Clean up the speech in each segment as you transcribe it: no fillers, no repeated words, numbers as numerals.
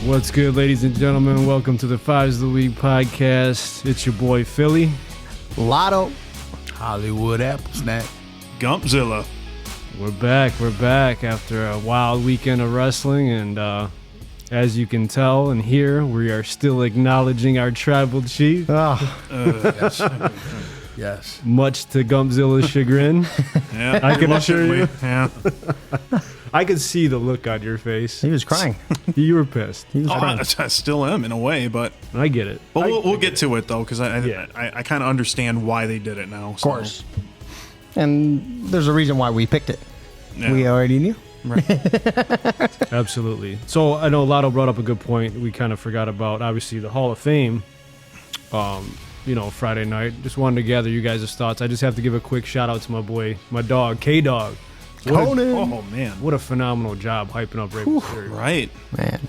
What's good, ladies and gentlemen? Welcome to the Fives of the Week podcast. It's your boy Philly, Lotto, Hollywood Apple Snack, Gumpzilla. We're back after a wild weekend of wrestling, and as you can tell and hear, we are still acknowledging our tribal chief. Yes. Yes. Much to Gumpzilla's chagrin. Yeah, I can assure you. Yeah. I could see the look on your face. he was crying. You were pissed. He was crying. I still am in a way, but I get it. we'll get to it though, because Yeah. I kind of understand why they did it now. Of course. And there's a reason why we picked it. Yeah. We already knew. Absolutely. So I know Lotto brought up a good point. We kind of forgot about, obviously, the Hall of Fame. Friday night. Just wanted to gather you guys' thoughts. I just have to give a quick shout out to my boy, my dog, K-Dog. Conan. Oh man. What a phenomenal job hyping up Rey Mysterio. Right. Man.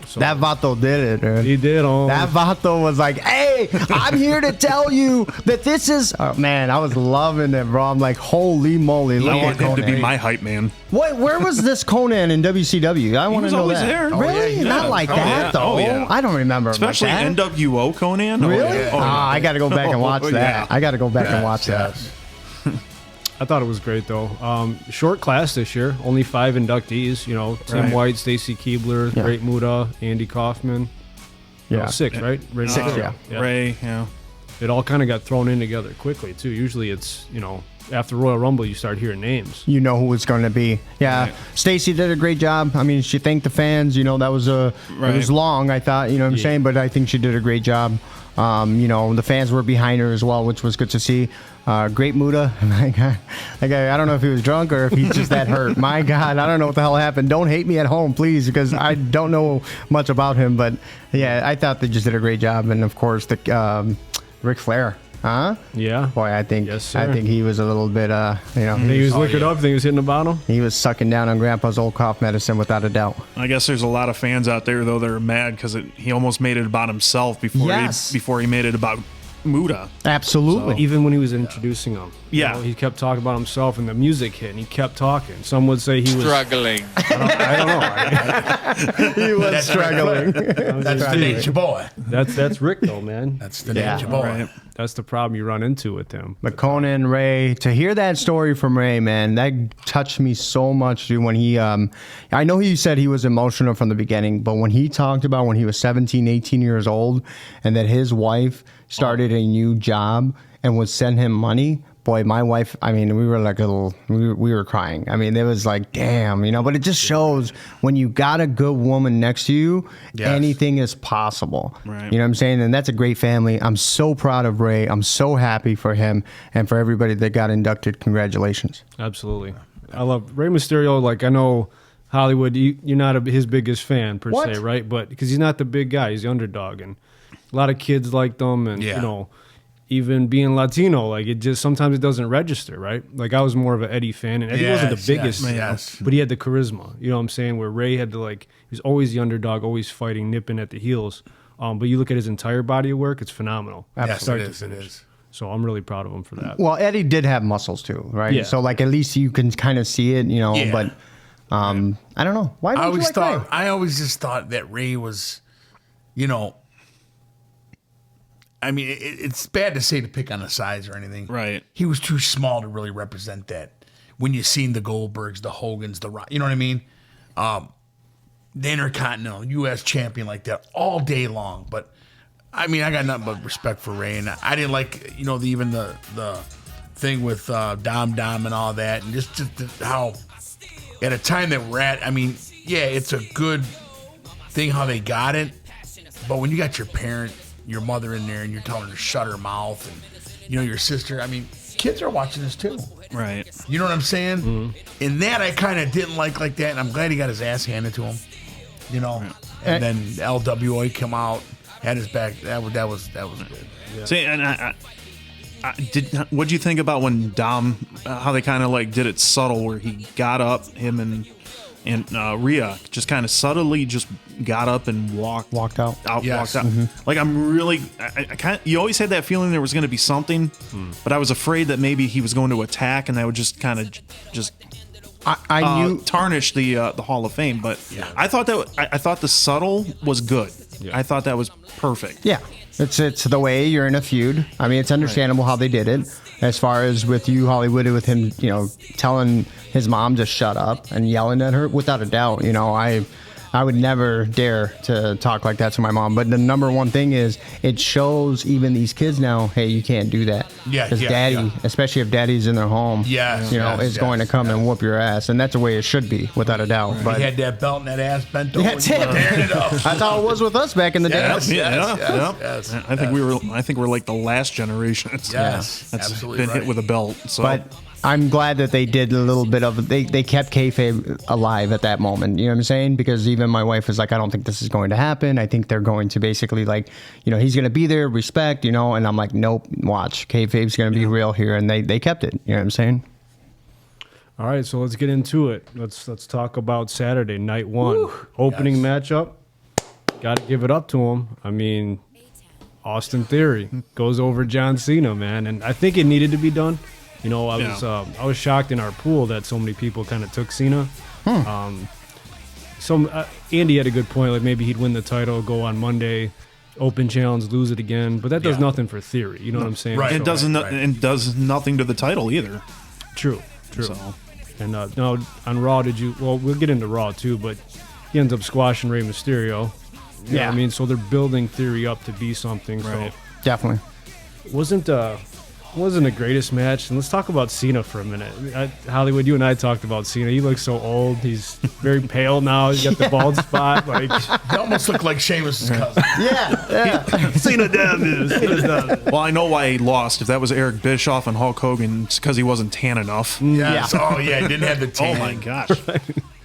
So, That Vato did it, dude. he did. That Vato was like, hey, I'm here to tell you that this is... Oh, man, I was loving it, bro. I'm like, holy moly. I Look at want him to Conan. be my hype man. Wait, where was this Conan in WCW? I want to was know always that. there. Oh, Really? yeah, Not yeah. like Oh, that, yeah. though. Oh, yeah. I don't remember Especially like that. NWO Conan. Really? Oh, yeah. I got to go back and watch Oh, that. yeah. I got to go back and watch that. I thought it was great, though. Short class this year. Only 5 inductees. Tim Right. White, Stacy Keibler, Yeah. Great Muta, Andy Kaufman. Yeah. 6, right? Rey 6, Mysterio. yeah. Ray. Yeah. It all kind of got thrown in together quickly, too. Usually it's, after Royal Rumble, you start hearing names. You know who it's going to be. Yeah, Right. Stacy did a great job. I mean, she thanked the fans. That was it Right. was long, I thought, what I'm Yeah. saying, but I think she did a great job. The fans were behind her as well, which was good to see. Great Muta. My God. Like, I don't know if he was drunk or if he's just that hurt. My God, I don't know what the hell happened. Don't hate me at home, please, because I don't know much about him. But, yeah, I thought they just did a great job. And, of course, the Ric Flair. Huh? Yeah. Boy, I think Yes, sir. he was a little bit, He was looking up, he was hitting the bottle. he was sucking down on Grandpa's old cough medicine without a doubt. I guess there's a lot of fans out there though that are mad because he almost made it about himself before Yes. he made it about Muta. Absolutely. Even when he was introducing him. Yeah. He kept talking about himself and the music hit, and he kept talking. Some would say he was... Struggling. I don't know. He was struggling. That's the nature boy. That's Rick, though, man. That's the Yeah. nature boy. Right. That's the problem you run into with him. But Conan, Ray, to hear that story from Ray, man, that touched me so much, dude. When he, I know he said he was emotional from the beginning, but when he talked about when he was 17, 18 years old and that his wife started a new job and would send him money, boy, my wife, I mean, we were like we were crying. I mean, it was like, damn, but it just shows when you got a good woman next to you, Yes. anything is possible. Right. You know what I'm saying? And that's a great family. I'm so proud of Ray. I'm so happy for him and for everybody that got inducted. Congratulations. Absolutely. I love Rey Mysterio. Like, I know Hollywood, you're not his biggest fan, per What? se, right? But because he's not the big guy, he's the underdog. And a lot of kids liked him. And, Yeah. even being Latino, like, it just sometimes it doesn't register, right? Like, I was more of an Eddie fan, and Eddie wasn't the Yes, biggest, yes, yes. but he had the charisma. You know what I'm saying? Where Ray had to, like, he was always the underdog, always fighting, nipping at the heels. But you look at his entire body of work, it's phenomenal. Yes, Start it to is. It finish. is. So I'm really proud of him for that. Well, Eddie did have muscles too, right? Yeah. So like at least you can kind of see it, Yeah. but I don't know. Why I would you always like thought. Ray? I always just thought that Ray was, I mean, it's bad to say to pick on the size or anything. Right. He was too small to really represent that. When you seen the Goldbergs, the Hogans, the Rock, you know what I mean? The Intercontinental U.S. champion like that all day long. But I mean, I got nothing but respect for Ray, and I didn't like even the thing with Dom and all that, and just how at a time that we're at. I mean, yeah, it's a good thing how they got it, but when you got your mother in there, and you're telling her to shut her mouth, and your sister. I mean, kids are watching this too. Right. You know what I'm saying? And that I kind of didn't like that, and I'm glad he got his ass handed to him. And then LWA come out, had his back. That was good. Yeah. See, and I what'd you think about when Dom, how they kind of like did it subtle, where he got up, him and Rhea just kind of subtly just got up and walked out. Yes. Walked out. Like, I'm really, I kind of, you always had that feeling there was going to be something, but I was afraid that maybe he was going to attack and that would just kind of just I knew tarnish the Hall of Fame, but I thought I thought the subtle was good. Yeah. I thought that was perfect. Yeah, it's the way you're in a feud. I mean, it's understandable how they did it. As far as with you, Hollywood, with him, telling his mom to shut up and yelling at her, without a doubt, I would never dare to talk like that to my mom. But the number one thing is it shows even these kids now, hey, you can't do that. Yeah, because daddy, especially if daddy's in their home, is going to come and whoop your ass. And that's the way it should be, without a doubt. Right. But he had that belt and that ass bent over. That's it. That's how it was with us back in the day. Yes. I think we're like the last generation. That's absolutely been hit with a belt. So. But I'm glad that they did a little bit of they kept kayfabe alive at that moment. You know what I'm saying? Because even my wife was like, I don't think this is going to happen. I think they're going to basically he's going to be there, respect, and I'm like, nope, watch. Kayfabe's going to be real here, and they kept it. You know what I'm saying? All right, so let's get into it. Let's talk about Saturday, night one. Opening matchup. Got to give it up to him. I mean, Austin Theory goes over John Cena, man, and I think it needed to be done. I was shocked in our pool that so many people kind of took Cena. Andy had a good point. Like maybe he'd win the title, go on Monday, open challenge, lose it again. But that does nothing for Theory. You know what I'm saying? Right. It does nothing to the title either. True. So. And now on Raw, we'll get into Raw too, but he ends up squashing Rey Mysterio. You know what I mean? So they're building Theory up to be something. Right. So Definitely. wasn't the greatest match. And let's talk about Cena for a minute. Hollywood, you and I talked about Cena. He looks so old. He's very pale now. He's got the bald spot. He almost looked like Sheamus' cousin. Yeah. Cena damn this. Well, I know why he lost. If that was Eric Bischoff and Hulk Hogan, it's because he wasn't tan enough. Yes. Oh, yeah. He didn't have the tan. Oh, my gosh.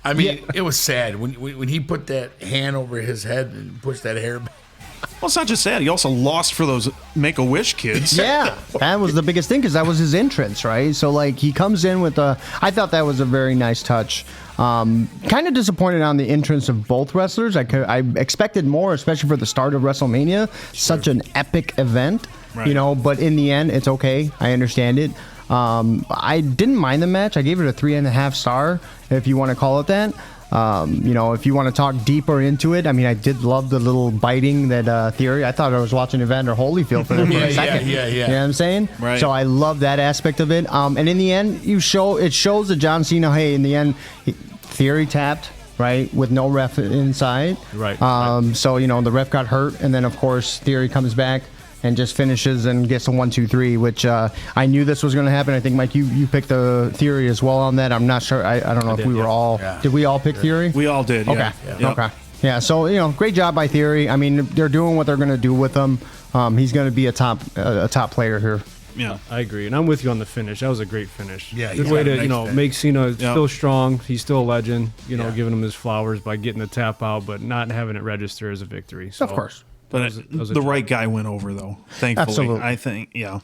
I mean, it was sad. When he put that hand over his head and pushed that hair back. Well, it's not just that. He also lost for those Make-A-Wish kids. Yeah, that was the biggest thing because that was his entrance, right? So, he comes in with I thought that was a very nice touch. Kind of disappointed on the entrance of both wrestlers. I expected more, especially for the start of WrestleMania. Such an epic event, right. But in the end, it's okay. I understand it. I didn't mind the match. I gave it a 3.5 star, if you want to call it that. If you want to talk deeper into it, I mean, I did love the little biting that Theory. I thought I was watching Evander Holyfield for them for a second. Yeah. You know what I'm saying? Right. So I love that aspect of it. And in the end, it shows that John Cena, hey, in the end, Theory tapped, right, with no ref inside. Right. So, the ref got hurt. And then, of course, Theory comes back and just finishes and gets a 1, 2, 3, which I knew this was going to happen. I think, Mike, you picked the Theory as well on that. I'm not sure. I don't know if we were all. Yeah. Did we all pick Theory? We all did. Okay. Yeah. Okay. Yeah. So great job by Theory. I mean, they're doing what they're going to do with him. He's going to be a top player here. Yeah, I agree, and I'm with you on the finish. That was a great finish. Yeah, good way to make Cena still strong. He's still a legend. Giving him his flowers by getting the tap out, but not having it register as a victory. So. Of course. But the right guy went over, though. Thankfully, absolutely. I think, yeah.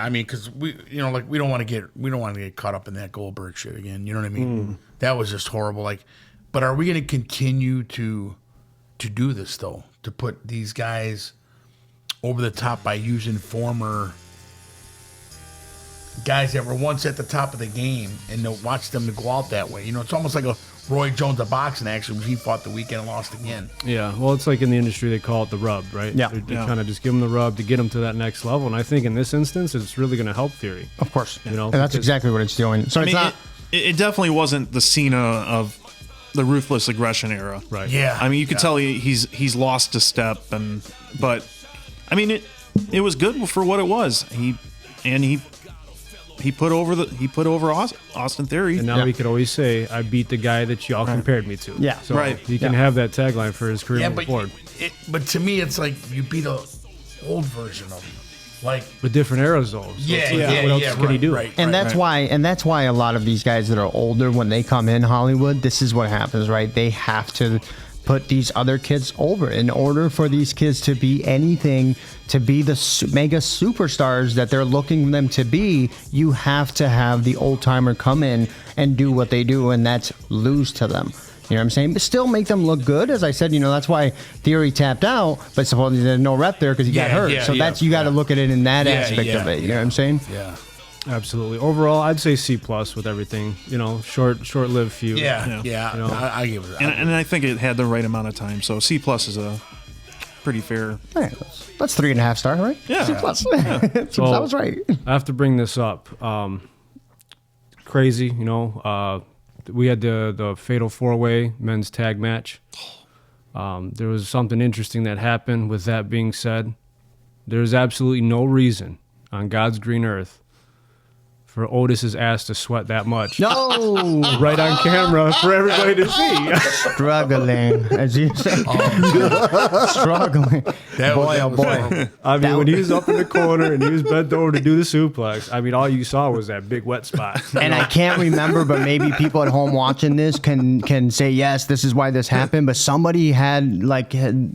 I mean, because we don't want to get caught up in that Goldberg shit again. You know what I mean? That was just horrible. But are we going to continue to do this though? To put these guys over the top by using former guys that were once at the top of the game and to watch them to go out that way? It's almost like a Roy Jones of boxing, actually, when he fought the weekend and lost again. Yeah, well, it's like in the industry, they call it the rub, right? Yeah. They kind of just give him the rub to get him to that next level. And I think in this instance, it's really going to help Theory. Of course. And that's exactly what it's doing. So it's not. It definitely wasn't the Cena of the ruthless aggression era. Right. Yeah. I mean, you could tell he's lost a step, but I mean, it was good for what it was. He put over Austin Theory. And now he could always say, I beat the guy that y'all compared me to. Yeah. So he can have that tagline for his career moving forward. But to me, it's like you beat an old version of him. With different eras, though. So what else can he do? And that's why a lot of these guys that are older, when they come in Hollywood, this is what happens, right? They have to put these other kids over. In order for these kids to be anything, to be the mega superstars that they're looking them to be, you have to have the old timer come in and do what they do, and that's lose to them. You know what I'm saying? But still make them look good. As I said, that's why Theory tapped out, but supposedly there's no rep there because he got hurt. So you got to look at it in that aspect of it. You know what I'm saying? Yeah. Absolutely. Overall, I'd say C+ with everything. You know, short-lived feud. Yeah. You know? I give it. And I think it had the right amount of time. So C+ is a pretty fair. Hey, that's 3.5 star, right? Yeah. C+. I was right. I have to bring this up. Crazy, you know. We had the Fatal 4-Way men's tag match. There was something interesting that happened. With that being said, there's absolutely no reason on God's green earth for Otis's ass to sweat that much. No. Right on camera for everybody to see. Struggling, as you say. Struggling. That was boy. horrible. I mean, when he was up in the corner and he was bent over to do the suplex, I mean, all you saw was that big wet spot. And I can't remember, but maybe people at home watching this can say, yes, this is why this happened. But somebody had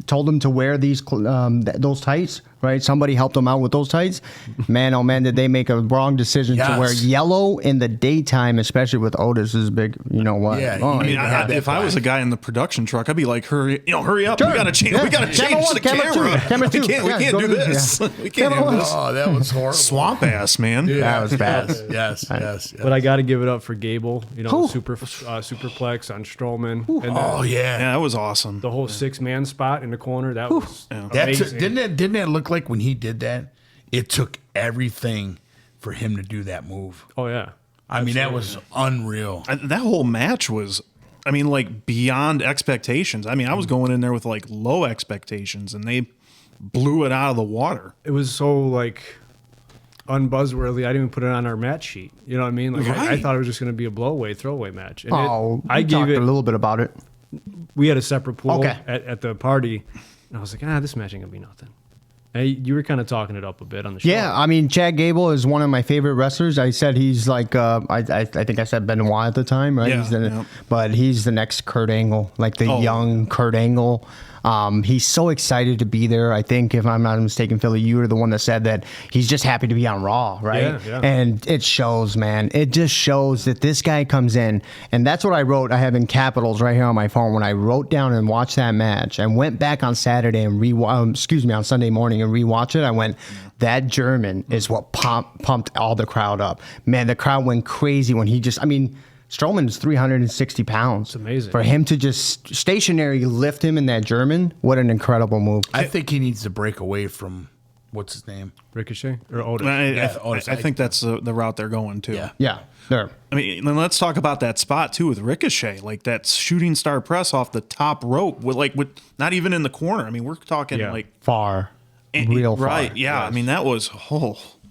told him to wear those tights, right? Somebody helped him out with those tights. Man, oh man, did they make a wrong decision to wear yellow in the daytime, especially with Otis is big. You know what? Yeah, Oh, I mean, had that if I was a guy in the production truck, I'd be like, hurry up! Sure. We gotta change. Yeah. We gotta Camera change one, the camera two, camera. camera two. We Yeah, can't go do to- this. yeah. We can't Camera have one. this. Oh, that was horrible. Swamp ass, man. That was bad. Yes. But I got to give it up for Gable. You know, superplex on Strowman. And then Oh yeah. Yeah, that was awesome. the whole 6-man spot in the corner, that was amazing. Didn't that look like when he did that? It took everything for him to do that move. Oh, yeah. I mean, that was unreal. That whole match was, I mean, like beyond expectations. I mean, I was going in there with like low expectations, and they blew it out of the water. It was so, like, unbuzzworthy. I didn't even put it on our match sheet. You know what I mean? Like, I Right. thought it was just going to be a throwaway match. And I talked a little bit about it. we had a separate pool Okay. at the party, and I was like, this match ain't going to be nothing. Hey, you were kind of talking it up a bit on the show. Yeah, I mean, Chad Gable is one of my favorite wrestlers. I said he's like, I think I said Benoit at the time, right? Yeah, But he's the next Kurt Angle, like the young Kurt Angle. He's so excited to be there. I think, if I'm not mistaken, Philly, you were the one that said that he's just happy to be on Raw, right? Yeah. And it shows, man. It just shows that this guy comes in, and that's what I wrote. I have in capitals right here on my phone when I wrote down and watched that match and went back on Saturday and on Sunday morning and rewatch it. I went, that German is what pumped all the crowd up. Man, the crowd went crazy when he just, I mean, Strowman's 360 pounds. It's amazing. For him to just stationary lift him in that German, what an incredible move. I think he needs to break away from what's his name. Ricochet or Otis. I think that's the route they're going to. Yeah. Yeah, there. I mean, then let's talk about that spot too with Ricochet, like that shooting star press off the top rope with not even in the corner. I mean, we're talking Yeah. like Far. Real far. right. Yeah, I mean that was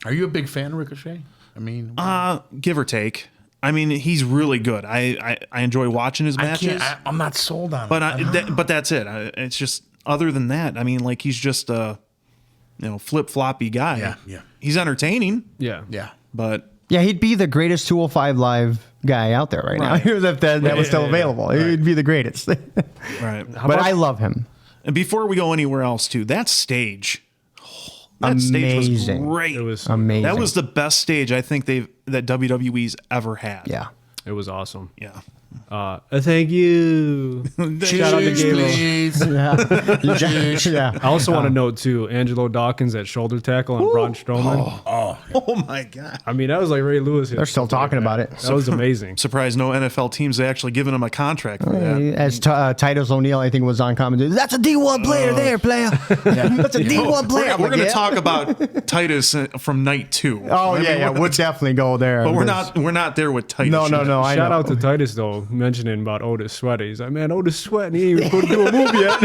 Are you a big fan of Ricochet? I mean, give or take. I mean, he's really good. I enjoy watching his matches, I'm not sold on but it. but that's it. It's just other than that. I mean, like he's just a flip floppy guy. Yeah. He's entertaining. Yeah. Yeah. But Yeah, he'd be the greatest 205 Live guy out there right now. If that was still available. He'd be the greatest. right. But I love him. And before we go anywhere else, too, that stage. That stage was Amazing. great. It was Amazing. That was the best stage I think that WWE's ever had. Yeah. It was awesome. Yeah. Thank you. Shout out to Cheers, Gable. please. Yeah. I also want to note too, Angelo Dawkins at shoulder tackle on Braun Strowman. Oh my God. I mean, that was like Ray Lewis. They're still talking about it. That was amazing. Surprised no NFL teams actually given him a contract for that. As Titus O'Neil, I think, was on commentary. That's a D1 player there, player. That's a D1 player. We're going to talk about Titus from night 2. Oh, yeah. We'll definitely go there. But we're not there with Titus. No. yet. I Shout know. out to Titus though, mentioning about Otis sweating. He's like, man, Otis sweating. He ain't even going to do a move yet.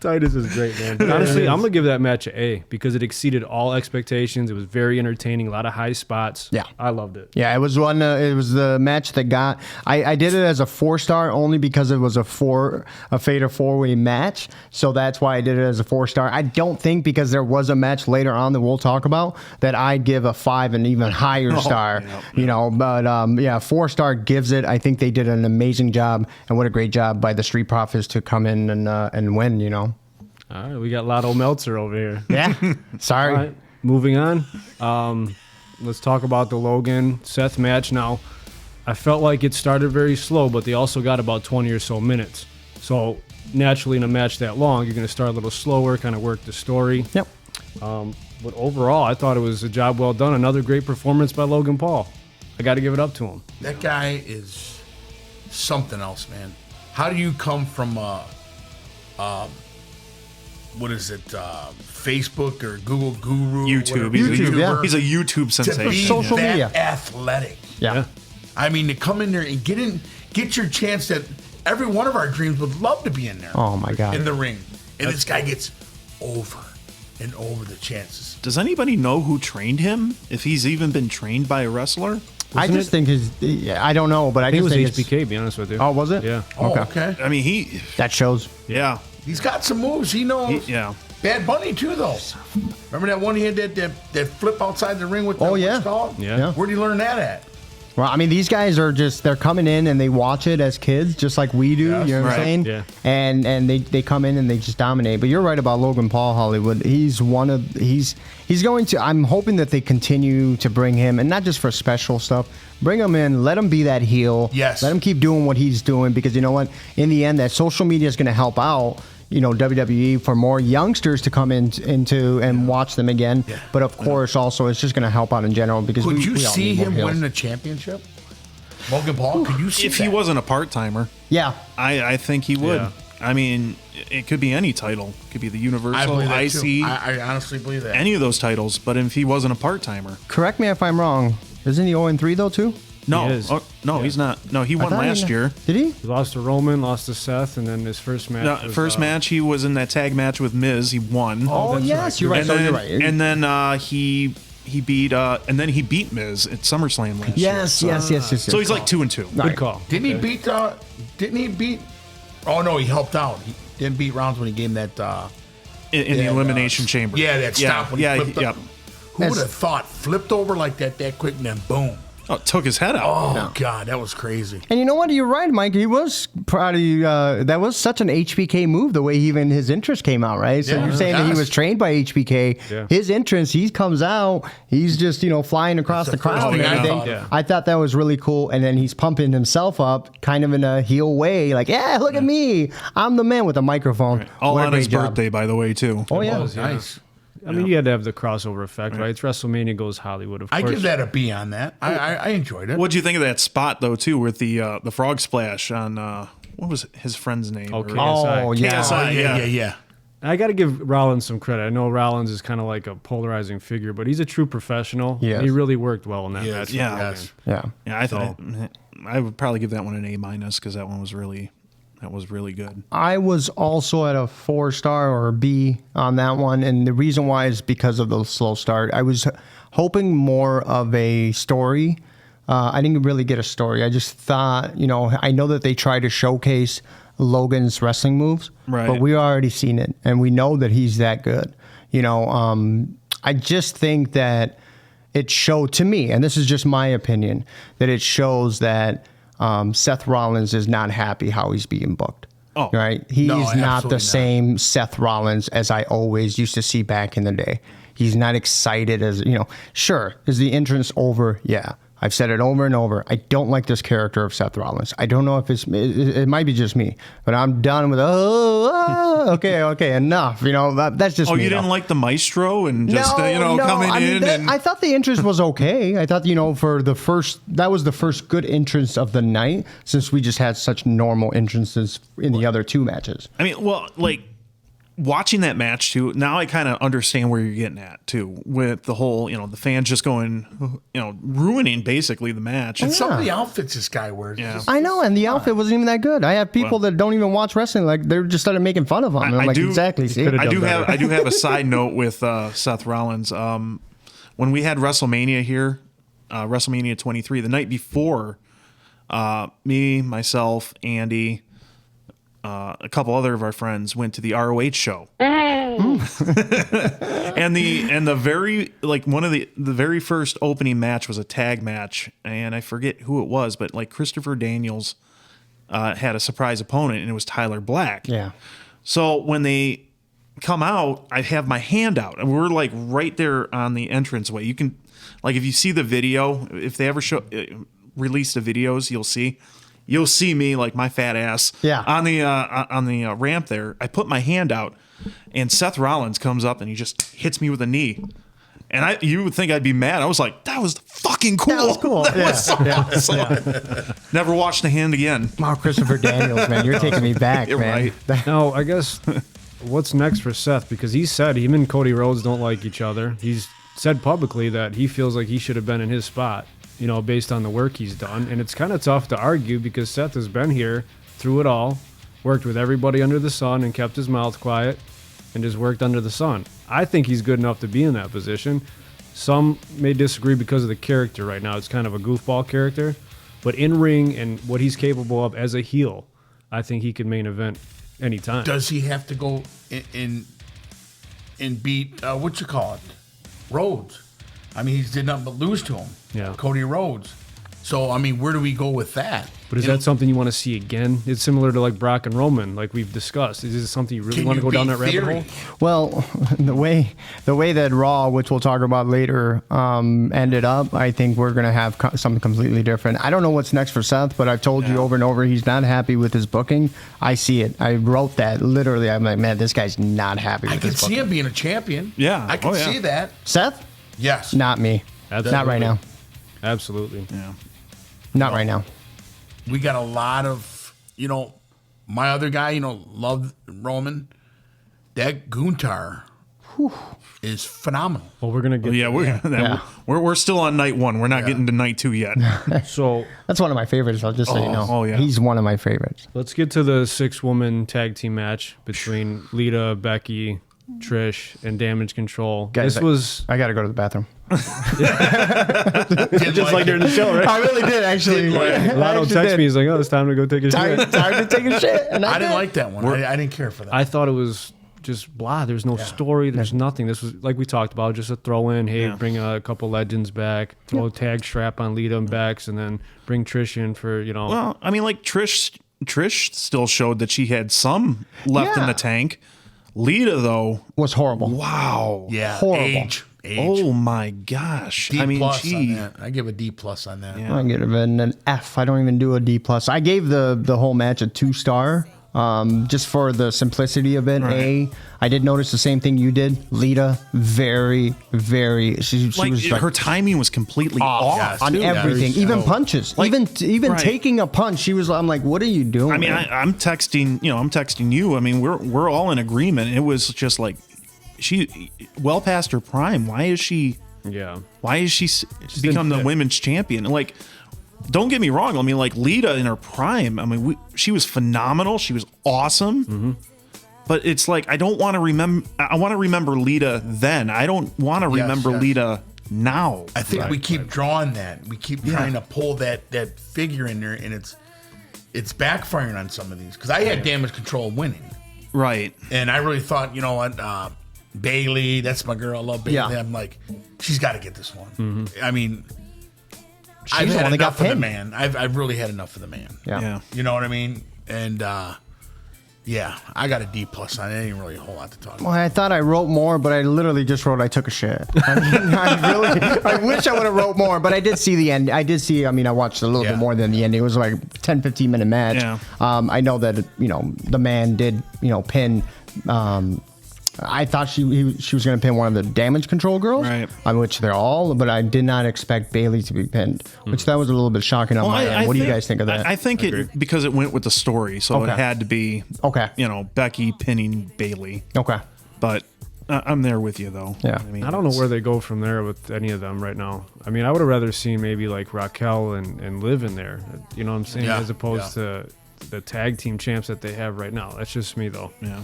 Titus is great, man. But honestly, I'm gonna give that match an A because it exceeded all expectations. It was very entertaining, a lot of high spots. Yeah. I loved it. Yeah, it was one. It was the match that got. I did it as a 4-star only because it was a fatal 4-way match. So that's why I did it as a 4-star. I don't think because there was a match later on that we'll talk about that I'd give a 5 and even higher star. But 4-star gives it. I think they did an amazing job, and what a great job by the Street Profits to come in and win. All right, we got Lotto Meltzer over here. Yeah. Sorry. All right, moving on. Let's talk about the Logan Seth match now. I felt like it started very slow, but they also got about 20 or so minutes. So naturally, in a match that long, you're going to start a little slower, kind of work the story. Yep. But overall, I thought it was a job well done. Another great performance by Logan Paul. I got to give it up to him. That guy is something else, man. How do you come from what is it, Facebook or Google Guru? YouTube. Whatever, He's a YouTube, yeah. He's a YouTube to sensation. be Social that media. athletic. Yeah. I mean, to come in there and get your chance that every one of our dreams would love to be in there. Oh, my God. In the ring. And this guy gets over and over the chances. Does anybody know who trained him? If he's even been trained by a wrestler? I just think I don't know, but I I think it just was think HBK, to be honest with you. Oh, was it? Yeah. Oh, okay. I mean, That shows. yeah. He's got some moves. He knows. Yeah. Bad Bunny, too, though. Remember that one he had that flip outside the ring with the Oh, yeah. what's it called? Yeah. Where'd he learn that at? Well, I mean, these guys are they're coming in and they watch it as kids, just like we do. Yes. You know what I'm Right. saying? Yeah. And they come in and they just dominate. But you're right about Logan Paul, Hollywood. He's going to, I'm hoping that they continue to bring him, and not just for special stuff, bring him in, let him be that heel. Yes. Let him keep doing what he's doing, because you know what? In the end, that social media is going to help out, WWE, for more youngsters to come into and watch them again. Yeah. But of course, also, it's just going to help out in general, because Could we you all see need more him heels. winning a championship? Logan Paul? Could you see If he that? wasn't a part-timer, Yeah. I think he would. Yeah. I mean, it could be any title. It could be the I Universal, believe that, IC, too. I honestly believe that. any of those titles. But if he wasn't a part-timer. Correct me if I'm wrong. Isn't he 0-3 though too? No, He is. he's not. No, he won I thought last year. Did he? He lost to Roman, lost to Seth, and then his first match. No, was, first match, he was in that tag match with Miz. He won. Oh, that's yes, right. you're right. and So then, you're right. And then he beat Miz at SummerSlam last year. yes. So he's like 2-2. Good call. Didn't he beat? Didn't he beat? Oh no, he helped out. He didn't beat Rounds when he gave him that. In the Yeah, Elimination Chamber. Yeah, that stop when he flipped up. Who would As- have thought flipped over like that quick and then boom? Oh, took his head out. Oh God, that was crazy. And you know what? You're right, Mike. He was proud of you. That was such an HBK move, the way even his entrance came out, right? So Yeah. you're saying that he Yes. was trained by HBK. Yeah. His entrance, he comes out, he's just, flying across That's the the first crowd and thing I everything. thought of. I thought that was really cool. And then he's pumping himself up kind of in a heel way. Like, yeah, look at me. I'm the man with a microphone. All What a on his great job. birthday, by the way, too. Oh, yeah. was, yeah. Nice. I mean, you had to have the crossover effect, right? It's WrestleMania goes Hollywood, of I course. give that a B on that. I enjoyed it. What'd you think of that spot, though, too, with the frog splash on, what was his friend's name? Okay. Oh, yeah. KSI, yeah, yeah. yeah. I got to give Rollins some credit. I know Rollins is kind of like a polarizing figure, but he's a true professional. Yes. And he really worked well in that Yes, match. with yeah. Logan. Yes. Yeah. Yeah, I thought I would probably give that one an A- because that one was really good. I was also at a 4-star or a B on that one, and the reason why is because of the slow start. I was hoping more of a story. I didn't really get a story. I just thought, I know that they try to showcase Logan's wrestling moves, Right. but we already seen it, and we know that he's that good. I just think that it showed to me, and this is just my opinion, that it shows that Seth Rollins is not happy how he's being booked. Oh. Right? He No, is not absolutely the not. same Seth Rollins as I always used to see back in the day. He's not excited as, sure, is the entrance over? Yeah. I've said it over and over. I don't like this character of Seth Rollins. I don't know if it might be just me, but I'm done with, okay, enough. That's just Oh, me. you though. didn't like the maestro and just, coming I mean, in and... I thought the entrance was okay. I thought, for that was the first good entrance of the night, since we just had such normal entrances in the other two matches. I mean, well, like watching that match too. Now I kind of understand where you're getting at too, with the whole, the fans just going, ruining basically the match. And some of the outfits this guy wears. Yeah. Just, I know, and the outfit wasn't even that good. I have people that don't even watch wrestling, like they just started making fun of him. And I'm I like, do- exactly. See? could've I done do better. have a side note with Seth Rollins. When we had WrestleMania here, WrestleMania 23, the night before, me, myself, Andy, a couple other of our friends went to the ROH show. and the very one of the very first opening match was a tag match, and I forget who it was, but like Christopher Daniels had a surprise opponent, and it was Tyler Black. Yeah. So when they come out, I have my hand out, and we're like right there on the entranceway. You can, like, if you see the video, if they ever release the videos, you'll see me, like my fat ass, Yeah. on the ramp there. I put my hand out. and Seth Rollins comes up and he just hits me with a knee. And you would think I'd be mad. I was like, that was fucking cool. That was cool. That Yeah. was so awesome. Never watched the hand again. Wow, Christopher Daniels, man, you're taking me back, You're man. right. Now, I guess what's next for Seth? Because he said him and Cody Rhodes don't like each other. He's said publicly that he feels like he should have been in his spot, you know, based on the work he's done. And it's kind of tough to argue because Seth has been here through it all, worked with everybody under the sun and kept his mouth quiet and just worked under the sun. I think he's good enough to be in that position. Some may disagree because of the character right now. It's kind of a goofball character. But in ring and what he's capable of as a heel, I think he could main event anytime. Does he have to go in beat what you call it, Rhodes? I mean, he did nothing but lose to him. Yeah. Cody Rhodes. So I mean, where do we go with that? But is that something you want to see again? It's similar to like Brock and Roman, like we've discussed. Is this something you really Can want to you go down beat that rabbit Theory? hole? Well, the way that Raw, which we'll talk about later, ended up, I think we're going to have something completely different. I don't know what's next for Seth, but I've told you over and over he's not happy with his booking. I see it. I wrote that literally. I'm like, man, this guy's not happy with I can his see booking. him being a champion. Yeah. I can Oh, yeah. see that. Seth? Yes. Not me. Not right now. Absolutely. Yeah. Not right now. We got a lot of, my other guy, loved Roman. That Gunther is phenomenal. Well, we're gonna get. Yeah, we're still on night 1. We're not getting to night 2 yet. So That's one of my favorites. I'll just so you know. Oh, yeah. He's one of my favorites. let's get to the 6-woman tag team match between Lita, Becky, Trish, and Damage Control. Guys, this was I got to go to the bathroom. Just like during the show, right? I really did, actually. Lotto texted me. He's like, "Oh, it's time to go take a Time shit." to take a shit. And I didn't did. like that one. I didn't care for that. I thought it was just blah. There's no story. There's nothing. This was like we talked about, just a throw in. Hey, bring a couple legends back. Throw a tag strap on Lita and Bex, and then bring Trish in for Well, I mean, like Trish still showed that she had some left in Yeah. the tank. Lita, though, Was horrible. wow. yeah, horrible. age. Oh my gosh. D I mean, plus gee. on that. I give a D plus on that. Yeah. I give it an F. I don't even do a D plus. I gave the whole match a 2-star, just for the simplicity of it. I did notice the same thing you did. Lita, very, very. She Like, was like her timing was completely off. yes. on too. everything, Yeah. even So- punches, Like, even right. taking a punch. She was. I'm like, what are you doing? I mean, I'm texting you. I mean, we're all in agreement. It was just like she well past her prime. Why is she become the fit. women's champion? Like, don't get me wrong. I mean, like Lita in her prime. I mean, she was phenomenal. She was awesome. But it's like I don't want to remember. I want to remember Lita then. I don't want to remember yes. Lita now. I think we keep drawing that. We keep trying to pull that figure in there, and it's backfiring on some of these. Because I had Damage Control winning, Right. and I really thought, you know what, Bailey, that's my girl. I love Bailey. Yeah. I'm like, she's got to get this one. I mean, She's I've the had one that got enough of the pinned. man. I've really had enough of the man. Yeah. You know what I mean? And yeah, I got a D plus on it. Ain't really a whole lot to talk about. Well, I thought I wrote more, but I literally just wrote I took a shit. I mean, I wish I would have wrote more, but I did see the end. I watched a little Yeah. bit more than the end. It was like 10, 15 minute match. Yeah. I know that, the man did, pin, I thought she was going to pin one of the Damage Control girls, Right. on which they're all, but I did not expect Bailey to be pinned, which that was a little bit shocking on my end. What do you guys think of that? I think it because it went with the story, so Okay. it had to be Okay. Becky pinning Bailey. Okay. But I'm there with you though. Yeah. mean, I don't know where they go from there with any of them right now. I mean, I would have rather seen maybe like Raquel and Liv in there. You know what I'm saying? Yeah, As opposed to the tag team champs that they have right now. That's just me though. Yeah.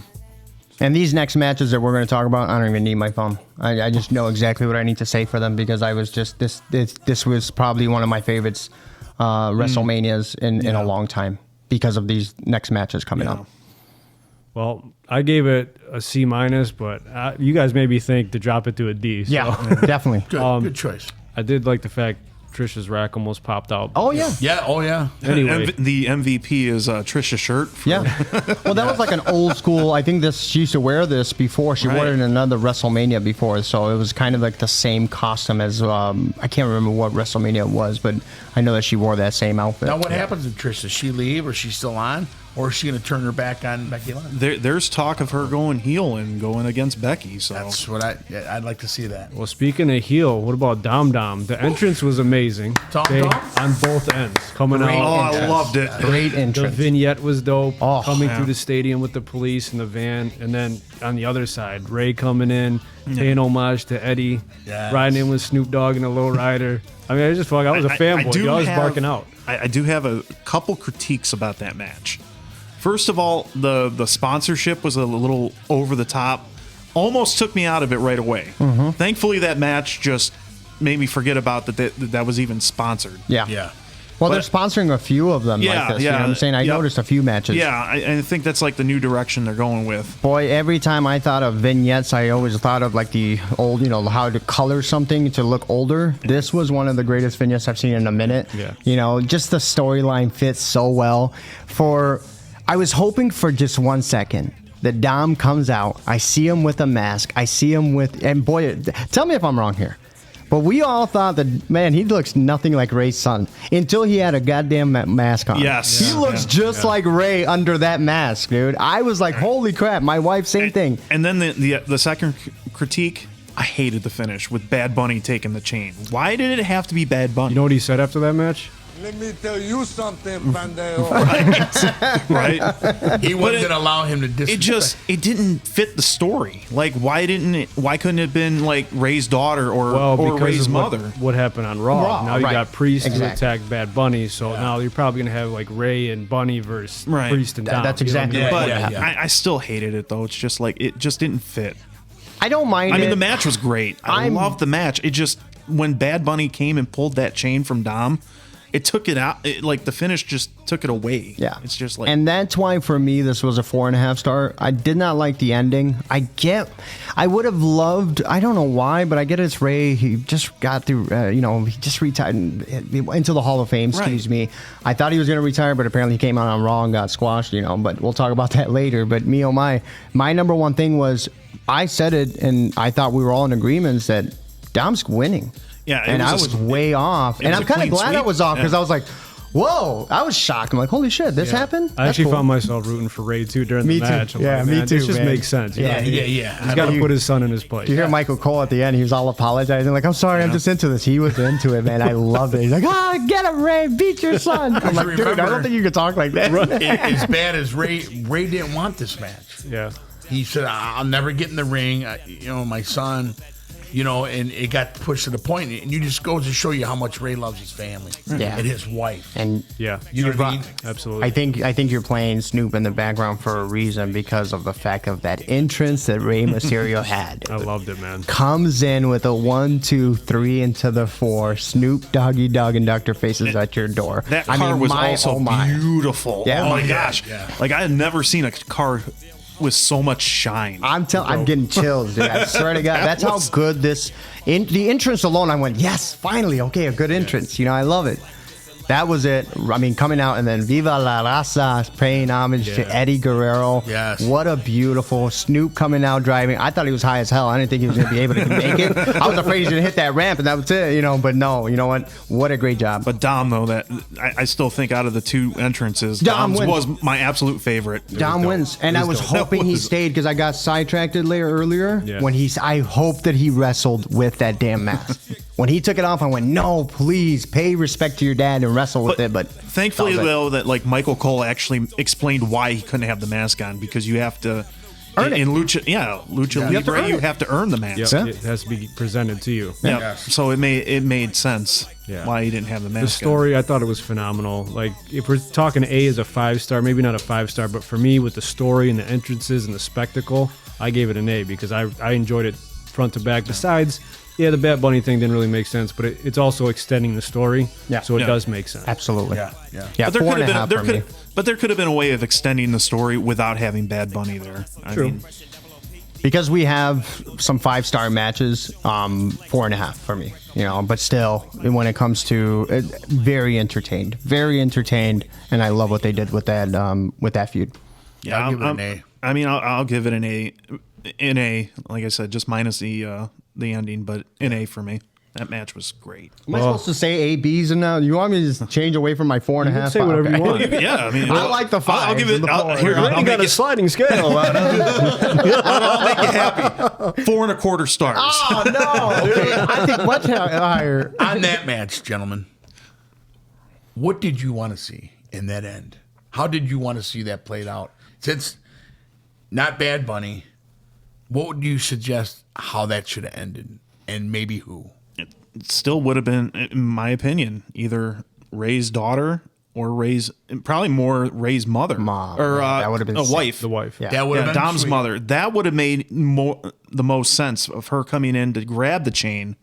And these next matches that we're going to talk about, I don't even need my phone. I just know exactly what I need to say for them because I was just this was probably one of my favorites WrestleManias in a long time because of these next matches coming up. Well, I gave it a C minus, but you guys made me think to drop it to a D. So. Yeah, definitely. Good choice. I did like the fact Trish's rack almost popped out. Oh yeah, Yeah, oh yeah. Anyway, The MVP is Trisha's shirt. yeah. Well, that was like an old school. I think she used to wear this before. She wore Right. it in another WrestleMania before, so it was kind of like the same costume as I can't remember what WrestleMania it was, but I know that she wore that same outfit. Now, what happens to Trish? Does she leave or is she still on? or is she going to turn her back on Becky Lynch? There's talk of her going heel and going against Becky. So That's what I'd like to see that. Well, speaking of heel, what about Dom Dom? The entrance was amazing. Dom Okay, Dom? on both ends, coming Great out. oh, I entrance. loved it. Great The entrance. vignette was dope. Oh, coming yeah. through the stadium with the police and the van, and then on the other side, Ray coming in, paying homage to Eddie, Yes. riding in with Snoop Dogg and a lowrider. I mean, I just felt like I was a fanboy. do I was have- barking out. I do have a couple critiques about that match. First of all, the sponsorship was a little over the top. Almost took me out of it right away. Mm-hmm. Thankfully, that match just made me forget about that was even sponsored. Yeah. Yeah. Well, they're But- sponsoring a few of them Yeah, like this. You know yeah, what I'm saying? I yep. noticed a few matches. Yeah, I think that's like the new direction they're going with. Boy, every time I thought of vignettes, I always thought of like the old, how to color something to look older. This was one of the greatest vignettes I've seen in a minute. Yeah. Just the storyline fits so well. I was hoping for just 1 second that Dom comes out. I see him with a mask. I see him with, and boy, tell me if I'm wrong here. But we all thought that, man, he looks nothing like Ray's son until he had a goddamn mask on. Yes. He looks just like Ray under that mask, dude. I was like, holy crap. My wife, same thing. And then the second critique, I hated the finish with Bad Bunny taking the chain. Why did it have to be Bad Bunny? You know what he said after that match? Let me tell you something, Pandeo. Right? He wasn't going to allow him to disrespect. It didn't fit the story. Like, why couldn't it have been like Ray's daughter or Because Ray's of mother? what happened on Raw. Raw, Now you right. got Priest who Exactly. attacked Bad Bunny, so now you're probably gonna have like Ray and Bunny versus Right. Priest and Dom. That's You know what I exactly mean? right. But Yeah. I still hated it though. It's just like it just didn't fit. I don't mind I mean, it. the match was great. I loved the match. It just when Bad Bunny came and pulled that chain from Dom, it took it out. Like the finish just took it away. Yeah. It's just like and that's why for me this was a 4.5 star. I did not like the ending. I would have loved, I don't know why, but I get it's Ray. He just got through, he just retired into the Hall of Fame, excuse me. I thought he was going to retire, but apparently he came out on Raw and got squashed, but we'll talk about that later. But me, oh my number one thing was, I said it and I thought we were all in agreement that Dom's winning. Yeah, it and was I a- was way off. it And was I'm a kind of clean glad I sweep. was off because Yeah. I was like, whoa, I was shocked. I'm like, holy shit, this happened? I actually found myself rooting for Ray too during Me the too. match. I'm Yeah, like, me man, too, This just man. makes sense. you know? Yeah. He's got to put his son in his place. You hear Michael Cole at the end, he was all apologizing, like, I'm sorry, I'm just into this. He was into it, man. I loved it. He's like, get him, Ray, beat your son. I'm like, dude, I Remember- don't think you can talk like that. As bad as Ray didn't want this match. Yeah. He said, I'll never get in the ring. My son, and it got pushed to the point. And you just goes to show you how much Ray loves his family Yeah. and his wife. And Yeah. You know what I mean? Absolutely. I think you're playing Snoop in the background for a reason because of the fact of that entrance that Rey Mysterio had. I loved it, man. Comes in with a 1, 2, 3 into the 4. Snoop, Doggy Dogg, and Dr. Faces at your door. that car was also my. beautiful. Yeah. Oh my Oh, gosh! yeah. Like I had never seen a car with so much shine. I'm getting chills, dude. I swear to God, that's how good this. The entrance alone, I went, yes, finally, okay, a good entrance. I love it. That was it. I mean, coming out and then Viva la Raza, paying homage to Eddie Guerrero. Yes. What a beautiful Snoop coming out driving. I thought he was high as hell. I didn't think he was going to be able to make it. I was afraid he was going to hit that ramp and that was it, But no, you know what? What a great job. But Dom, though, that I still think out of the two entrances, Dom Dom's wins. was my absolute favorite. Dom wins, and I was hoping he stayed because I got sidetracked earlier Yeah. when I hope that he wrestled with that damn mask. When he took it off, I went, no, please pay respect to your dad and wrestle with it. But Thankfully, that was it. though, that like Michael Cole actually explained why he couldn't have the mask on because you have to Earn it. in Lucha, Lucha You have to Libre, earn you it. have to earn the mask. Yep. It has to be presented to you. Yeah. Yes. So it made sense Yeah. why he didn't have the mask. The story, I thought it was phenomenal. Like, if we're talking A as a 5-star, maybe not a 5-star, but for me, with the story and the entrances and the spectacle, I gave it an A because I enjoyed it front to back. Besides, the Bad Bunny thing didn't really make sense, but it's also extending the story, Yeah. so it Yeah. does make sense. absolutely. Yeah. But there could 4.5 have been for me. but there could have been a way of extending the story without having Bad Bunny there. I True. mean, Because we have some 5-star matches, 4.5 for me. But still, when it comes to very entertained, and I love what they did with that feud. yeah, I'll give it an A. I mean, I'll give it an A. Like I said, just minus the ending, but an A for me. That match was great. Am I supposed to say A, B's and now? You want me to just change away from my 4.5? say whatever you want. Yeah, I mean, I like the 5. I'll give it. Here, You I'll make got a it. sliding scale. I'll make you happy. 4.25 stars. Oh no! Dude, I think much higher. On that match, gentlemen, what did you want to see in that end? How did you want to see that played out? Since not Bad Bunny, what would you suggest how that should have ended, and maybe who? It still would have been, in my opinion, either Ray's daughter or Ray's, probably more Ray's mother, Mom, or yeah, that would have been a sick. wife. The wife. Yeah. That would have been Dom's sweet. mother. That would have made the most sense of her coming in to grab the chain.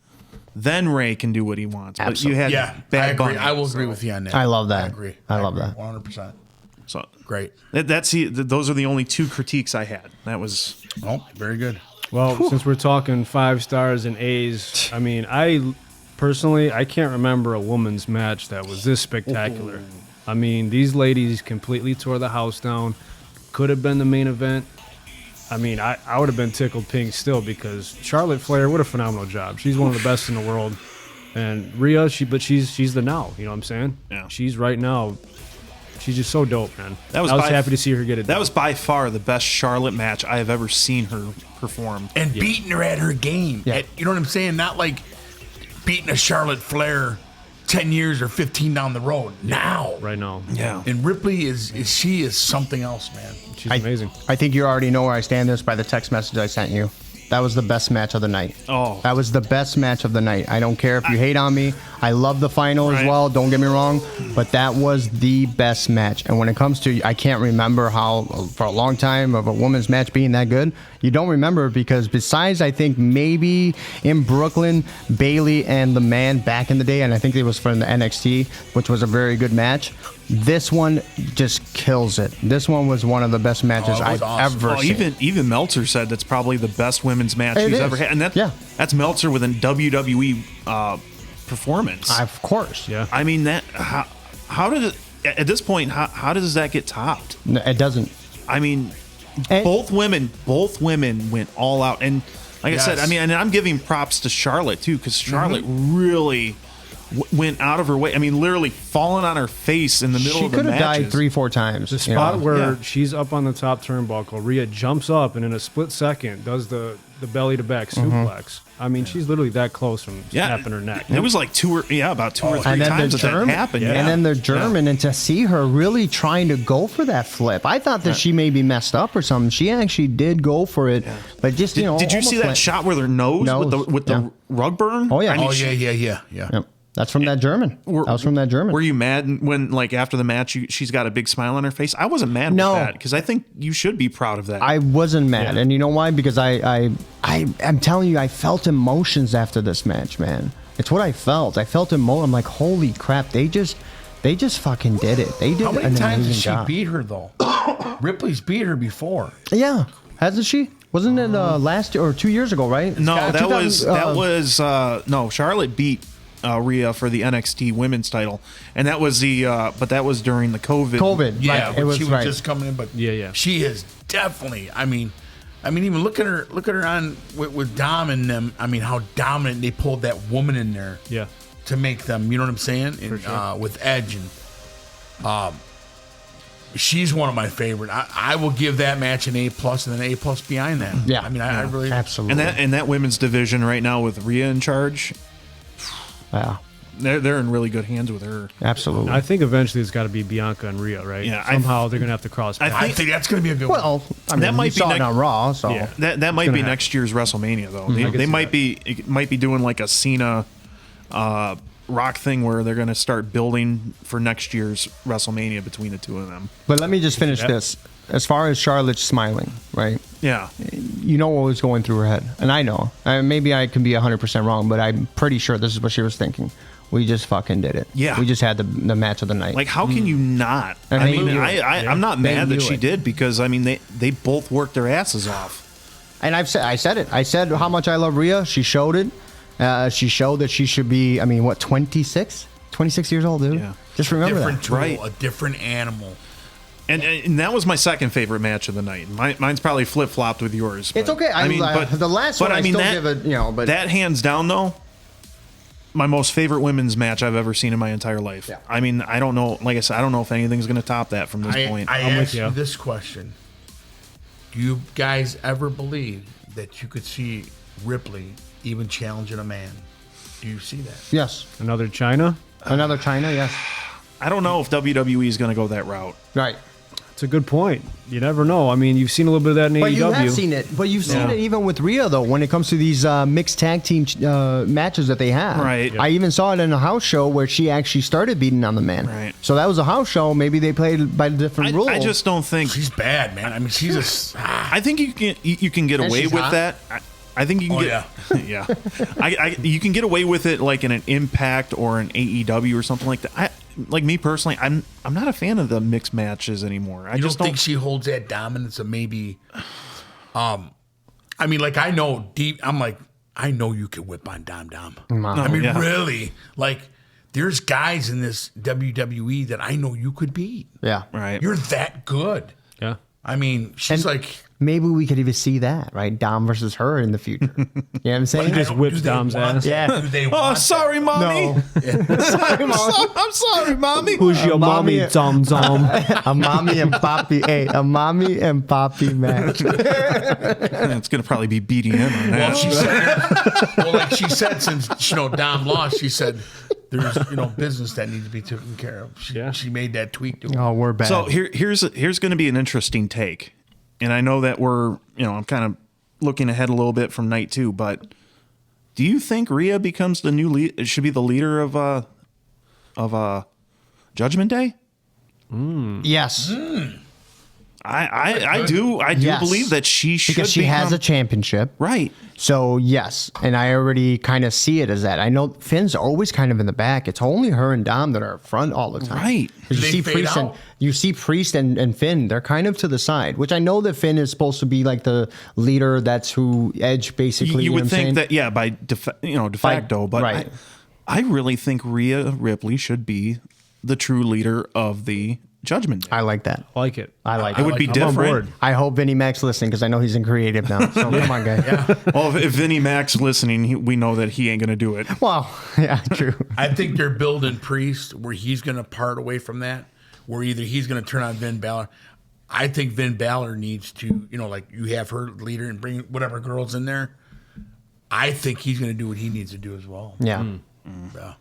Then Ray can do what he wants. But you had Yeah, Bad I agree. Bunny. I will agree with you on that. I love that. I agree. I love that. 100%. So Great. those are the only 2 critiques I had. That was Oh, very good. Well, since we're talking 5 stars and A's, I mean, I personally can't remember a woman's match that was this spectacular. I mean, these ladies completely tore the house down. Could have been the main event. I mean, I would have been tickled pink still because Charlotte Flair, what a phenomenal job. She's one of the best in the world. And Rhea, she's the now. You know what I'm saying? Yeah. She's right now. She's just so dope, man. That was I was by- happy to see her get it. that done. was by far the best Charlotte match I have ever seen her perform. And beating her at her game. Yeah. You know what I'm saying? Not like beating a Charlotte Flair 10 years or 15 down the road. Now. right now. Yeah. And Ripley she is something else, man. She's amazing. I think you already know where I stand this by the text message I sent you. That was the best match of the night. Oh. That was the best match of the night. I don't care if you hate on me. I love the final as Right. well. Don't get me wrong. But that was the best match. And when it comes to, I can't remember how, for a long time, of a women's match being that good. You don't remember because besides, I think, maybe in Brooklyn, Bailey and the Man back in the day, and I think it was from the NXT, which was a very good match. This one just kills it. This one was one of the best matches it was I've awesome. ever Oh, seen. even Meltzer said that's probably the best women's match It he's is. ever had, and that's Meltzer with a WWE performance. Of course. Yeah. I mean that. How did it at this point? How does that get topped? No, it doesn't. I mean, And- both women went all out, and like I said, Yes. I mean, and I'm giving props to Charlotte too, because Charlotte really went out of her way. I mean, literally falling on her face in the middle She of the could have died matches. 3-4 times. The you know? spot where Yeah. she's up on the top turnbuckle, Rhea jumps up and in a split second does the belly to back suplex. I mean, she's literally that close from snapping her neck. It was like about two or three And then times the that German, happened. Yeah. and then the German, and to see her really trying to go for that flip, I thought that she may be messed up or something. She actually did go for it, but just Did you see almost that went- shot with her nose with the yeah. rug burn? Oh yeah, I mean, Yeah. Yep. That's from that German. That was from that German. Were you mad when, like, after the match, she's got a big smile on her face? I wasn't mad No. with that because I think you should be proud of that. I wasn't mad, Yeah. and you know why? Because I'm telling you, I felt emotions after this match, man. It's what I felt. I felt I'm like, holy crap! They just fucking did it. They did How many an times amazing did she job. beat her, though? Ripley's beat her before. Yeah, hasn't she? Wasn't it last year or 2 years ago? Right? no, Scott, that was no. Charlotte beat Rhea for the NXT Women's title, and that was but that was during the COVID. Yeah, right, but it was she was right. just coming in. But Yeah. she is definitely. I mean, even look at her on with Dom and them. I mean, how dominant they pulled that woman in there Yeah. to make them. You know what I'm saying? And, sure. with Edge and she's one of my favorite. I will give that match an A+ and an A+ behind that. Yeah. I mean, I really Absolutely. And that women's division right now with Rhea in charge, yeah, they're in really good hands with her. absolutely. I think eventually it's got to be Bianca and Rhea, right? Yeah, Somehow they're going to have to cross paths. I think that's going to be a good one. well, I mean, That might we be saw it next- on Raw, so Yeah. That might gonna be happen. next year's WrestleMania though. I can They see might be doing like a Cena Rock thing where they're going to start building for next year's WrestleMania between the two of them. But let me just finish Yep. this. As far as Charlotte smiling, right? Yeah. You know what was going through her head, and I know. Maybe I can be 100% wrong, but I'm pretty sure this is what she was thinking. We just fucking did it. Yeah. We just had the match of the night. Like, how can you not? And I they mean, knew it. I'm not They mad that knew she it. did because I mean they both worked their asses off. And I said it. I said how much I love Rhea. She showed it. She showed that she should be. I mean, what, 26? 26 years old, dude. Yeah. Just remember different that. tool, Right. a different animal. And that was my second favorite match of the night. Mine's probably flip flopped with yours. It's but- okay. The last one I still give it. You know, but that hands down though, my most favorite women's match I've ever seen in my entire life. Yeah. I mean, I don't know. Like I said, I don't know if anything's going to top that from this point. I I'm with asked you. you this question. Do you guys ever believe that you could see Ripley even challenging a man? Do you see that? Yes. Another China. Another China. Yes. I don't know if WWE is going to go that route. Right. It's a good point. You never know. I mean, you've seen a little bit of that in But AEW. you have seen it. But you've seen Yeah. it even with Rhea, though, when it comes to these mixed tag team matches that they have. Right. I even saw it in a house show where she actually started beating on the man. Right. So that was a house show. Maybe they played by different rules. I just don't think. She's bad, man. I mean, she's a. I think you can get And away she's with hot. that. I think you can get. Yeah. You can get away with it like in an Impact or an AEW or something like that. Like me personally, I'm not a fan of the mixed matches anymore. I You just don't think she holds that dominance of maybe. I mean, like I know deep. I'm like, I know you could whip on Dom. I mean, yeah. really, like. There's guys in this WWE that I know you could beat. Yeah. Right. You're that good. Yeah. I mean, she's like. Maybe we could even see that, right? Dom versus her in the future. You know what I'm saying? just whips do they Dom's want ass. that? Yeah. Do they Oh, want sorry, mommy. No. I'm sorry, mommy. Who's your mommy, mommy- Tom Tom? A mommy and poppy. Hey, a mommy and poppy match. It's gonna probably be BDM on Well, that. she said, well, like she said, since Dom lost, she said there's business that needs to be taken care of. She made that tweet to him. Oh, we're bad. So here's going to be an interesting take, and I know that I'm kind of looking ahead a little bit from night 2, but do you think Rhea becomes the new lead? Should be the leader of Judgment Day? yes. I do Yes. believe that she should Because she has a championship. right. So, yes. And I already kind of see it as that. I know Finn's always kind of in the back. It's only her and Dom that are up front all the time. Right. 'Cause They fade out. You see Priest and Finn. They're kind of to the side, which I know that Finn is supposed to be like the leader. That's who Edge basically. You know would what I'm saying? think that, yeah, by de facto, but right. I really think Rhea Ripley should be the true leader of the Judgment Day. I like that. Like it. I like It it. would be I'm on different. board. I hope Vinnie Mac's listening because I know he's in creative now. So come on, guys. Well, if Vinnie Mac's listening, we know that he ain't going to do it. Well, yeah, true. I think they're building Priest where he's going to part away from that, where either he's going to turn on Finn Balor. I think Finn Balor needs to, like you have her leader and bring whatever girls in there. I think he's going to do what he needs to do as well. Yeah. Yeah.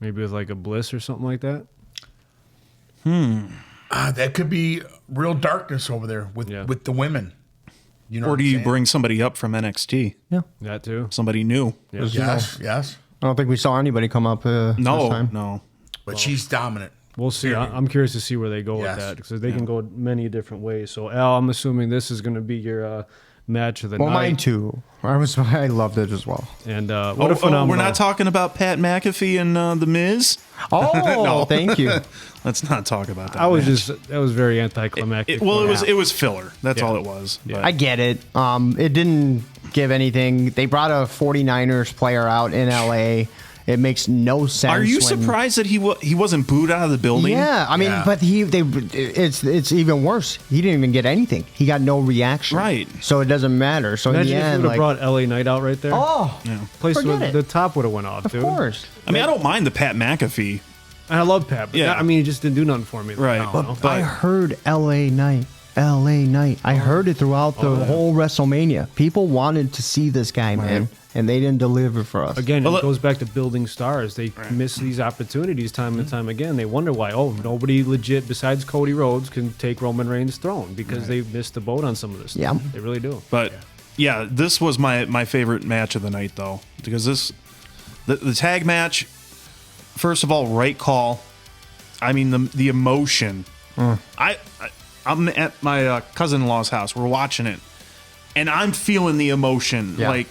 Maybe with like a Bliss or something like that. That could be real darkness over there with the women. You know, Or what do I'm you saying? bring somebody up from NXT? Yeah. That too. Somebody new? Yes. I don't think we saw anybody come up this time. No. But she's dominant. We'll see. I'm curious to see where they go Yes. with that because they can go many different ways. So, Al, I'm assuming this is going to be your match of the Well, night. mine too. I loved it as well. And what a phenomenal. We're not talking about Pat McAfee and The Miz? Oh, thank you. Let's not talk about that. I was match. that was very anticlimactic. It was filler. That's Yeah. all it was. But I get it. It didn't give anything. They brought a 49ers player out in LA. It makes no sense. Are you when- surprised that he wasn't booed out of the building? Yeah, I mean, Yeah. but it's even worse. He didn't even get anything. He got no reaction. Right. So it doesn't matter. So Imagine in the if you end, would have like, brought LA Knight out right there. oh, Place forget would, it. the top would have went off, of dude. course. I mean, I don't mind the Pat McAfee. And I love Pat, but Yeah. I mean, he just didn't do nothing for me. Right. I don't know. But- I heard LA Knight. LA Knight. I heard it throughout the whole WrestleMania. People wanted to see this guy, man, and they didn't deliver for us. Again, Well, it goes back to building stars. They miss these opportunities time and time again. They wonder why. Oh, nobody legit besides Cody Rhodes can take Roman Reigns' throne because they missed the boat on some of this stuff. Yeah. They really do. But yeah, this was my favorite match of the night, though, because the tag match. First of all, right call. I mean the emotion. I'm at my cousin-in-law's house. We're watching it, and I'm feeling the emotion. Yeah. Like,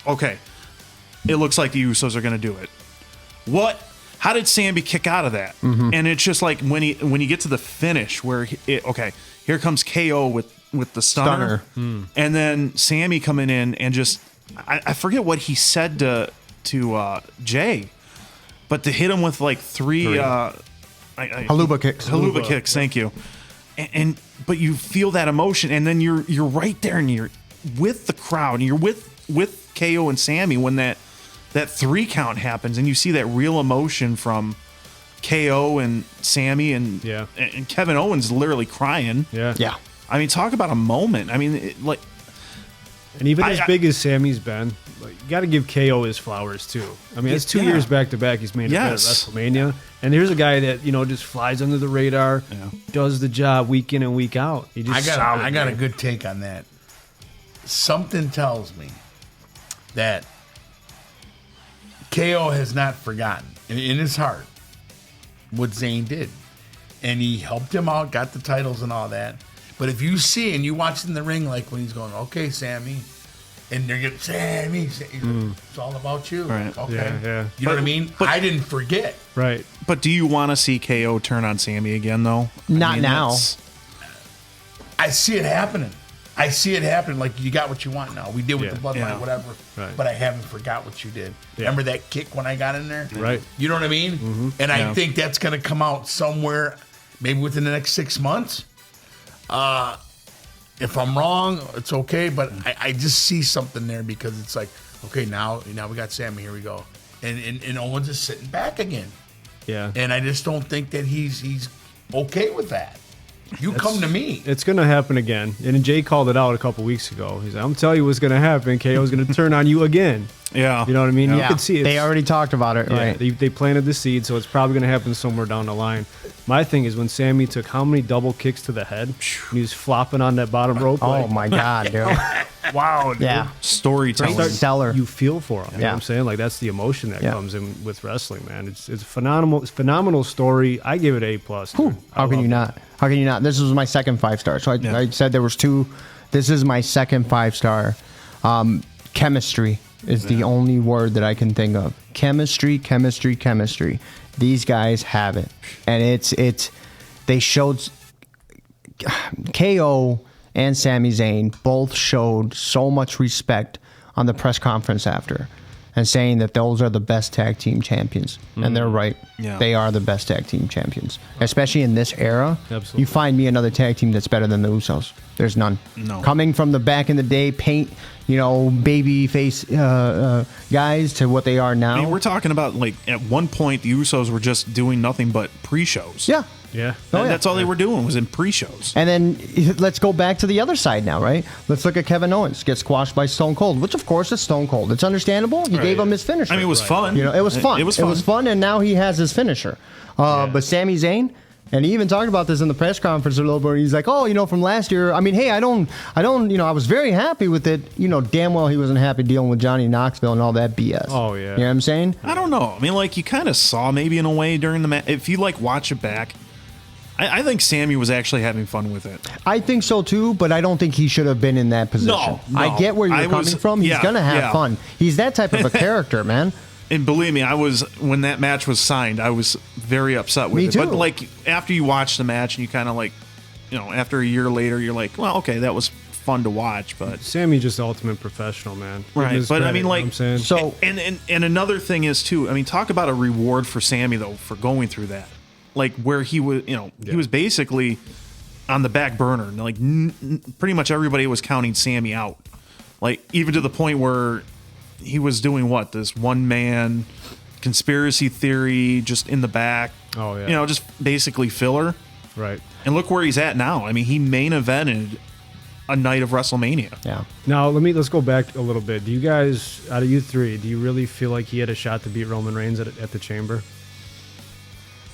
okay, it looks like the Usos are going to do it. What? How did Sammy kick out of that? And it's just like when you get to the finish where here comes KO with the stunner. And then Sammy coming in and just I forget what he said to Jay, but to hit him with like three. Haluba kicks. Haluba kicks, thank you. But you feel that emotion, and then you're right there, and you're with the crowd, and you're with KO and Sammy when that that 3 count happens, and you see that real emotion from KO and Sammy, and Yeah. and Kevin Owens literally crying. Yeah. Yeah. I mean, talk about a moment. I mean, And even as I- big as Sammy's been, like, you got to give KO his flowers too. I mean, it's 2 Yeah. years back to back. He's made it at Yes. WrestleMania, and here's a guy that just flies under the radar, Yeah. does the job week in and week out. He just I got a man. good take on that. Something tells me that KO has not forgotten in his heart what Zayn did. And he helped him out, got the titles and all that. But if you see and you watch in the ring, like when he's going, okay, Sammy, and they're getting Sammy, it's all about you. Right. Okay. Yeah. You know what I mean? but- I didn't forget. Right. but do you want to see KO turn on Sammy again, though? Not now. that's- I see it happening. I see it happening. Like, you got what you want now. We did with Yeah. the bloodline, Yeah. whatever. Right. But I haven't forgot what you did. Yeah. Remember that kick when I got in there? Right. You know what I mean? And I Yeah. think that's going to come out somewhere, maybe within the next 6 months. If I'm wrong, it's okay. But I just see something there because it's like, okay, now we got Sammy. Here we go. And Owens is sitting back again. Yeah. And I just don't think that he's okay with that. You come to me. It's going to happen again. And Jay called it out a couple weeks ago. He's like, I'm telling you what's going to happen. KO's going to turn on you again. Yeah. You know what I mean? You Yeah. can see it. They already talked about it, Yeah, right? they planted the seed, so it's probably going to happen somewhere down the line. My thing is when Sammy took how many double kicks to the head, and he was flopping on that bottom rope. Oh my God, dude. wow, dude. Yeah. Storytelling. Great stellar. You feel for him. You know Yeah. what I'm saying? Like, that's the emotion that Yeah. comes in with wrestling, man. It's a phenomenal story. I give it A+. dude. How can you not? How can you not? This was my second 5-star. So I said there was 2. This is my second 5-star. Chemistry is the only word that I can think of. Chemistry. These guys have it, and it's they showed KO and Sami Zayn both showed so much respect on the press conference after, and saying that those are the best tag team champions, and they're right. Yeah. They are the best tag team champions, especially in this era. Absolutely. You find me another tag team that's better than the Usos. There's none. No. Coming from the back in the day, baby face guys to what they are now. I mean, we're talking about, like, at one point, the Usos were just doing nothing but pre-shows. yeah. Yeah. Oh, yeah. That's all they were doing was in pre-shows. And then let's go back to the other side now, right? Let's look at Kevin Owens get squashed by Stone Cold, which of course is Stone Cold. It's understandable. He gave him his finisher. I mean, it was fun. You know, it was fun. It was fun. It was fun, and now he has his finisher. But Sami Zayn, and he even talked about this in the press conference a little bit. He's like, from last year. I mean, hey, I was very happy with it. Damn well he wasn't happy dealing with Johnny Knoxville and all that BS. Oh, yeah. You know what I'm saying? I don't know. I mean, like, you kind of saw maybe in a way during the match. If you, like, watch it back, I think Sammy was actually having fun with it. I think so too, but I don't think he should have been in that position. No, I get where you're coming from. He's yeah, gonna have yeah. fun. He's that type of a character, man. And believe me, when that match was signed, I was very upset with Me it. too. But, like, after you watch the match and you kind of, like, after a year later, you're like, well, okay, that was fun to watch, but Sammy's just the ultimate professional, man. Give right. his But I credit, mean, you know like, what I'm saying? So and another thing is too. I mean, talk about a reward for Sammy though for going through that, like where he was, he was basically on the back burner. Like pretty much everybody was counting Sammy out, like even to the point where he was doing this one man conspiracy theory just in the back. Oh, yeah. Just basically filler. Right. And look where he's at now. I mean, he main evented a night of WrestleMania. yeah. Now, let's go back a little bit. Do you guys, out of you three, do you really feel like he had a shot to beat Roman Reigns at the Chamber?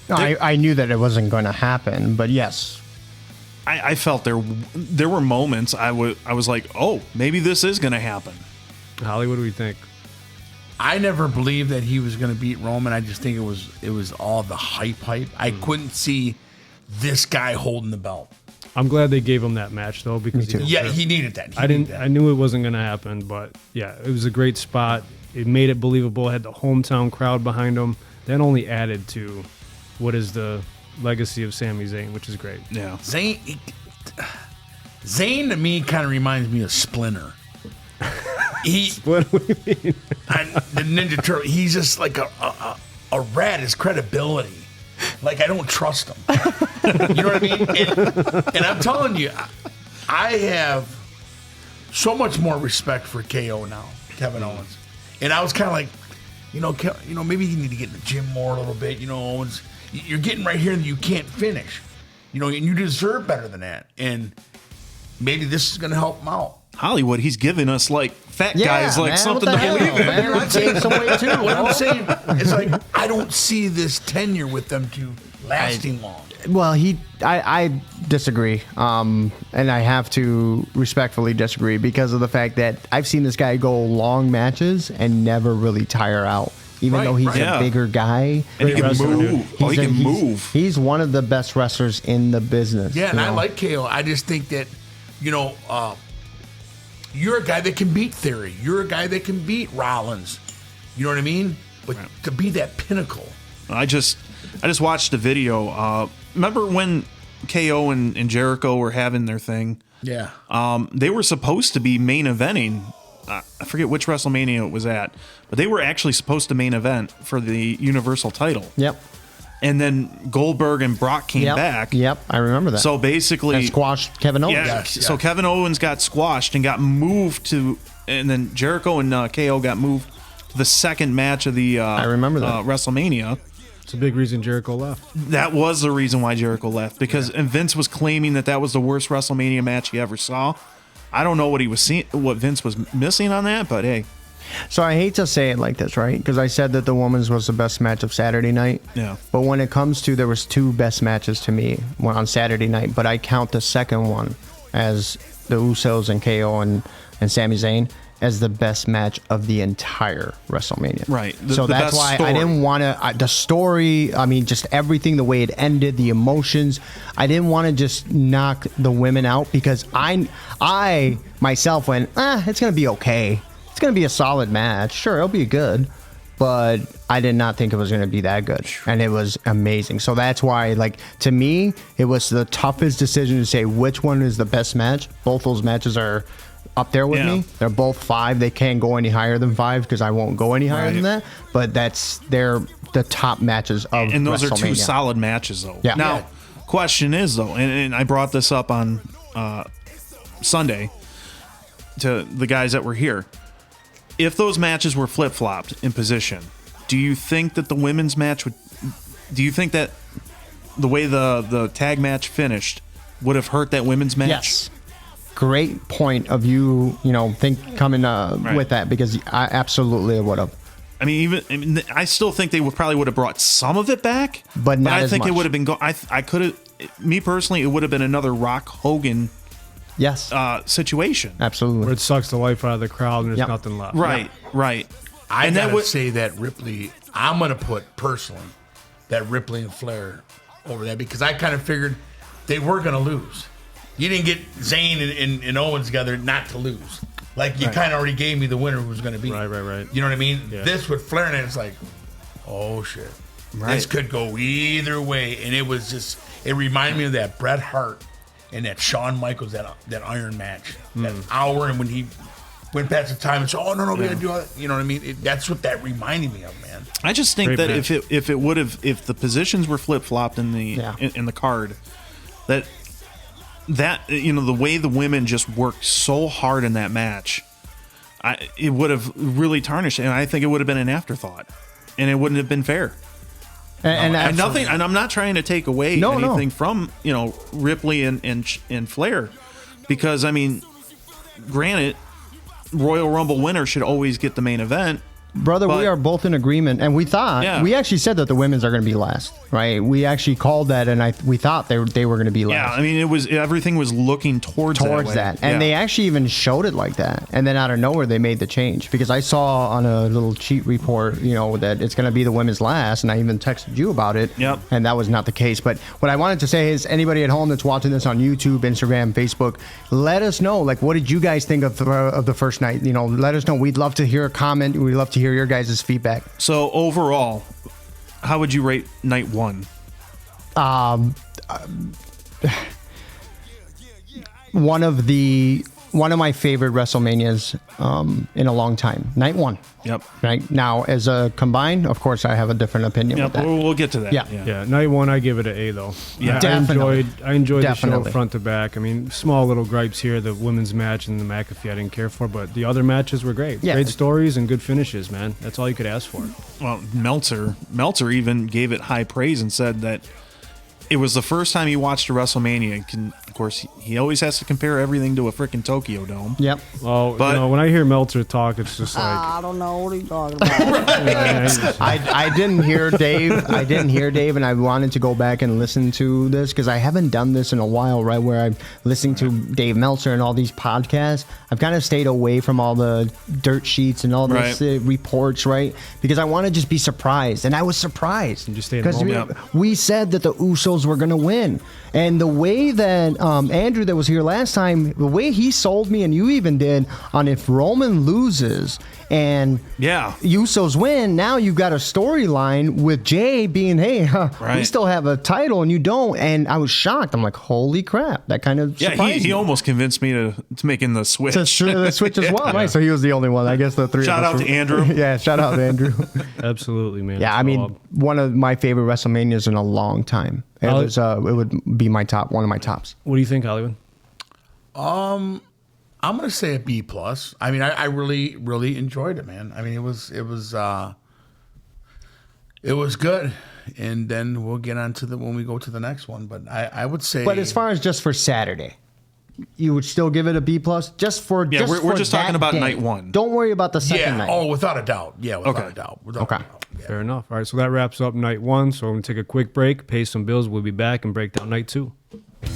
No, I knew that it wasn't going to happen, but yes. I felt there were moments I was like, oh, maybe this is going to happen. Holly, what do we think? I never believed that he was going to beat Roman. I just think it was all the hype. I couldn't see this guy holding the belt. I'm glad they gave him that match though, because Me too. He needed that. I knew it wasn't going to happen, but yeah, it was a great spot. It made it believable. It had the hometown crowd behind him. That only added to what is the legacy of Sami Zayn, which is great. Yeah. Zayn to me kind of reminds me of Splinter. What do you mean? The Ninja Turtle. He's just like a rat. His credibility. Like, I don't trust him. You know what I mean? And I'm telling you, I have so much more respect for KO now, Kevin Owens. And I was kind of like, maybe you need to get in the gym more a little bit. Owens, you're getting right here that you can't finish. And you deserve better than that. And maybe this is going to help him out. Hollywood, he's giving us like fat guys like man, something what to the hell, believe in. man? I'm saying some way too. What I'm saying is like I don't see this tenure with them two lasting long. Well, I disagree, and I have to respectfully disagree because of the fact that I've seen this guy go long matches and never really tire out, even though he's a bigger guy. And he can move. He can move. He's one of the best wrestlers in the business. Yeah, and I like KO. I just think that, you're a guy that can beat Theory. You're a guy that can beat Rollins. You know what I mean? But to be that pinnacle. I just watched a video. Remember when KO and Jericho were having their thing? Yeah. They were supposed to be main eventing. I forget which WrestleMania it was at, but they were actually supposed to main event for the Universal title. Yep. And then Goldberg and Brock came back. Yep, I remember that. So basically, and squashed Kevin Owens. Yeah, so Kevin Owens got squashed and got moved to, and then Jericho and KO got moved to the second match of the I remember that. WrestleMania. It's a big reason Jericho left. That was the reason why Jericho left, because and Vince was claiming that was the worst WrestleMania match he ever saw. I don't know what he was seeing, what Vince was missing on that, but hey. So I hate to say it like this, right? Because I said that the women's was the best match of Saturday night. Yeah. But when it comes to, there was two best matches to me on Saturday night, but I count the second one as the Usos and KO and Sami Zayn as the best match of the entire WrestleMania. Right. So that's why I didn't want to, the story, I mean, just everything, the way it ended, the emotions, I didn't want to just knock the women out because I myself went, it's going to be okay. It's going to be a solid match. Sure, it'll be good. But I did not think it was going to be that good. And it was amazing. So that's why, like, to me, it was the toughest decision to say which one is the best match. Both those matches are up there with me. They're both 5. They can't go any higher than 5 because I won't go any higher than that. But they're the top matches of And those are two WrestleMania. solid matches, though. Yeah. Now, question is, though, and I brought this up on Sunday to the guys that were here. If those matches were flip-flopped in position, do you think that the women's match would... Do you think that the way the tag match finished would have hurt that women's match? Yes. Great point of you coming with that because I absolutely would have. I mean, I still think they probably would have brought some of it back, but not I as think much. it would have been. I could have. Me personally, it would have been another Rock Hogan. Yes. Situation. Absolutely. Where it sucks the life out of the crowd and there's nothing left. Right. Right. I gotta say that Ripley. I'm gonna put personally that Ripley and Flair over that because I kind of figured they were gonna lose. You didn't get Zayn and Owens together not to lose. Like, you kind of already gave me the winner who was going to be. Right. You know what I mean? Yeah. This with Flair, and it's like, oh, shit. Right. This could go either way. And it was just, it reminded me of that Bret Hart and that Shawn Michaels, that Iron match. That hour, and when he went past the time and said, oh, no, we got to do all that. You know what I mean? That's what that reminded me of, man. I just think Great that match. if the positions were flip-flopped in the card, that the way the women just worked so hard in that match, it would have really tarnished, and I think it would have been an afterthought, and it wouldn't have been fair. And nothing, and I'm not trying to take away anything from Ripley and Flair, because I mean, granted, Royal Rumble winner should always get the main event. Brother, we are both in agreement, and we actually said that the women's are going to be last, right? We actually called that, and we thought they were going to be last. Yeah, I mean, everything was looking towards that, and they actually even showed it like that, and then out of nowhere they made the change because I saw on a little cheat report, that it's going to be the women's last, and I even texted you about it. Yep. And that was not the case. But what I wanted to say is, anybody at home that's watching this on YouTube, Instagram, Facebook, let us know, like, what did you guys think of the first night? Let us know. We'd love to hear a comment. We'd love to hear your guys' feedback. So overall, how would you rate night 1? One of the one of my favorite WrestleManias in a long time. Night 1. Yep. Right now, as a combined, of course, I have a different opinion Yep. with that. We'll get to that. Yeah. Yeah, night 1, I give it an A though. Yeah. Definitely. I enjoyed the show Definitely. front to back. I mean, small little gripes here. The women's match and the McAfee I didn't care for, but the other matches were great. Yeah. Great stories and good finishes, man. That's all you could ask for. Well, Meltzer even gave it high praise and said that it was the first time he watched a WrestleMania. Of course, he always has to compare everything to a freaking Tokyo Dome. Yep. Well, But- when I hear Meltzer talk, it's just like I don't know what are you talking about. I didn't hear Dave. And I wanted to go back and listen to this because I haven't done this in a while, right? Where I'm listening to Dave Meltzer and all these podcasts. I've kind of stayed away from all the dirt sheets and all this reports, right? Because I want to just be surprised, and I was surprised. And just stay in the because moment. we said that the Usos were going to win, and the way that Andrew that was here last time, the way he sold me, and you even did, on if Roman loses and Yeah. Usos win, now you've got a storyline with Jay being, hey, we Right. still have a title and you don't. And I was shocked. I'm like, holy crap. That kind of Yeah, surprised he me. almost convinced me to making the switch. To switch as well, right? So he was the only one. I guess the three Shout of us out to Andrew. Yeah, shout out to Andrew. absolutely, man. Yeah, I So, mean, one of my favorite WrestleManias in a long time. It Holly- was. It would be one of my tops. what do you think, Hollywood? I'm gonna say a B plus. I mean, I really enjoyed it, man. I mean, it was good. And then we'll get on to when we go to the next one. But I would say. But as far as just for Saturday, you would still give it a B plus just for. Yeah, we're for just talking that about day. night 1. Don't worry about the second yeah, night. oh, without a doubt. Yeah, without Okay. a doubt. Without Okay. a doubt. Yeah. Fair enough. All right, so that wraps up night 1. So I'm gonna take a quick break, pay some bills. We'll be back and break down night 2.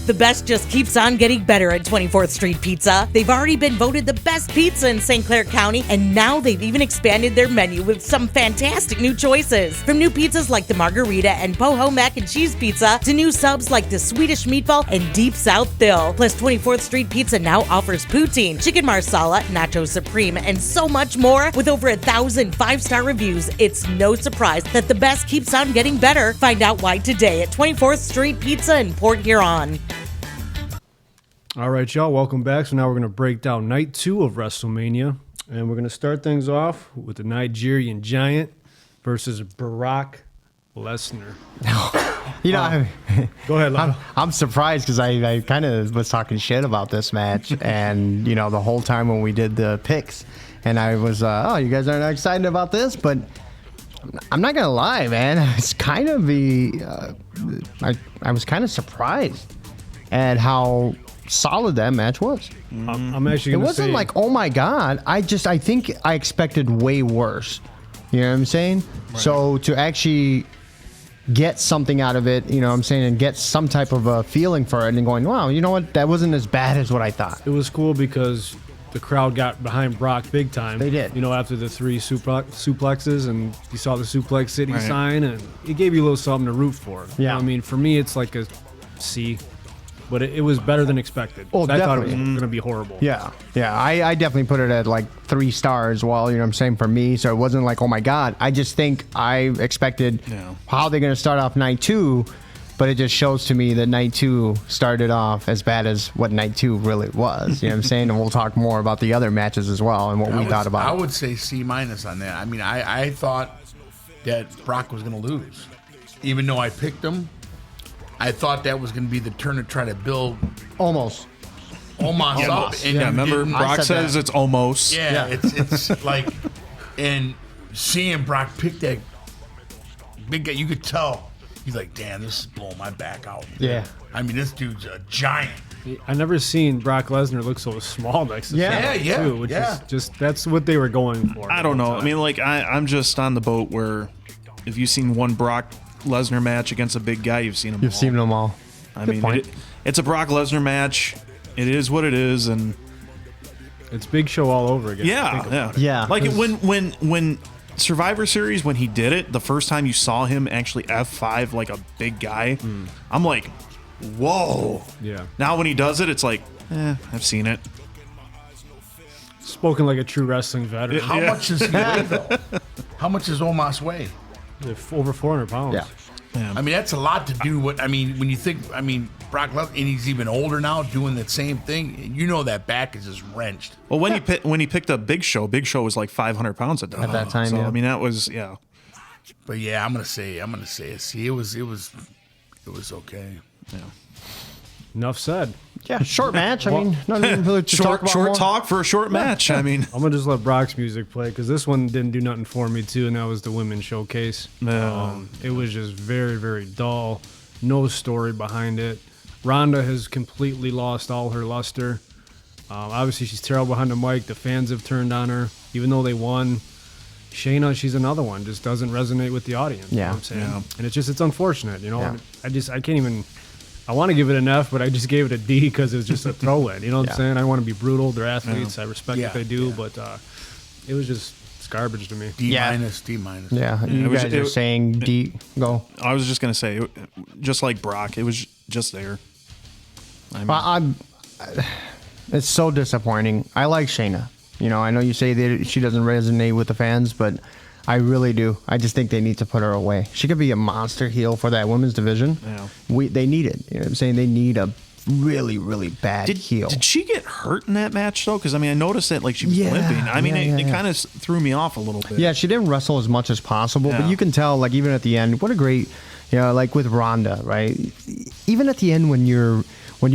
The best just keeps on getting better at 24th Street Pizza. They've already been voted the best pizza in St. Clair County, and now they've even expanded their menu with some fantastic new choices. From new pizzas like the Margarita and Poho Mac and Cheese Pizza to new subs like the Swedish Meatball and Deep South Dill. Plus, 24th Street Pizza now offers poutine, chicken marsala, nacho supreme, and so much more. With over 1,000 5-star reviews, it's no surprise that the best keeps on getting better. Find out why today at 24th Street Pizza in Port Huron. All right, y'all, welcome back. So now we're going to break down night 2 of WrestleMania. And we're going to start things off with the Nigerian Giant versus Barack Lesnar. You know, Go ahead, Lalo. I'm surprised because I kind of was talking shit about this match, and you know the whole time when we did the picks, and I was, oh, you guys aren't excited about this, but I'm not gonna lie, man. It's kind of I was kind of surprised at how solid that match was. I'm actually It going to wasn't say, like, oh my god. I think I expected way worse. You know what I'm saying? So to actually get something out of it, you know what I'm saying, and get some type of a feeling for it and going, wow, you know what? That wasn't as bad as what I thought. it was cool because the crowd got behind Brock big time. They did. You know, after the 3 suplexes, and you saw the Suplex City Right. sign, and it gave you a little something to root for. You Yeah. know, I mean, for me, it's like a C, but it was better than expected. Oh, I thought it was definitely. going to be horrible. Yeah. I definitely put it at like 3 stars. Well, you know what I'm saying, for me. So it wasn't like, oh my god. I just think I expected how they're going to start off night 2, but it just shows to me that night 2 started off as bad as what night 2 really was. You know what I'm saying? And we'll talk more about the other matches as well and what we thought about I it. would say C minus on that. I mean, I thought that Brock was going to lose, even though I picked him. I thought that was going to be the turn to try to build Almost. Omos up. And Yeah, you remember didn't. Brock said says that. it's almost. Yeah, it's like, and seeing Brock pick that big guy, you could tell he's like, damn, this is blowing my back out. Yeah. I mean, this dude's a giant. I never seen Brock Lesnar look so small next to Yeah. someone, Yeah, too, which yeah. is just, that's what they were going for. I don't know. I mean, like, I'm just on the boat where if you've seen one Brock Lesnar match against a big guy, you've seen them You've all. seen them all. I Good mean, point. it's a Brock Lesnar match. It is what it is, and It's Big Show all over again. Think yeah, about yeah, it. Yeah, Like 'cause- when Survivor Series, when he did it, the first time you saw him actually F5 like a big guy, I'm like, whoa. Yeah. Now when he does it, it's like, I've seen it. Spoken like a true wrestling veteran. How much does he weigh, though? How much does Omos weigh? Over 400 pounds. Yeah. Yeah. I mean, that's a lot to do. When you think, Brock Lesnar, and he's even older now, doing the same thing. You know that back is just wrenched. Well, when he picked up Big Show was like 500 pounds at that time. So Yeah. I mean, that was But yeah, I'm gonna say it. See, it was okay. Yeah. Enough said. Yeah, short match. I mean, nothing really to talk about short more. talk for a short match. I mean, I'm gonna just let Brock's music play because this one didn't do nothing for me too, and that was the women's showcase. It was just very, very dull. No story behind it. Ronda has completely lost all her luster. Obviously, she's terrible behind the mic. The fans have turned on her, even though they won. Shayna, she's another one, just doesn't resonate with the audience. You know what I'm saying? Yeah. And it's unfortunate, you know. Yeah. I can't even. I want to give it an F, but I just gave it a D because it was just a throw-in. You know what I'm saying? I want to be brutal. They're athletes. I respect what they do, but it was just it's garbage to me. D Yeah. minus, D minus. Yeah, you was- guys are saying D. Go. I was just gonna say, just like Brock, it was just there. Well, it's so disappointing. I like Shayna. You know, I know you say that she doesn't resonate with the fans, but I really do. I just think they need to put her away. She could be a monster heel for that women's division. Yeah. They need it. You know what I'm saying? They need a really, really bad heel. Did she get hurt in that match though? Because I mean, I noticed that like she was Yeah, limping. I mean, yeah, it yeah. kind of threw me off a little bit. Yeah, she didn't wrestle as much as possible, but Yeah. you can tell, like, even at the end, what a great, like with Ronda, right? Even at the end when you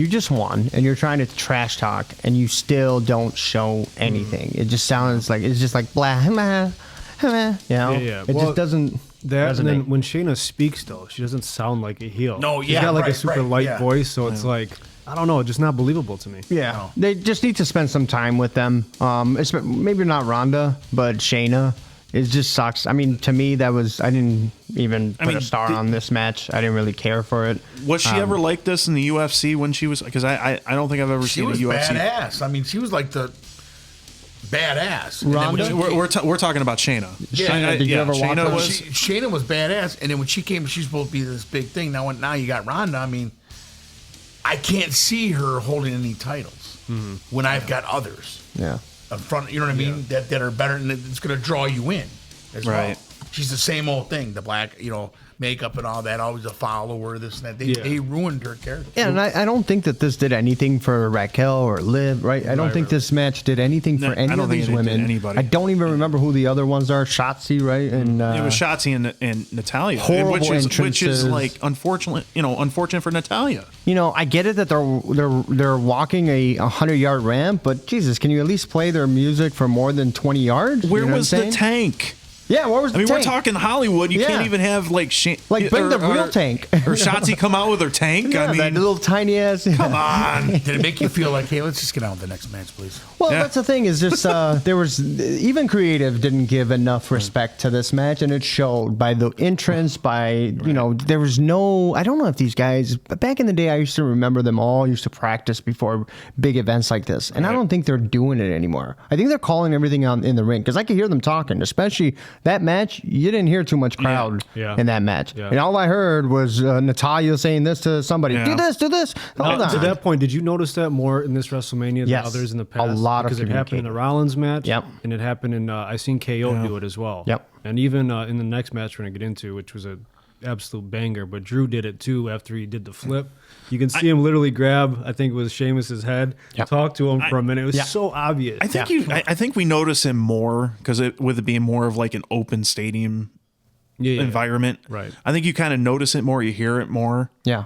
just won and you're trying to trash talk and you still don't show anything, it just sounds like it's just like blah, you know? Yeah. It Well, just doesn't. That and then resonate. when Shayna speaks though, she doesn't sound like a heel. No, she's yeah, got like a right, super right, light yeah. voice, so it's like I don't know, just not believable to me. Yeah, they just need to spend some time with them. Maybe not Ronda, but Shayna. It just sucks. I mean, to me, I didn't even put mean, a star on this match. I didn't really care for it. Was she ever like this in the UFC when she was? Because I don't think I've ever She seen was a UFC. badass. I mean, she was like the badass. And then when Ronda? she We're, came- we're talking about Shayna. Shayna, did you ever watch Shayna her? was. Shayna was badass, and then when she came, she's supposed to be this big thing. Now you got Ronda. I mean, I can't see her holding any titles when I've got others Yeah. in front. You know what I mean? That are better, and it's going to draw you in as well. Right. She's the same old thing, the black, makeup and all that. Always a follower, this and that. They ruined her character. Yeah, and I don't think that this did anything for Raquel or Liv, right? I don't think this match did anything for No, any I don't of think these it did women. anybody. I don't even remember who the other ones are. Shotzi, right? And It was Shotzi and Natalia, Horrible which is entrances. like unfortunate for Natalia. I get it that they're walking a 100-yard ramp, but Jesus, can you at least play their music for more than 20 yards? Where You know what was I'm the saying? tank? Yeah, where was the I mean, tank? we're talking Hollywood. You Yeah. can't even have like Like, bring the real tank. or Shotzi come out with her tank. Yeah, I mean, that little tiny ass. come on. Did it make you feel like, hey, let's just get on with the next match, please? Well, Yeah. that's the thing is just there was even creative didn't give enough respect to this match, and it showed by the entrance. There was no. I don't know if these guys. But back in the day, I used to remember them all used to practice before big events like this, and I don't think they're doing it anymore. I think they're calling everything out in the ring because I could hear them talking, especially that match. You didn't hear too much crowd Yeah. in that match, Yeah. and all I heard was Natalia saying this to somebody: Yeah. "Do this, do this." Hold on. To that point, did you notice that more in this WrestleMania than Yes. others in the A past? lot of because it happened in the communicating. Rollins match. Yep. And it happened in I seen KO do it as well. Yep. And even in the next match we're gonna get into, which was a absolute banger, but Drew did it too after he did the flip. You can see him literally grab, I think it was Sheamus's head, Yep. talk to him for a minute. It was Yeah. so obvious. I think I think we notice him more because with it being more of like an open stadium yeah. environment. Right. I think you kind of notice it more. You hear it more. Yeah.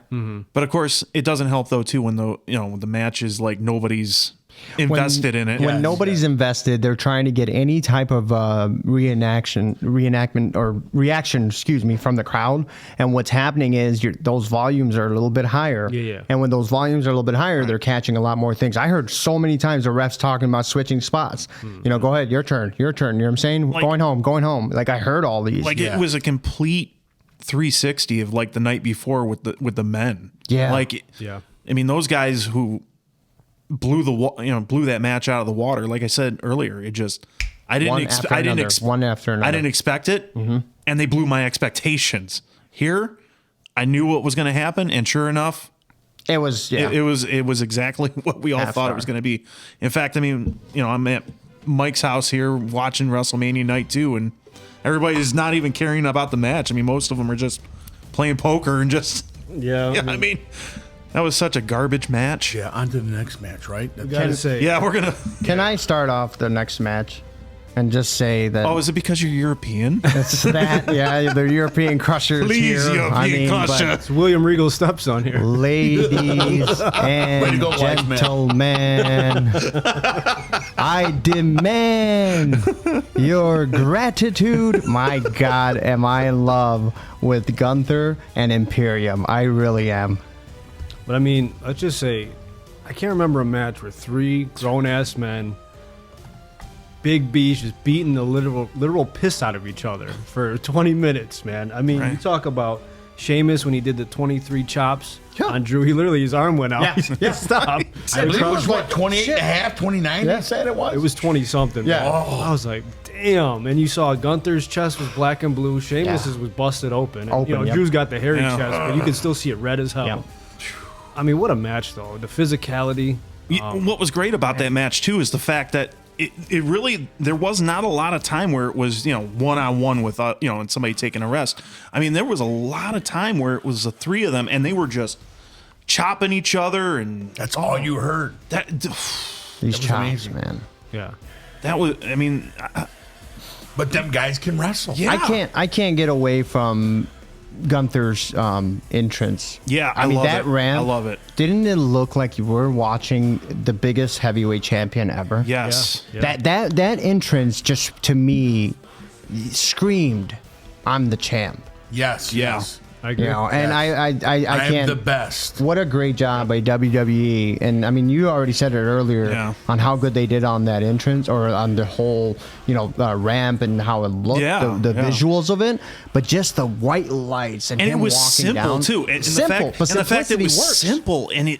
But of course, it doesn't help though too when the match is like nobody's invested in it. When nobody's invested, they're trying to get any type of reenactment or reaction, from the crowd. And what's happening is those volumes are a little bit higher. Yeah. And when those volumes are a little bit higher, they're catching a lot more things. I heard so many times the refs talking about switching spots. Go ahead, your turn. You know what I'm saying? Going home. Like I heard all these. Like it was a complete 360 of like the night before with the men. Yeah. Like Yeah. I mean those guys who blew that match out of the water. Like I said earlier, it just I didn't one expect after another. I didn't expect it, and they blew my expectations. Here, I knew what was going to happen, and sure enough, It was it was exactly what we all Half thought star. it was going to be. In fact, I mean, I'm at Mike's house here watching WrestleMania Night 2, and everybody's not even caring about the match. I mean, most of them are just playing poker and just. Yeah, I mean, that was such a garbage match. Yeah, on to the next match, right? gotta say, Yeah, we're gonna. Can I start off the next match and just say that Oh, is it because you're European? it's that? Yeah, the European Crushers Please, here. European but Crusher. it's William Regal's stepson here. ladies and go, wise man. gentlemen, I demand your gratitude. My God, am I in love with Gunther and Imperium? I really am. But I mean, let's just say, I can't remember a match where 3 grown-ass men, big beasts, just beating the literal piss out of each other for 20 minutes, man. I mean, you Right. talk about Sheamus when he did the 23 chops Yeah. on Drew. He literally, his arm went out. Yeah, He yeah. stopped. I believe it was like 28 and a half, 29, Yeah. they said it was. It was 20-something. Yeah. I was like, damn. And you saw Gunther's chest was black and blue. Sheamus's was busted open. And, Open, yep. Drew's got the hairy Yeah. chest, but you can still see it red as hell. Yep. I mean, what a match, though. The physicality. What was great about that match too is the fact that it really there was not a lot of time where it was one-on-one with and somebody taking a rest. I mean, there was a lot of time where it was the 3 of them and they were just chopping each other and That's all you heard. These chops, amazing. man. Yeah. that was. I mean, But them guys can wrestle. yeah, I can't get away from Gunther's entrance. Yeah, I I mean love that it. ramp. I love it. Didn't it look like you were watching the biggest heavyweight champion ever? Yes. Yeah. That entrance just to me screamed, "I'm the champ." Yes, Yeah. yes. I agree. You know, and Yes. I I am can't. the best. What a great job by WWE. And I mean, you already said it earlier Yeah. on how good they did on that entrance or on the whole, ramp and how it looked, Yeah, the yeah. visuals of it. But just the white lights and And it him was walking simple down. too. And Simple, but the fact that it was simplicity works. simple and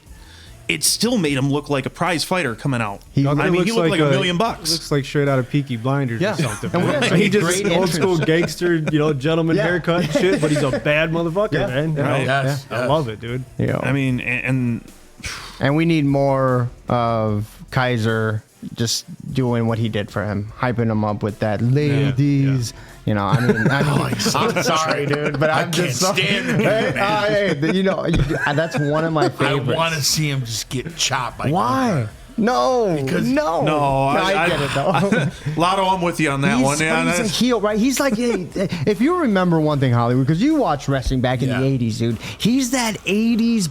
it still made him look like a prize fighter coming out. He- I mean, he looked like $1 million. Looks like straight out of Peaky Blinders Yeah. or something. And we man. had some He just great old school gangster, gentleman Yeah. haircut and shit, but he's a bad motherfucker, Yeah. man. You Yeah. know? Yes, I yes. love it, dude. I mean, and And we need more of Kaiser just doing what he did for him, hyping him up with that ladies. I mean, I'm sorry, dude, but I'm can't just so, stand him, hey, that's one of my I favorites. want to see him just get chopped by Why? Gunther. No, Because- no, I get it though. Lotto, I'm with you on that one. Yeah, He's a that's- heel, right? He's like, if you remember one thing, Hollywood, because you watched wrestling back in Yeah. the '80s, dude. He's that '80s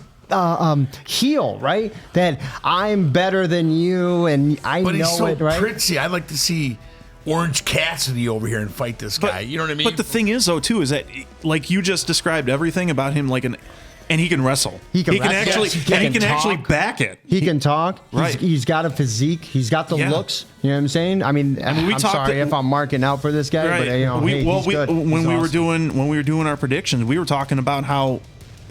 heel, right? That I'm better than you, and I But know he's so it, right? prissy. I'd like to see Orange Cassidy over here and fight this guy. You know what I mean? But the thing is, though, too, is that like you just described everything about him, and he can wrestle. He can wrestle. actually, Yes, he can. and he can Talk. actually back it. He can talk. Right. He's got a physique. He's got the Yeah. looks. You know what I'm saying? I mean, we I'm talked sorry to- if I'm marking out for this guy, Right. but hey, he's good. When He's we were awesome. doing our predictions, we were talking about how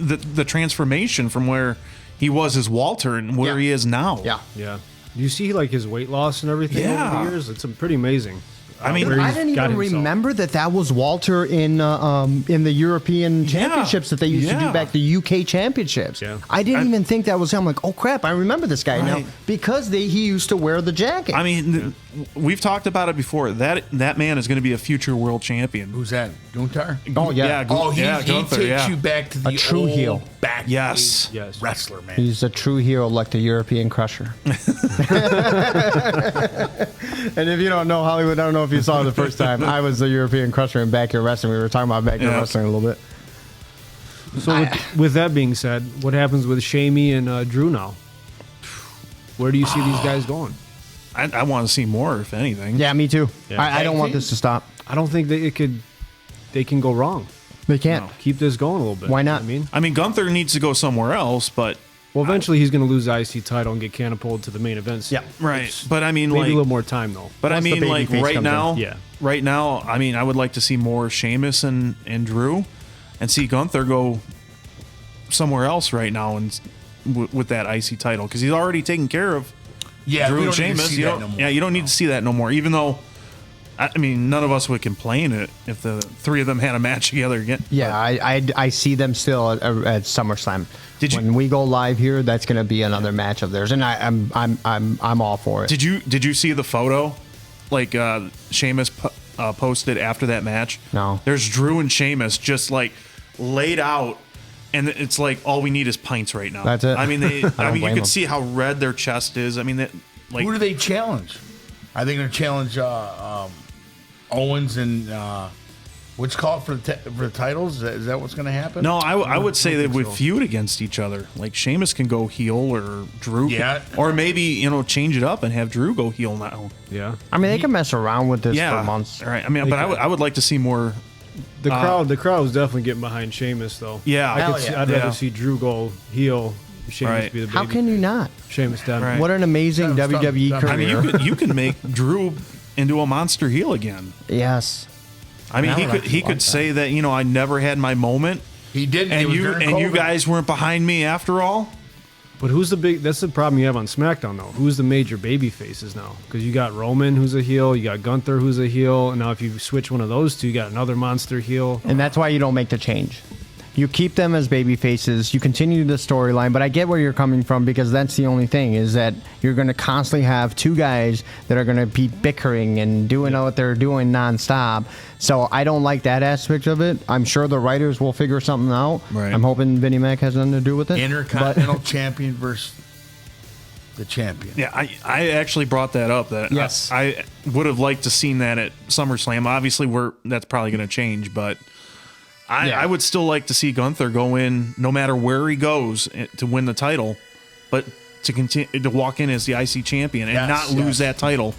the transformation from where he was as Walter and where Yeah. he is now. Yeah. Yeah. You see, like, his weight loss and everything Yeah. over the years? It's pretty amazing. I mean, where I he's didn't got even himself. remember that was Walter in the European championships that they used to do Yeah. back, the UK championships. Yeah. I didn't even think that was him. I'm like, oh crap, I remember this guy now Right. because he used to wear the jacket. I mean, we've talked about it before. That man is going to be a future world champion. Who's that? Guntar? oh yeah, Oh, he Gunther, takes yeah. you back to the true old heel. back Yes. Yes. wrestler, man. he's a true hero like the European Crusher. And if you don't know Hollywood, I don't know if you saw it the first time. I was the European Crusher in Backyard Wrestling. We were talking about Backyard Yeah. Wrestling a little bit. So, with that being said, what happens with Shamey and Drew now? Where do you see these guys going? I want to see more, if anything. Yeah, me too. Yeah. I don't want Tag this to stop. I don't think that they can go wrong. They can't. Keep this going a little bit. Why not? I mean, I mean, Gunther needs to go somewhere else, but well, eventually he's going to lose the IC title and get catapulted to the main events. Yeah. right. But I mean, Maybe like, a little more time though. but I once the mean, baby like face right comes in. now, Yeah. right now, I mean, I would like to see more Sheamus and Drew, and see Gunther go somewhere else right now and with that IC title because he's already taken care of Yeah, Drew we and don't need to Sheamus. see You that don't, no more. yeah, you don't need to see that no more. Even though, I mean, none of us would complain it if the 3 of them had a match together again. Yeah, I see them still at SummerSlam. Did you- when we go live here, that's going to be another match of theirs, and I'm all for it. Did you see the photo, like Sheamus posted after that match? No. There's Drew and Sheamus just like laid out, and it's like all we need is pints right now. That's it. I mean, you blame could them. see how red their chest is. I mean, Who do they challenge? Are they going to challenge Owens and what's called for the titles? Is that what's going to happen? No, I would say they would feud against each other. Like Sheamus can go heel, or Drew, Yeah. or maybe change it up and have Drew go heel now. Yeah. I mean, they can mess around with this Yeah, for months. All right. I mean, but I would like to see more. The crowd was definitely getting behind Sheamus, though. Yeah. I'd Yeah. rather see Drew go heel, Sheamus Right. be the baby. How can you not? Sheamus down? Right. What an amazing Yeah, WWE stop. career. I mean, you can make Drew into a monster heel again. Yes. I mean, I would he like could say that I never had my moment, He did. and it was you during COVID. guys weren't behind me after all. But who's the big? That's the problem you have on SmackDown, though. Who's the major baby faces now? Because you got Roman, who's a heel. You got Gunther, who's a heel. And now if you switch one of those two, you got another monster heel. And that's why you don't make the change. You keep them as baby faces. You continue the storyline, but I get where you're coming from, because that's the only thing, is that you're going to constantly have two guys that are going to be bickering and doing what they're doing nonstop. So I don't like that aspect of it. I'm sure the writers will figure something out. Right. I'm hoping Vinnie Mac has nothing to do with it. Intercontinental champion versus the champion. Yeah, I actually brought that up. That Yes. I would have liked to seen that at SummerSlam. Obviously, that's probably going to change, but I would still like to see Gunther go in, no matter where he goes, to win the title, but to continue to walk in as the IC champion and Yes, not lose yes. that title.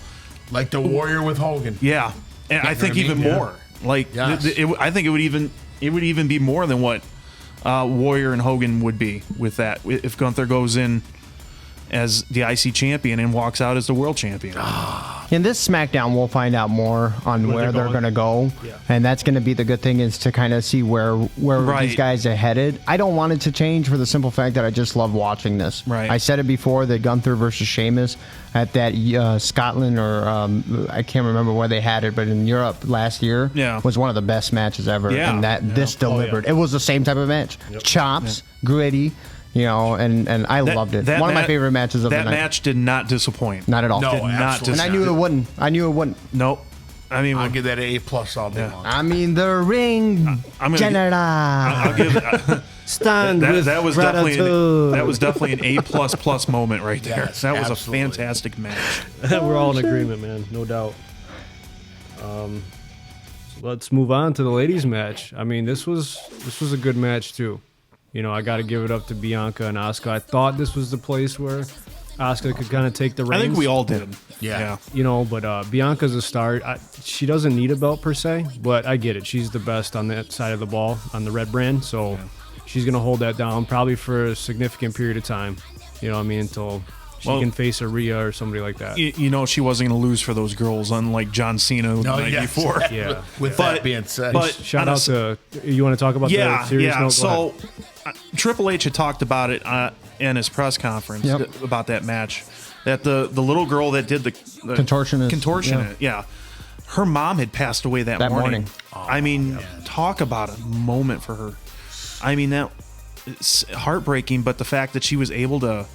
Like the Warrior with Hogan. Yeah, and I think even Yeah. more. Like Yes. I think it would even be more than what Warrior and Hogan would be with that if Gunther goes in as the IC champion and walks out as the world champion. In this SmackDown, we'll find out more on where they're going to go, and that's going to be the good thing, is to kind of see where Right. these guys are headed. I don't want it to change for the simple fact that I just love watching this. Right. I said it before, that Gunther versus Sheamus at that Scotland, or I can't remember where they had it, but in Europe last year, was one of the best matches ever. Yeah. And this delivered. It was the same type of match. Chops, gritty. And I loved it. One of my favorite matches of the night. That match did not disappoint. Not at all. No, Did not absolutely And I knew it wouldn't. Nope. I mean, I'll give that an A+ all day long. I mean, the ring I'm gonna general. I'll give Stand with that was definitely an A++ moment right there. Yes, that was absolutely. a fantastic match. We're all in agreement, man. No doubt. So let's move on to the ladies' match. I mean, this was a good match too. I got to give it up to Bianca and Asuka. I thought this was the place where Asuka could kind of take the reins. I think we all did. Yeah. But Bianca's a star. She doesn't need a belt per se, but I get it. She's the best on that side of the ball, on the red brand. So she's going to hold that down probably for a significant period of time. You know what I mean? Until she can face a Rhea or somebody like that. She wasn't going to lose for those girls, unlike John Cena the night before. Yeah. With that being said, but Shout out to, you want to talk about the serious note? Go So ahead. Triple H had talked about it in his press conference about that match. That the little girl that did the Contortionist. yeah, her mom had passed away that morning. I mean, talk about a moment for her. I mean, that it's heartbreaking, but the fact that she was able to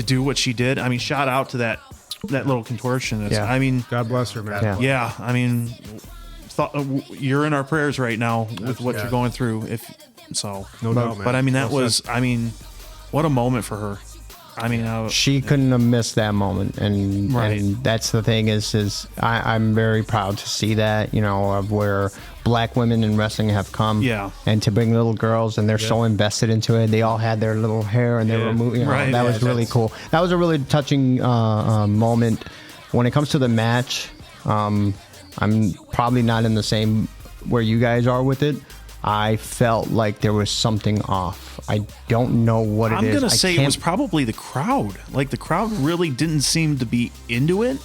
do what she did. I mean, shout out to that little contortionist. Yeah. I mean, God bless her, man. Yeah. I mean, you're in our prayers right now with what you're going through. No doubt, man. But I mean, what a moment for her. I mean, She couldn't have missed that moment, and that's the thing is I'm very proud to see that, of where black women in wrestling have come, and to bring little girls, and they're so invested into it. They all had their little hair, and they were moving. That was really cool. That was a really touching moment. When it comes to the match, I'm probably not in the same where you guys are with it. I felt like there was something off. I don't know what it is. I'm going to say it was probably the crowd. Like, the crowd really didn't seem to be into it.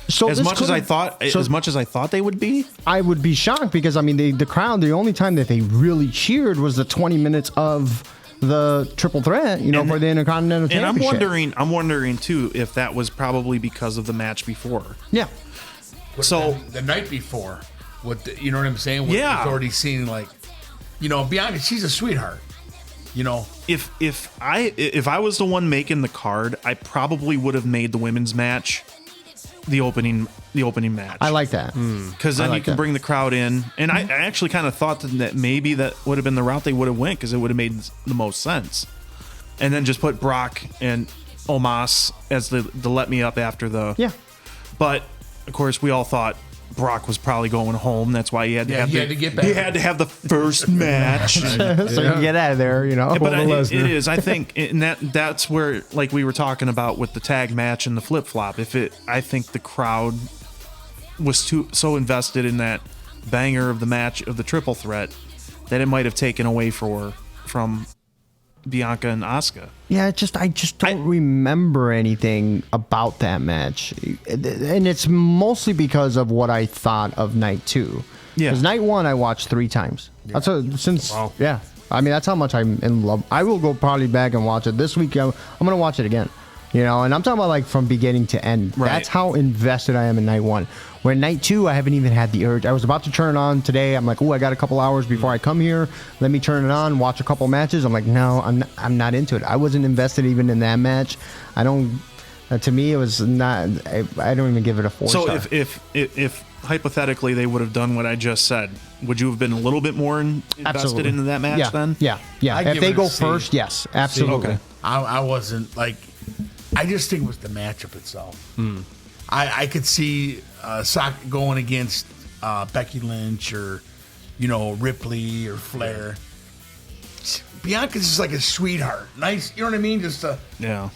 So as much as I thought they would be. I would be shocked because, I mean, the crowd, the only time that they really cheered was the 20 minutes of the triple threat, for the Intercontinental Championship. And I'm wondering too if that was probably because of the match before. Yeah. So the night before, you know what I'm saying? What was already seen, like, Bianca, she's a sweetheart. If I was the one making the card, I probably would have made the women's match the opening match. I like that. Because then you can bring the crowd in. And I actually kind of thought that maybe that would have been the route they would have went, because it would have made the most sense. And then just put Brock and Omos as the let me up after the... Yeah. But, of course, we all thought Brock was probably going home. That's why he had to have he had to have the first match. So you can get out of there, you know. But it is, I think, and that's where, like we were talking about with the tag match and the flip flop. I think the crowd was so invested in that banger of the match of the triple threat that it might have taken away from Bianca and Asuka. Yeah, I just don't remember anything about that match, and it's mostly because of what I thought of night 2. Yeah, because night 1 I watched 3 times. That's Wow. Yeah. I mean, that's how much I'm in love. I will go probably back and watch it this week. I'm gonna watch it again. You know, and I'm talking about like from beginning to end. Right. That's how invested I am in night 1. Where night 2, I haven't even had the urge. I was about to turn it on today. I'm like, oh, I got a couple hours before I come here. Let me turn it on, watch a couple matches. I'm like, no, I'm not into it. I wasn't invested even in that match. I don't. To me, it was not. I don't even give it a 4 So star. if hypothetically they would have done what I just said, would you have been a little bit more invested Absolutely. into that match then? Yeah. I'd If give they it a go C. first, yes, absolutely. Okay. I wasn't like. I just think it was the matchup itself. I could see Sasha going against Becky Lynch or Ripley or Flair. Bianca's just like a sweetheart, nice. You know what I mean? Just Yeah.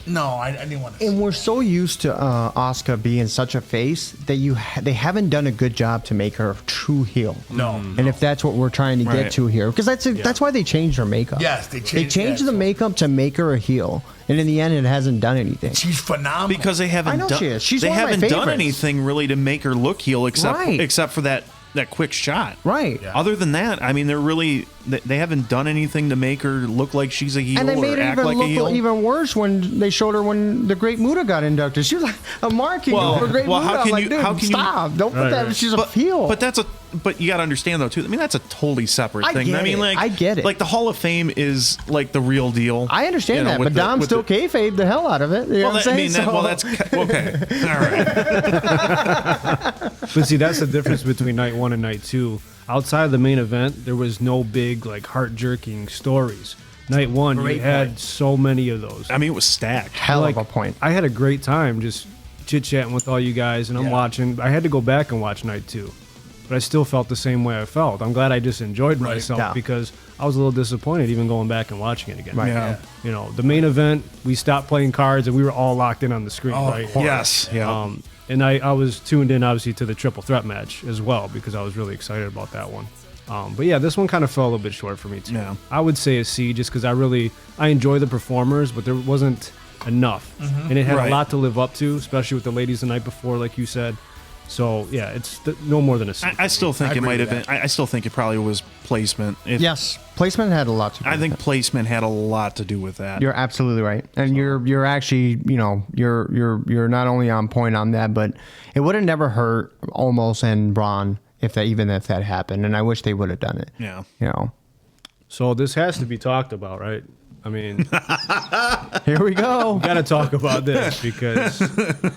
no, I didn't want to. And we're so used to Asuka being such a face that they haven't done a good job to make her a true heel. No. And if that's what we're trying to Right. get to here, because that's why they changed her makeup. Yes, they changed the that, so- makeup to make her a heel, and in the end, it hasn't done anything. She's phenomenal Because they haven't I know done she is. She's they one of my haven't done favorites. anything really to make her look heel Right. except for that quick shot. Right. Yeah. Other than that, I mean, they haven't done anything to make her look like she's a heel And they made or it act even like a heel. look even worse when they showed her when the Great Muta got inducted. She was like a marking for Great Muta. how I'm can like, you? dude, How can stop! you? Don't put that. She's a heel. But you got to understand though too. I mean, that's a totally separate I thing. get I mean, it. like I get it. Like the Hall of Fame is like the real deal. I understand you know, that, with but the- Dom with still the- kayfabed the hell out of it. You know what I'm saying? that's okay. All right. But see, that's the difference between night 1 and night 2. Outside of the main event, there was no big like heart-jerking stories. Night 1, Great you had point. so many of those. I mean, it was stacked. Hell Like, of a point. I had a great time just chit-chatting with all you guys, and I'm watching. I had to go back and watch night 2, but I still felt the same way I felt. I'm glad I just enjoyed myself Yeah. because I was a little disappointed even going back and watching it again. Right. Yeah. You know, the main event, we stopped playing cards and we were all locked in on the screen, right? Yes. Yeah. And I was tuned in, obviously, to the triple threat match as well because I was really excited about that one. But yeah, this one kind of fell a little bit short for me too. Yeah. I would say a C just because I enjoy the performers, but there wasn't enough, and it had Right. a lot to live up to, especially with the ladies the night before, like you said. So yeah, it's no more than a C. I still think I it agree might have with been. I still think it probably was placement. Yes, placement had a lot to do I with think it. placement had a lot to do with that. You're absolutely right, and you're actually you're not only on point on that, but it would have never hurt Omos and Braun if that happened, and I wish they would have done it. Yeah. You know, So this has to be talked about, right? I mean, here we go. got to talk about this because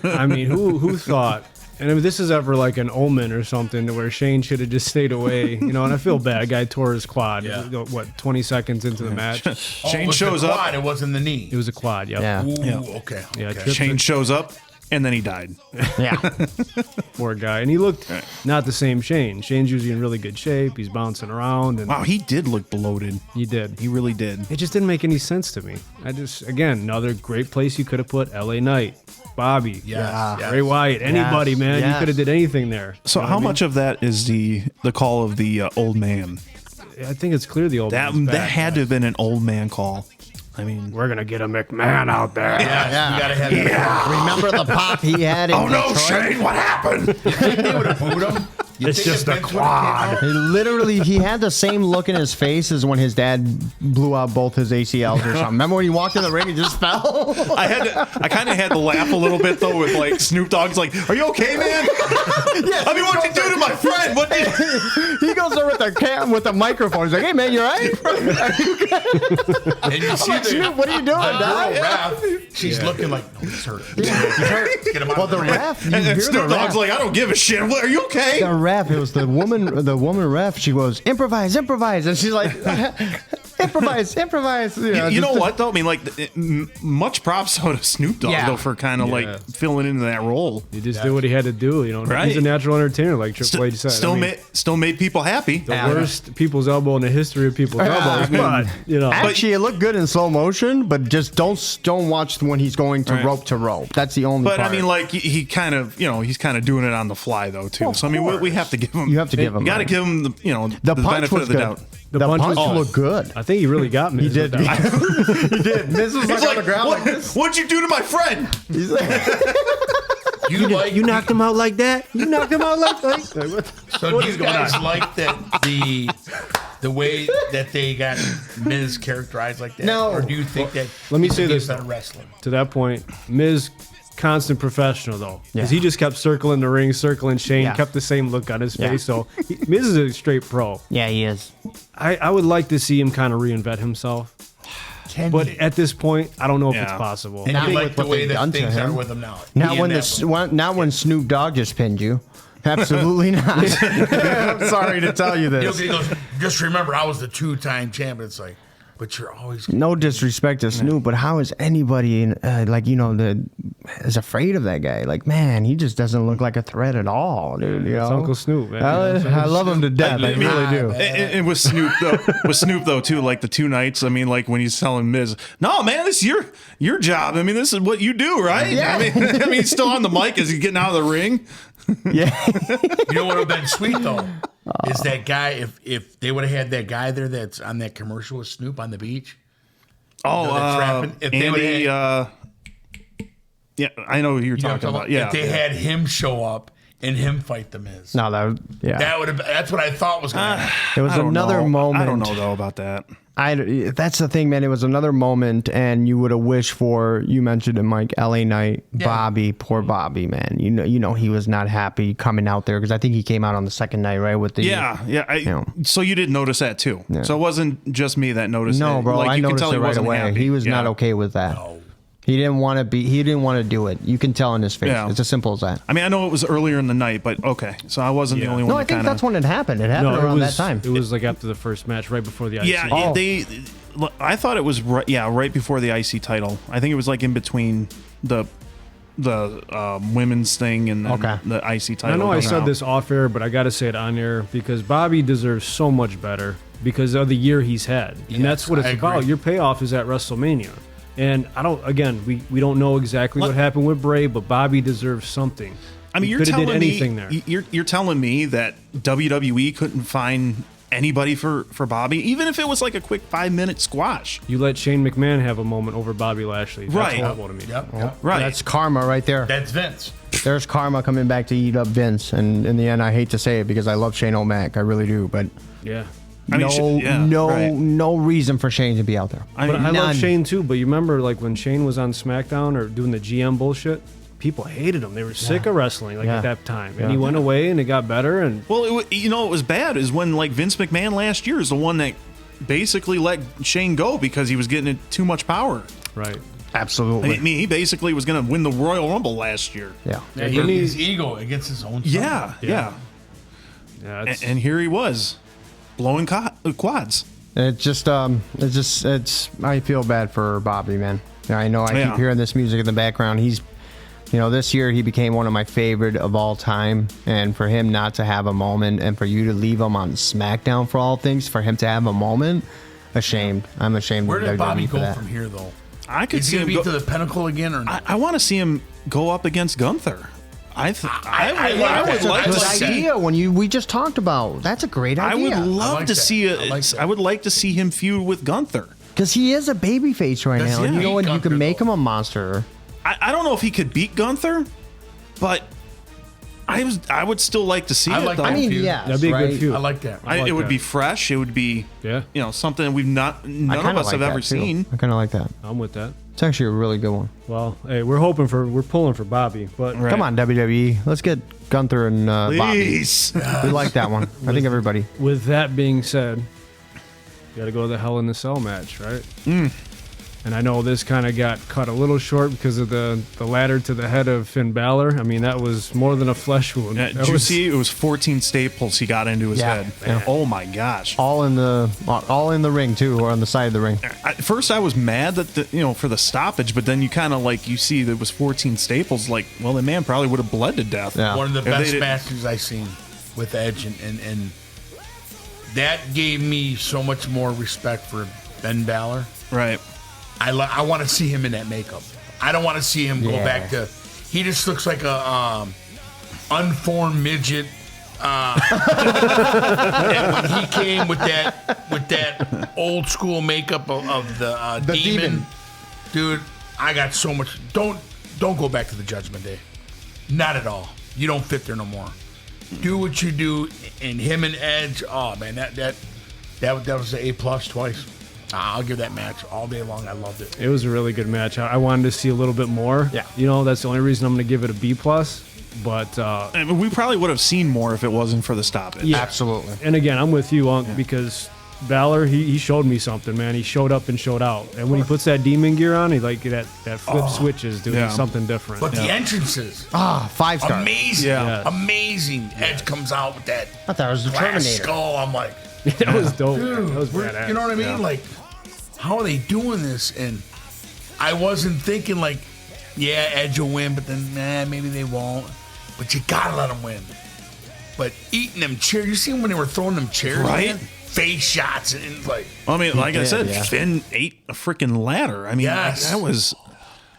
I mean, who thought? And if this is ever like an omen or something to where Shane should have just stayed away, and I feel bad. Guy tore his quad. Yeah. What, 20 seconds into the match? Shane it was shows the up. quad, It wasn't the knee. It was a quad. Yep. Yeah, Ooh, okay. Yeah, okay. tripped Shane shows up, and then he died. yeah. Poor guy. And he looked not the same Shane. Shane's usually in really good shape. He's bouncing around, and Wow, he did look bloated. he did. He really did. It just didn't make any sense to me. Again, another great place you could have put LA Knight, Bobby, Yes, yes. Bray Wyatt, anybody, man. You yes. could have did anything there. So how much of that is the call of the old man? I think it's clear the old That man's that back. had to have been an old man call. I mean, We're gonna get a McMahon out there. Yes, we gotta have that. Remember the pop he had in Detroit? what happened? They would have booed him. It's just a quad. He had the same look in his face as when his dad blew out both his ACLs or something. Remember when he walked in the ring and just fell? I kind of had to laugh a little bit though with like Snoop Dogg's like, "Are you okay, man?" Yes, I mean, what'd you do to my friend? What did he goes there with the microphone. He's like, "Hey man, you all right?" And you see Snoop, what are you doing, girl dog? ref, she's looking like, no, he's hurt. He's hurt. Get him out Well, of the ring. ref, you And hear Snoop the Dogg's ref. like, "I don't give a shit. What, are you okay?" The ref, it was the woman ref. She goes, improvise, and she's like, improvise. You know what though? I mean, like, much props though to Snoop Dogg Yeah. though for kind of Yeah. like filling into that role. He just did what he had to do. You know, Right. he's a natural entertainer, like Triple H said. Still, I mean, still made people happy. the worst people's elbow in the history of people's elbows, but you know, Actually, it looked good in slow motion, but just don't watch when he's going to Right. rope to rope. That's the only But part. I mean, like he kind of, he's kind of doing it on the fly though too. Well, of So I mean, we course. have to give him. You have to give him You got to that. give him the the punch benefit was of the good. doubt. The punch punch was- looked good. I think he really got me. He did. He did. Miz was He's like on the like, ground what, like this. what'd you do to my friend? He's like, You knocked him out like that. You knocked him out like that. So do you guys like that the way that they got Miz characterized like that? No. Or do you think that Let me he say could be this, better though. wrestler? To that point, Miz, constant professional though, because Yeah. he just kept circling the ring, circling Shane, Yeah. kept the same look on his Yeah. face. So Miz is a straight pro. yeah, he is. I would like to see him kind of reinvent himself, but at this point, I don't know if it's Yeah. possible. And Not you with like the what way they've that done to things are him. with him now. Not He when and that not when Snoop Dogg just pinned you. Absolutely not. I'm sorry to tell you this. He goes, just remember, I was the 2-time champion. It's like, but you're always. No disrespect to Snoop, but how is anybody is afraid of that guy? Like, man, he just doesn't look like a threat at all, dude. You It's know? Uncle Snoop, man. I love him to death. I really do. And with Snoop though too, like the two nights. I mean, like when he's telling Miz, "No, man, this is your job. I mean, this is what you do, right?" Yeah. I mean, he's still on the mic as he's getting out of the ring. Yeah. You know what would have been sweet though is that guy if they would have had that guy there that's on that commercial with Snoop on the beach. Oh, that's rapping. If they would've Andy. Yeah, I know who you're You know what talking I'm about. Yeah, if they had him show up and him fight the Miz, No, that would have. That's what I thought was going to happen. It was I don't another know. moment. I don't know though about that. That's the thing, man. It was another moment, and you would have wished for. You mentioned it, Mike. LA Knight, Bobby, poor Bobby, man. You know he was not happy coming out there because I think he came out on the second night, right? With the Yeah. So you did notice that too. Yeah. So it wasn't just me that noticed. No, it. bro, Like, I you can noticed tell it right wasn't away. happy. He was Yeah. not okay with that. No. He didn't want to be. He didn't want to do it. You can tell in his face. Yeah. It's as simple as that. I mean, I know it was earlier in the night, but okay. So I wasn't the only one. No, I that think kinda, that's when it happened. It happened No, around it was that time. It was like after the first match, right before the IC. Yeah, Oh. I thought it was right. Yeah, right before the IC title. I think it was like in between the women's thing and then the IC title. I know I going said out. this off air, but I got to say it on air because Bobby deserves so much better because of the year he's had, and that's what it's I about. agree. Your payoff is at WrestleMania, and I don't. Again, we don't know exactly what happened with Bray, but Bobby deserves something. I mean, He you're coulda telling did anything me there. you're telling me that WWE couldn't find anybody for Bobby, even if it was like a quick 5-minute squash. You let Shane McMahon have a moment over Bobby Lashley. That's Right. horrible to me. Yep. Right. That's karma right there. That's Vince. There's karma coming back to eat up Vince. And in the end, I hate to say it because I love Shane O'Mac. I really do. But Yeah. I mean, right. no reason for Shane to be out there. I But mean, I love None. Shane too. But you remember, like when Shane was on SmackDown or doing the GM bullshit, people hated him. They were sick of wrestling Yeah. at that time, and he went away, and it got better. And well, it was bad is when like Vince McMahon last year is the one that basically let Shane go because he was getting too much power. right, Absolutely. I mean, he basically was going to win the Royal Rumble last year. Yeah. Yeah, didn't he- his ego against his own. Yeah, son. yeah. yeah, it's, And here he was, blowing quads. It's I feel bad for Bobby, man. I know I Yeah. keep hearing this music in the background. He's, this year he became one of my favorite of all time. And for him not to have a moment and for you to leave him on SmackDown for all things, for him to have a moment, ashamed. I'm ashamed Where of did Bobby WWE for go that. from here, though? I could Is see he him going to go. be to the pinnacle again or not? I want to see him go up against Gunther. I would That's a like to Good see. idea when we just talked about. That's a great I idea. would love like to that. see I like that. I would like to see him feud with Gunther. Because he is a babyface right That's now. And it. you know what? You Gunther, can make though. him a monster. I don't know if he could beat Gunther, but I would still like to see I it like though. that. I mean, feud. yes, That'd be a right? good feud. I like that. I like it would that. be fresh. It would be Yeah. something we've none I of kinda us like have that ever too. seen. I kind of like that. I'm with that. It's actually a really good one. Well, hey, we're pulling for Bobby, but Right. Come on, WWE. Let's get Gunther and Bobby. Please. We like that one. I think everybody. with that being said, you got to go to the Hell in the Cell match, right? And I know this kind of got cut a little short because of the ladder to the head of Finn Balor. I mean, that was more than a flesh wound. Yeah, That did you was- see? It was 14 staples he got into his Yeah. head. Yeah. Oh my gosh! All in the ring too, or on the side of the ring. At first, I was mad that for the stoppage, but then you kind of you see that it was 14 staples. Like, well, the man probably would have bled to death. Yeah. One of the If they best did- matches I've seen with Edge, and that gave me so much more respect for Ben Balor. Right. I want to see him in that makeup. I don't want to see him go Yeah. back to. He just looks like a unformed midget. And when he came with that old school makeup of the demon, dude, I got so much. Don't go back to the Judgment Day. Not at all. You don't fit there no more. Do what you do, and him and Edge. Oh man, that was an A+ twice. I'll give that match all day long. I loved it. It was a really good match. I wanted to see a little bit more. Yeah. That's the only reason I'm going to give it a B+. But I mean, we probably would have seen more if it wasn't for the stoppage. Yeah. Absolutely. and again, I'm with you, Unc, because Balor, he showed me something, man. He showed up and showed out. And when he puts that demon gear on, he that flip switches, dude. Yeah. It's something different. But the entrances, 5-star. amazing, Yeah. amazing. Edge comes out with that I thought it was the glass Terminator. skull. I'm like, that was dope. dude, That was badass. you know what I mean? Like, how are they doing this? And I wasn't thinking like, yeah, Edge will win, but then maybe they won't. But you gotta let them win. But eating them chairs, you seen when they were throwing them chairs, Right? man? Face shots and like, I mean, like I did, said, yeah. Finn ate a freaking ladder. I mean, Yes. that was.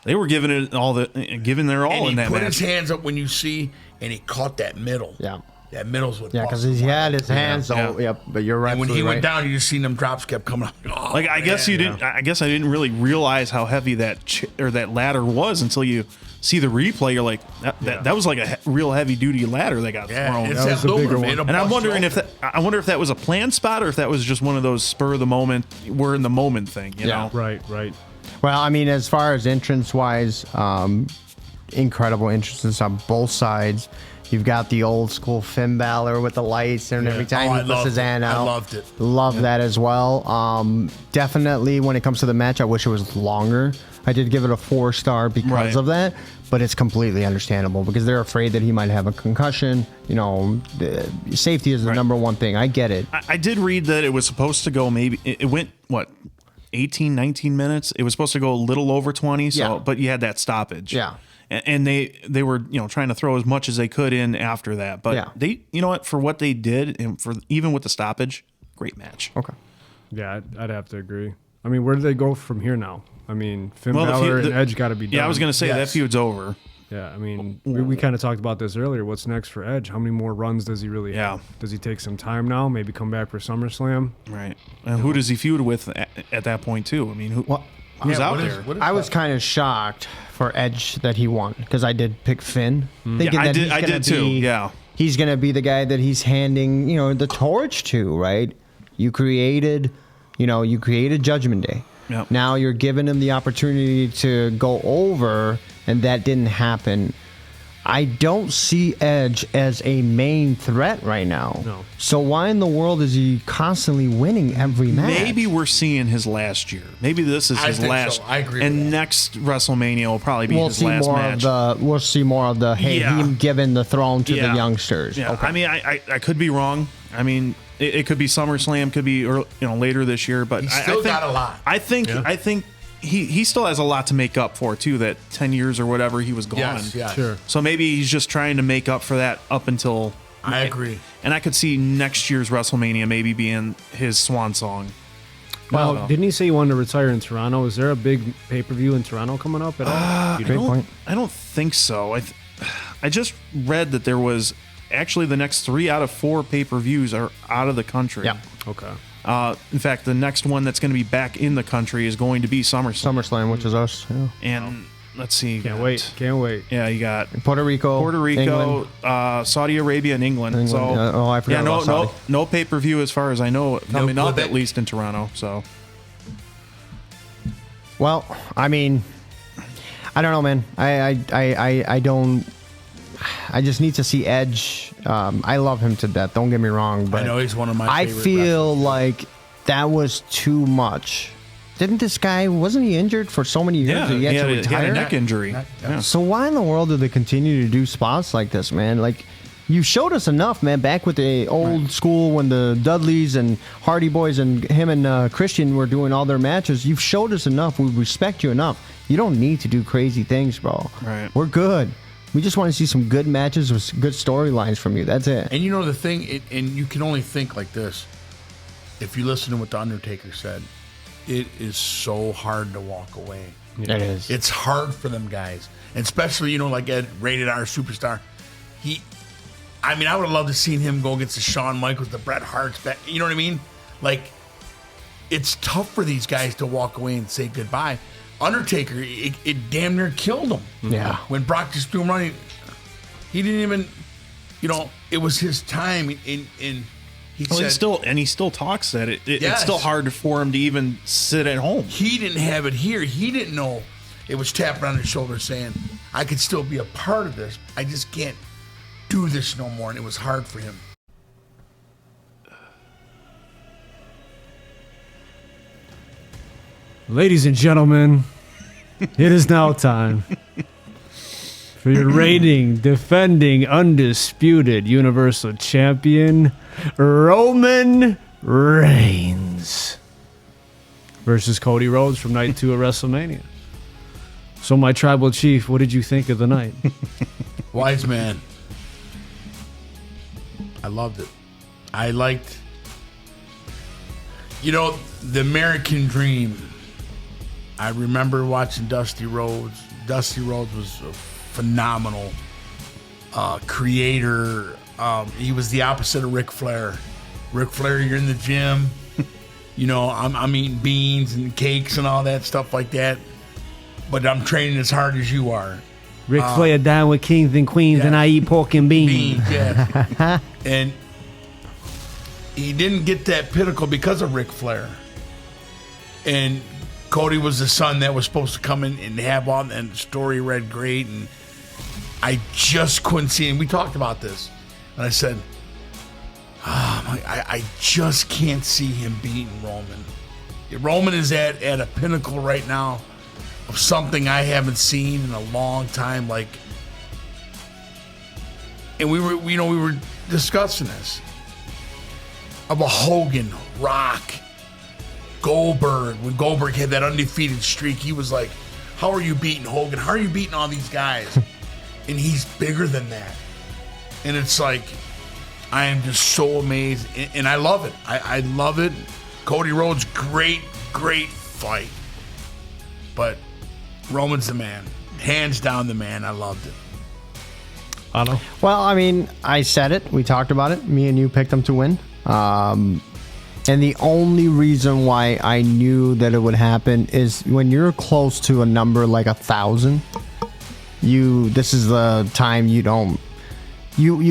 They were giving it giving their all and in he that put match. his hands up when you see, and he caught that middle. Yeah. That middle's what. Yeah, because busted he him had wide his open. hands. So, yep. But you're right. And when he absolutely went right. down, you just seen them drops kept coming up. Oh, Like I guess you didn't. I guess I didn't really realize how heavy that ladder was until you see the replay. You're like, that was like a real heavy duty ladder that got Yeah, thrown. it's That was that the bigger aluminum, one. it'll And I'm bust wondering you if open. I wonder if that was a planned spot or if that was just one of those spur of the moment, we're in the moment thing. You Yeah. know? Right. Well, I mean, as far as entrance wise, incredible entrances on both sides. You've got the old school Finn Balor with the lights, and every time Oh, I he puts loved his it. hand I out, loved it. Love that as well. Definitely, when it comes to the match, I wish it was longer. I did give it a 4-star because Right. of that, but it's completely understandable because they're afraid that he might have a concussion. Safety is the number one thing. I get it. I did read that it was supposed to go maybe it went 18, 19 minutes. It was supposed to go a little over 20. So, Yeah. but you had that stoppage. Yeah. And they were trying to throw as much as they could in after that. But Yeah. they for what they did and for even with the stoppage, great match. Okay. Yeah, I'd have to agree. I mean, where do they go from here now? I mean, Finn Well, the Balor feud- and Edge got to be done. Yeah, I was gonna say that Yes. feud's over. Yeah, I mean, we kind of talked about this earlier. What's next for Edge? How many more runs does he really have? Does he take some time now? Maybe come back for SummerSlam? Right. And who does he feud with at that point too? I mean, who's out there? I was kind of shocked for Edge that he won because I did pick Finn, thinking Yeah, I that did- he's I gonna did too, be- yeah. he's gonna be the guy that he's handing the torch to. Right? You created Judgment Day. Yep. Now you're giving him the opportunity to go over, and that didn't happen. I don't see Edge as a main threat right now. No. So why in the world is he constantly winning every match? Maybe we're seeing his last year. Maybe this is I his think last. so. I agree with And that. next WrestleMania will probably be we'll his see last more match. we'll see more of the Yeah. him giving the throne to Yeah. the youngsters. Yeah, Okay. I mean, I could be wrong. I mean, it could be SummerSlam, could be later this year, but He's I still think, got a lot. I think he still has a lot to make up for too. That 10 years or whatever he was gone. Yes. Sure. So maybe he's just trying to make up for that up until. I agree. And I could see next year's WrestleMania maybe being his swan song. Well, didn't he say he wanted to retire in Toronto? Is there a big pay-per-view in Toronto coming up at all? Great point. I don't think so. I just read that there was actually the next 3 out of 4 pay-per-views are out of the country. Yeah. Okay. In fact, the next one that's going to be back in the country is going to be SummerSlam. SummerSlam, which is us. Yeah. And let's see. Can't wait. Yeah, you got Puerto Rico, England. Saudi Arabia, and England. So I forgot about Saudi. no pay-per-view as far as I know coming up, Quebec. at least in Toronto. So, Well, I mean, I don't know, man. I don't. I just need to see Edge. I love him to death. Don't get me wrong, but I know he's one of my I favorite feel like that was too much. Didn't this guy, wasn't he injured for so many years? yeah, that he had to a retire? neck injury. Yeah. So why in the world do they continue to do spots like this, man? Like, you showed us enough, man. Back with the old school when the Dudleys and Hardy Boys and him and Christian were doing all their matches. You've showed us enough. We respect you enough. You don't need to do crazy things, bro. Right. We're good. We just want to see some good matches with good storylines from you. That's it. And you know the thing, and you can only think like this. If you listen to what The Undertaker said, it is so hard to walk away. It is. It's hard for them guys. And especially, like Ed, Rated R Superstar. I would have loved to seen him go against the Shawn Michaels, the Bret Harts. You know what I mean? Like, it's tough for these guys to walk away and say goodbye. Undertaker, it damn near killed him. Yeah. When Brock just threw him running, he didn't even, it was his time. And he said, he still talks that it's Yes. still hard for him to even sit at home. he didn't have it here. He didn't know it was tapping on his shoulder saying, I could still be a part of this. I just can't do this no more. And it was hard for him. Ladies and gentlemen, it is now time for your reigning, defending, undisputed Universal Champion, Roman Reigns, versus Cody Rhodes from Night 2 of WrestleMania. So, my tribal chief, what did you think of the night? Wise man. I loved it. I liked, the American Dream. I remember watching Dusty Rhodes. Dusty Rhodes was a phenomenal creator. He was the opposite of Ric Flair. Ric Flair, you're in the gym. I'm eating beans and cakes and all that stuff like that. But I'm training as hard as you are. Ric Flair down with kings and queens, and I eat pork and beans. Yeah. And he didn't get that pinnacle because of Ric Flair. And Cody was the son that was supposed to come in and have all, and the story read great. And I just couldn't see him. We talked about this. And I said, I just can't see him beating Roman. Roman is at a pinnacle right now of something I haven't seen in a long time. And we were discussing this of a Hogan, Rock, Goldberg. When Goldberg had that undefeated streak, he was like, how are you beating Hogan? How are you beating all these guys? And he's bigger than that. And it's like, I am just so amazed. And I love it. I love it. Cody Rhodes, great fight. But Roman's the man. Hands down the man. I loved it. I don't know. Well, I said it. We talked about it. Me and you picked them to win. And the only reason why I knew that it would happen is when you're close to a number like 1,000, this is the time you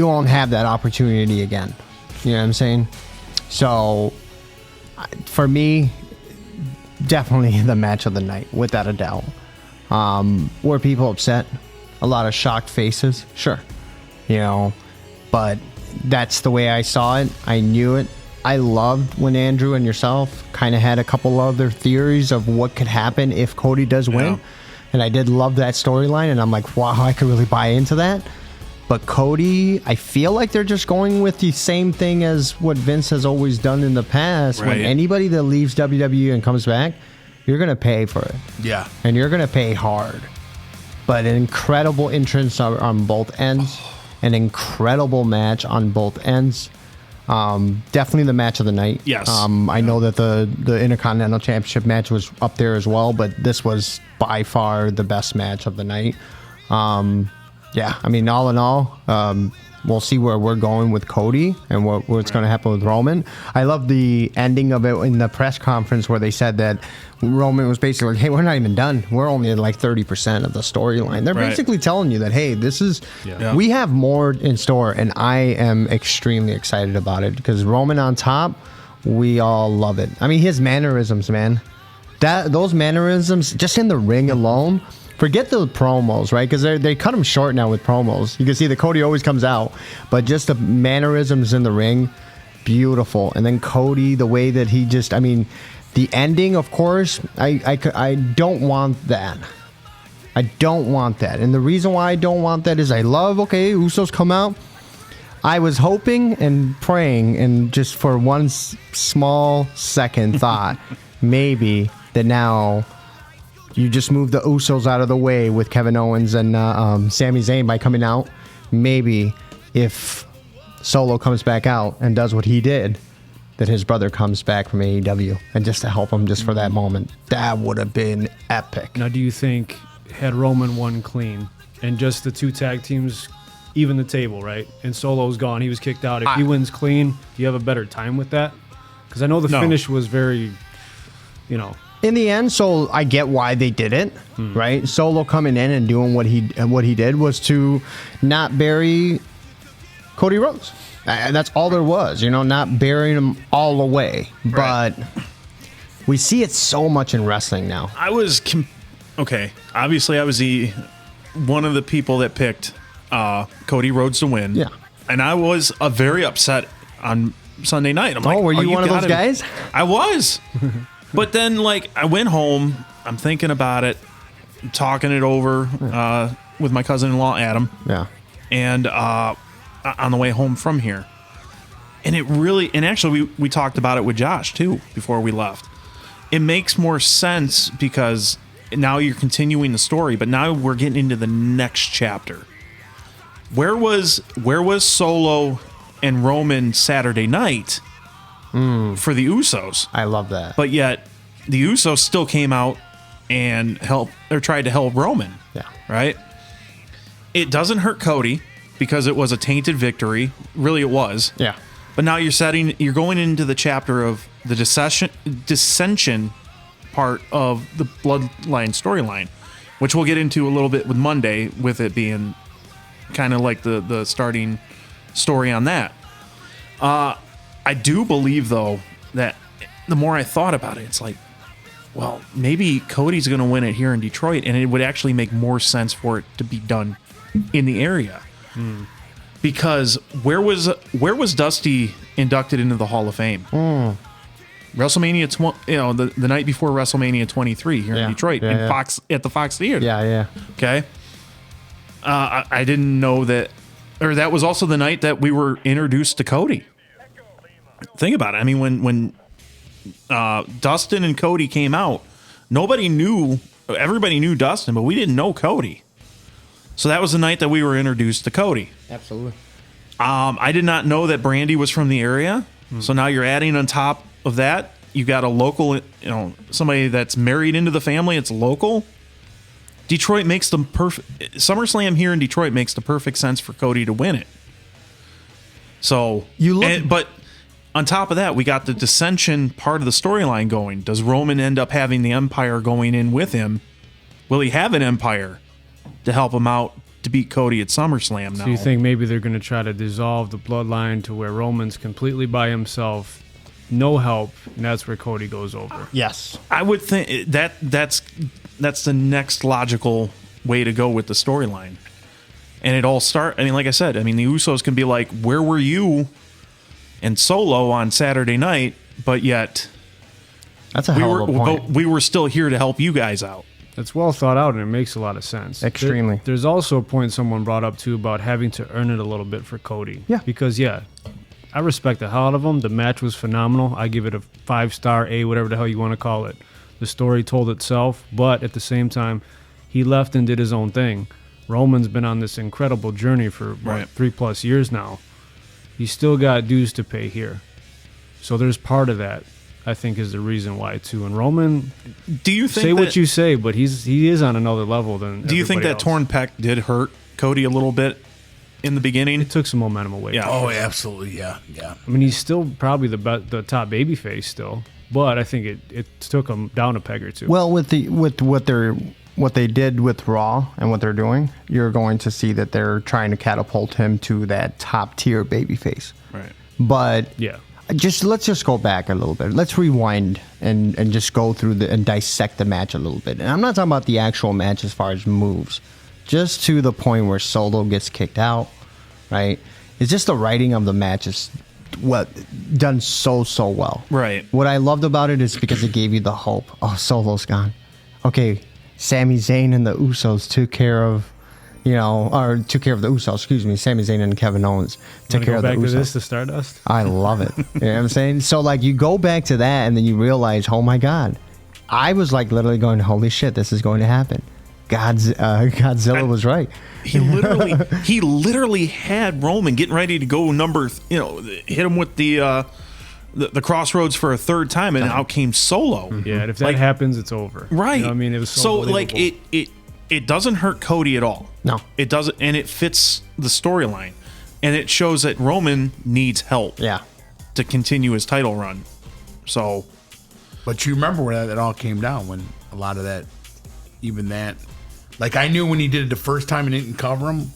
won't have that opportunity again. You know what I'm saying? So for me, definitely the match of the night, without a doubt. Were people upset? A lot of shocked faces? Sure. But that's the way I saw it. I knew it. I loved when Andrew and yourself kind of had a couple other theories of what could happen if Cody does win. Yeah. And I did love that storyline, and I'm like, wow, I could really buy into that. But Cody, I feel like they're just going with the same thing as what Vince has always done in the past. Right. When anybody that leaves WWE and comes back, you're going to pay for it. Yeah. And you're going to pay hard. But an incredible entrance on both ends. An incredible match on both ends. Definitely the match of the night. Yes. I know that the Intercontinental Championship match was up there as well, but this was by far the best match of the night. Yeah, all in all, we'll see where we're going with Cody and what's going to happen with Roman. I love the ending of it in the press conference where they said that Roman was basically like, hey, we're not even done. We're only at like 30% of the storyline. They're basically telling you that, hey, this is, we have more in store, and I am extremely excited about it because Roman on top, we all love it. I mean, his mannerisms, man. Those mannerisms, just in the ring alone, forget the promos, right? Because they cut them short now with promos. You can see that Cody always comes out, but just the mannerisms in the ring, beautiful. And then Cody, the way that he just, I mean, the ending, of course, I don't want that. I don't want that. And the reason why I don't want that is I love, okay, Usos come out. I was hoping and praying, and just for one small second thought, maybe that now you just move the Usos out of the way with Kevin Owens and Sami Zayn by coming out. Maybe if Solo comes back out and does what he did, that his brother comes back from AEW and just to help him just for that moment. That would have been epic. Now, do you think had Roman won clean and just the two tag teams even the table, right? And Solo's gone. He was kicked out. If he wins clean, do you have a better time with that? Because I know the finish was very, In the end, so I get why they did it, right? Solo coming in and doing what he did was to not bury Cody Rhodes. And that's all there was, not burying him all the way. Right. But we see it so much in wrestling now. I was okay. Obviously, I was one of the people that picked Cody Rhodes to win. Yeah, and I was very upset on Sunday night. I'm like, were you one of those guys? I was. But then, I went home. I'm thinking about it, talking it over with my cousin-in-law, Adam. Yeah. And on the way home from here. And actually, we talked about it with Josh, too, before we left. It makes more sense because now you're continuing the story, but now we're getting into the next chapter. Where was Solo and Roman Saturday night for the Usos? I love that. But yet, the Usos still came out and tried to help Roman. Yeah. Right? It doesn't hurt Cody because it was a tainted victory. Really, it was. Yeah. But now you're going into the chapter of the dissension part of the Bloodline storyline, which we'll get into a little bit with Monday, with it being kind of like the starting story on that. I do believe, though, that the more I thought about it, it's like, well, maybe Cody's going to win it here in Detroit, and it would actually make more sense for it to be done in the area. Because where was Dusty inducted into the Hall of Fame? WrestleMania, the night before WrestleMania 23 here in Detroit, Fox at the Fox Theater. Yeah. Okay. I didn't know that, or that was also the night that we were introduced to Cody. Think about it. I mean, when Dustin and Cody came out, everybody knew Dustin, but we didn't know Cody. So that was the night that we were introduced to Cody. Absolutely. I did not know that Brandy was from the area. So now you're adding on top of that, you got a local, somebody that's married into the family. It's local. Detroit makes the perfect SummerSlam here in Detroit makes the perfect sense for Cody to win it. So but on top of that, we got the dissension part of the storyline going. Does Roman end up having the Empire going in with him? Will he have an Empire to help him out to beat Cody at SummerSlam now? So you think maybe they're going to try to dissolve the bloodline to where Roman's completely by himself, no help, and that's where Cody goes over? Yes. I would think that's the next logical way to go with the storyline. And it all like I said, the Usos can be like, where were you and Solo on Saturday night, but yet that's a hell of a point. But we were still here to help you guys out. It's well thought out, and it makes a lot of sense. Extremely. There's also a point someone brought up, too, about having to earn it a little bit for Cody. Yeah. Because, I respect the hell out of him. The match was phenomenal. I give it a 5-star, A, whatever the hell you want to call it. The story told itself, but at the same time, he left and did his own thing. Roman's been on this incredible journey for 3+ years now. He's still got dues to pay here. So there's part of that, I think, is the reason why, too. And Roman, do you think say what you say, but he is on another level than do you think that else. torn pec did hurt Cody a little bit in the beginning. It took some momentum away. Yeah. Oh, absolutely. Yeah. I mean, he's still probably the top babyface still, but I think it took him down a peg or two. Well, with what they did with Raw and what they're doing, you're going to see that they're trying to catapult him to that top tier babyface. Right. But yeah. Let's just go back a little bit. Let's rewind and just go through and dissect the match a little bit. And I'm not talking about the actual match as far as moves, just to the point where Solo gets kicked out, right? It's just the writing of the match is done so well. Right. What I loved about it is because it gave you the hope. Oh, Solo's gone. Okay, Sami Zayn and the Usos took care of the Usos. Excuse me, Sami Zayn and Kevin Owens took care of the Usos. Go back to this to Stardust. I love it. You know what I'm saying? So like you go back to that and then you realize, oh my God, I was like literally going, holy shit, this is going to happen. Godzilla was right. He literally had Roman getting ready to go hit him with the crossroads for a third time, and out came Solo. Yeah, and if that happens, it's over. Right. You know what I mean, it was so like it doesn't hurt Cody at all. No, it doesn't, and it fits the storyline, and it shows that Roman needs help. Yeah. To continue his title run. So, but you remember where that all came down when a lot of that, even that. Like, I knew when he did it the first time and didn't cover him,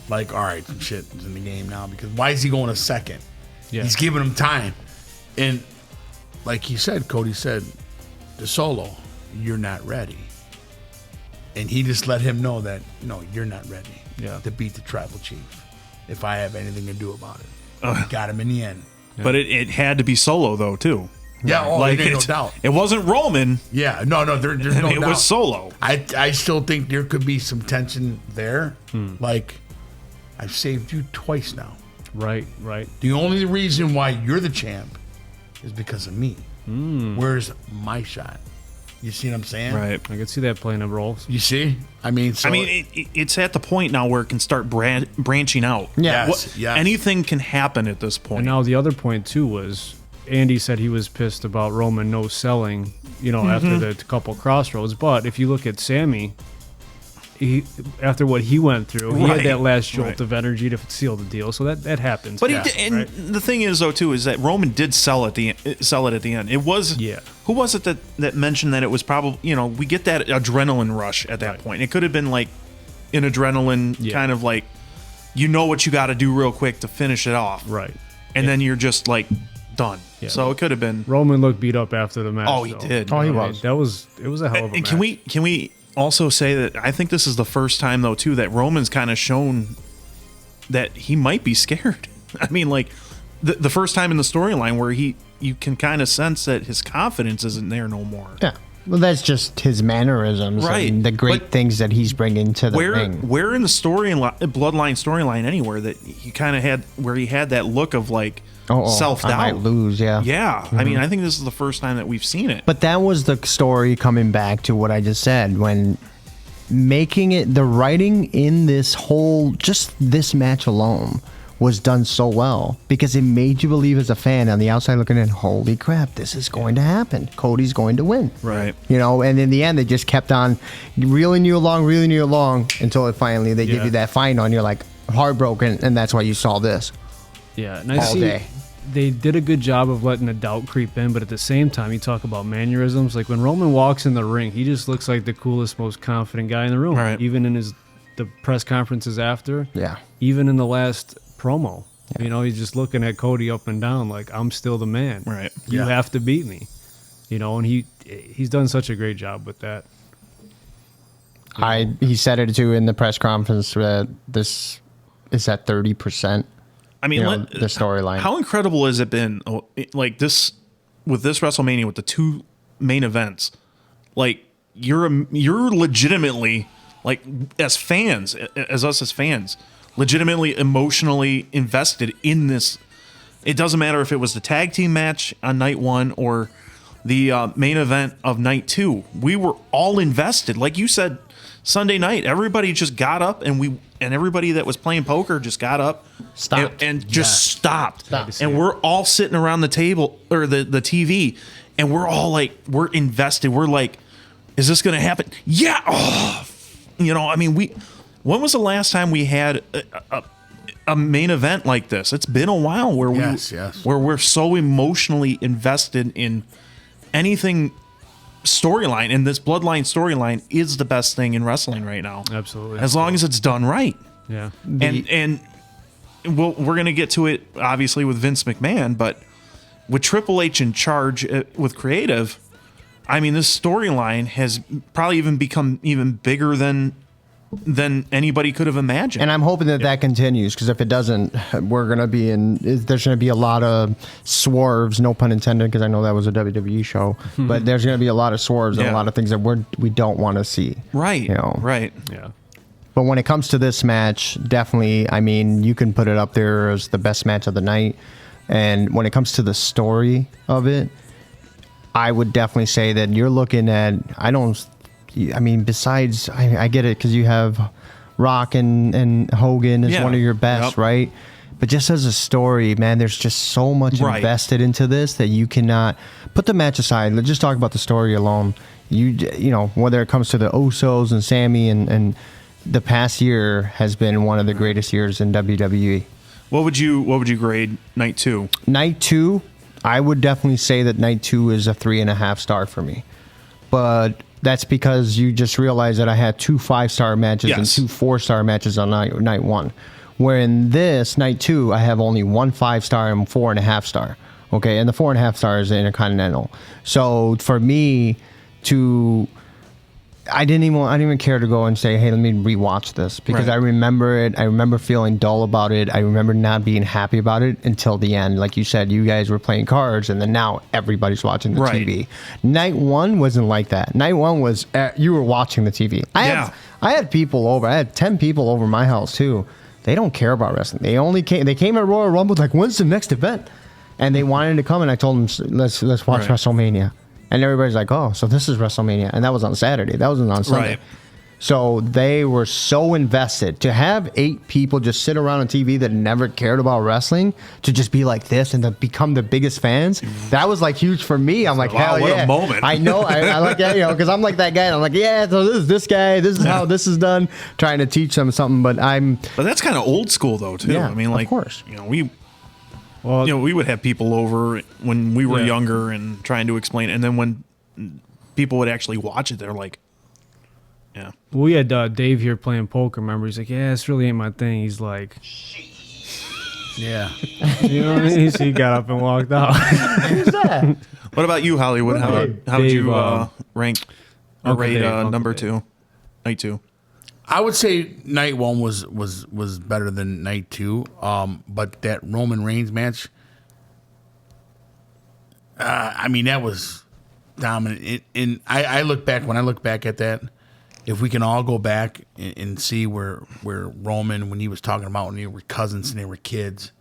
like, all right, shit is in the game now. Because why is he going a second? Yeah. He's giving him time. And like he said, Cody said, to Solo, you're not ready. And he just let him know that, no, you're not ready to beat the tribal chief if I have anything to do about it. Got him in the end. Yeah. But it had to be Solo, though, too. Yeah, no doubt. It wasn't Roman. Yeah, no, there's no doubt. It was Solo. I still think there could be some tension there. Like, I've saved you twice now. Right. The only reason why you're the champ is because of me. Where's my shot? You see what I'm saying? Right. I can see that playing a role. You see? I mean, it's at the point now where it can start branching out. Yeah. Yes. Anything can happen at this point. And now the other point, too, was Andy said he was pissed about Roman no selling, after the couple crossroads. But if you look at Sammy, after what he went through, he had that last jolt of energy to seal the deal. So that happens. But the thing is, though, too, is that Roman did sell it at the end. It was who was it that mentioned that it was probably we get that adrenaline rush at that point. It could have been like an adrenaline kind of like what you got to do real quick to finish it off, right? And then you're just like done. Yeah. So it could have been. Roman looked beat up after the match. Oh, he did. Oh, he was. It was a hell of a match. Can we also say that I think this is the first time, though, too, that Roman's kind of shown that he might be scared. I mean, like the first time in the storyline where you can kind of sense that his confidence isn't there no more. Yeah. Well, that's just his mannerisms and the great things that he's bringing to the ring. Where in the bloodline storyline anywhere that he kind of had where he had that look of like self-doubt. I might lose, yeah. Yeah. Mm-hmm. I mean, I think this is the first time that we've seen it. But that was the story coming back to what I just said when making it, the writing in this this match alone was done so well because it made you believe as a fan on the outside looking in, holy crap, this is going to happen. Cody's going to win. Right. And in the end, they just kept on reeling you along until it finally, they give you that final and you're like heartbroken, and that's why you saw this. Yeah, and I see they did a good job of letting the doubt creep in, but at the same time, you talk about mannerisms. Like when Roman walks in the ring, he just looks like the coolest, most confident guy in the room. Right. Even in the press conferences after. Yeah. Even in the last promo. Yeah. He's just looking at Cody up and down like, I'm still the man. Right. You have to beat me. And he's done such a great job with that. He said it too in the press conference that this is at 30%. I mean, the storyline. How incredible has it been? Like this with this WrestleMania with the two main events, like you're legitimately like as fans, as fans, legitimately emotionally invested in this. It doesn't matter if it was the tag team match on night one or the main event of night two. We were all invested, like you said. Sunday night, everybody just got up, and everybody that was playing poker just got up, stopped, and just stopped. And we're all sitting around the table or the TV, and we're all like, we're invested. We're like, is this going to happen? Yeah. Oh, I mean, when was the last time we had a main event like this. It's been a while where where we're so emotionally invested in anything storyline, and this bloodline storyline is the best thing in wrestling right now. Absolutely. As long as it's done right. Yeah. And we're going to get to it obviously with Vince McMahon, but with Triple H in charge with creative, I mean, this storyline has probably even become even bigger than anybody could have imagined. And I'm hoping that continues, because if it doesn't, we're going to be there's going to be a lot of swerves, no pun intended, because I know that was a WWE show, but there's going to be a lot of swerves and a lot of things that we don't want to see. Right. You know? Right. Yeah. But when it comes to this match, definitely, I mean, you can put it up there as the best match of the night. And when it comes to the story of it, I would definitely say that you're looking at, besides, I get it, because you have Rock and Hogan as one of your best, right? But just as a story, man, there's just so much invested into this that you cannot put the match aside. Let's just talk about the story alone. You know, whether it comes to the Usos and Sammy and the past year has been one of the greatest years in WWE. What would you grade Night 2? Night 2, I would definitely say that Night 2 is a 3.5 star for me. But that's because you just realized that I had 2 5-star matches and 2 4-star matches on night 1. Where in this, Night 2, I have only 1 5-star and 4.5 star. Okay, and the 4.5 star is the Intercontinental. So for me I didn't even care to go and say, hey, let me rewatch this, because I remember it. I remember feeling dull about it. I remember not being happy about it until the end. Like you said, you guys were playing cards, and then now everybody's watching the TV. Night 1 wasn't like that. Night 1 was you were watching the TV. I had people over. I had 10 people over my house too. They don't care about wrestling. They came at Royal Rumble like, when's the next event? And they wanted to come, and I told them, let's watch WrestleMania. And everybody's like, oh, so this is WrestleMania. And that was on Saturday. That wasn't on Sunday. So they were so invested. To have 8 people just sit around on TV that never cared about wrestling, to just be like this and to become the biggest fans, that was like huge for me. I'm like, hell what yeah. a moment. I know. I like that, because I'm like that guy. And I'm like, yeah, so this is this guy. This is how this is done. Trying to teach them something. But that's kind of old school, though, too. Yeah, I mean, like, of course. we would have people over when we were younger and trying to explain. And then when people would actually watch it, they're like, yeah. We had Dave here playing poker. Remember, he's like, yeah, this really ain't my thing. He's like, yeah. You know what I mean? So he got up and walked out. Who's that? What about you, Hollywood? How would you rank or rate number 2, Night 2? I would say Night 1 was better than Night 2. But that Roman Reigns match, that was dominant. And I look back, when I look back at that, if we can all go back and see where Roman, when he was talking about when they were cousins and they were kids,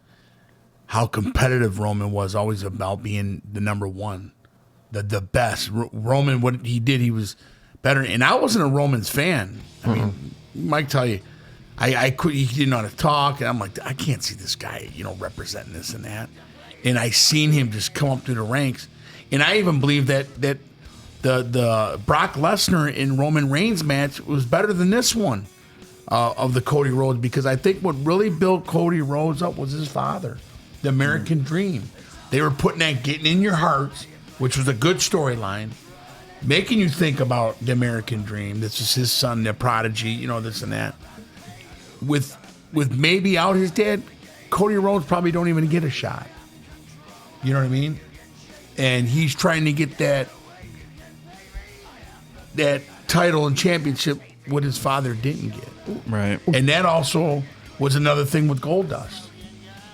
how competitive Roman was, always about being the number 1, the best. Roman, what he did, he was better. And I wasn't a Roman's fan. I mean, Mike tell you, he didn't know how to talk, and I'm like, I can't see this guy, representing this and that. And I seen him just come up through the ranks, and I even believe that the Brock Lesnar and Roman Reigns match was better than this one of the Cody Rhodes, because I think what really built Cody Rhodes up was his father, the American Dream. They were putting that getting in your hearts, which was a good storyline, making you think about the American Dream. This is his son, the prodigy, this and that. With maybe out his dad, Cody Rhodes probably don't even get a shot. You know what I mean? And he's trying to get that title and championship what his father didn't get. Right. And that also was another thing with Goldust.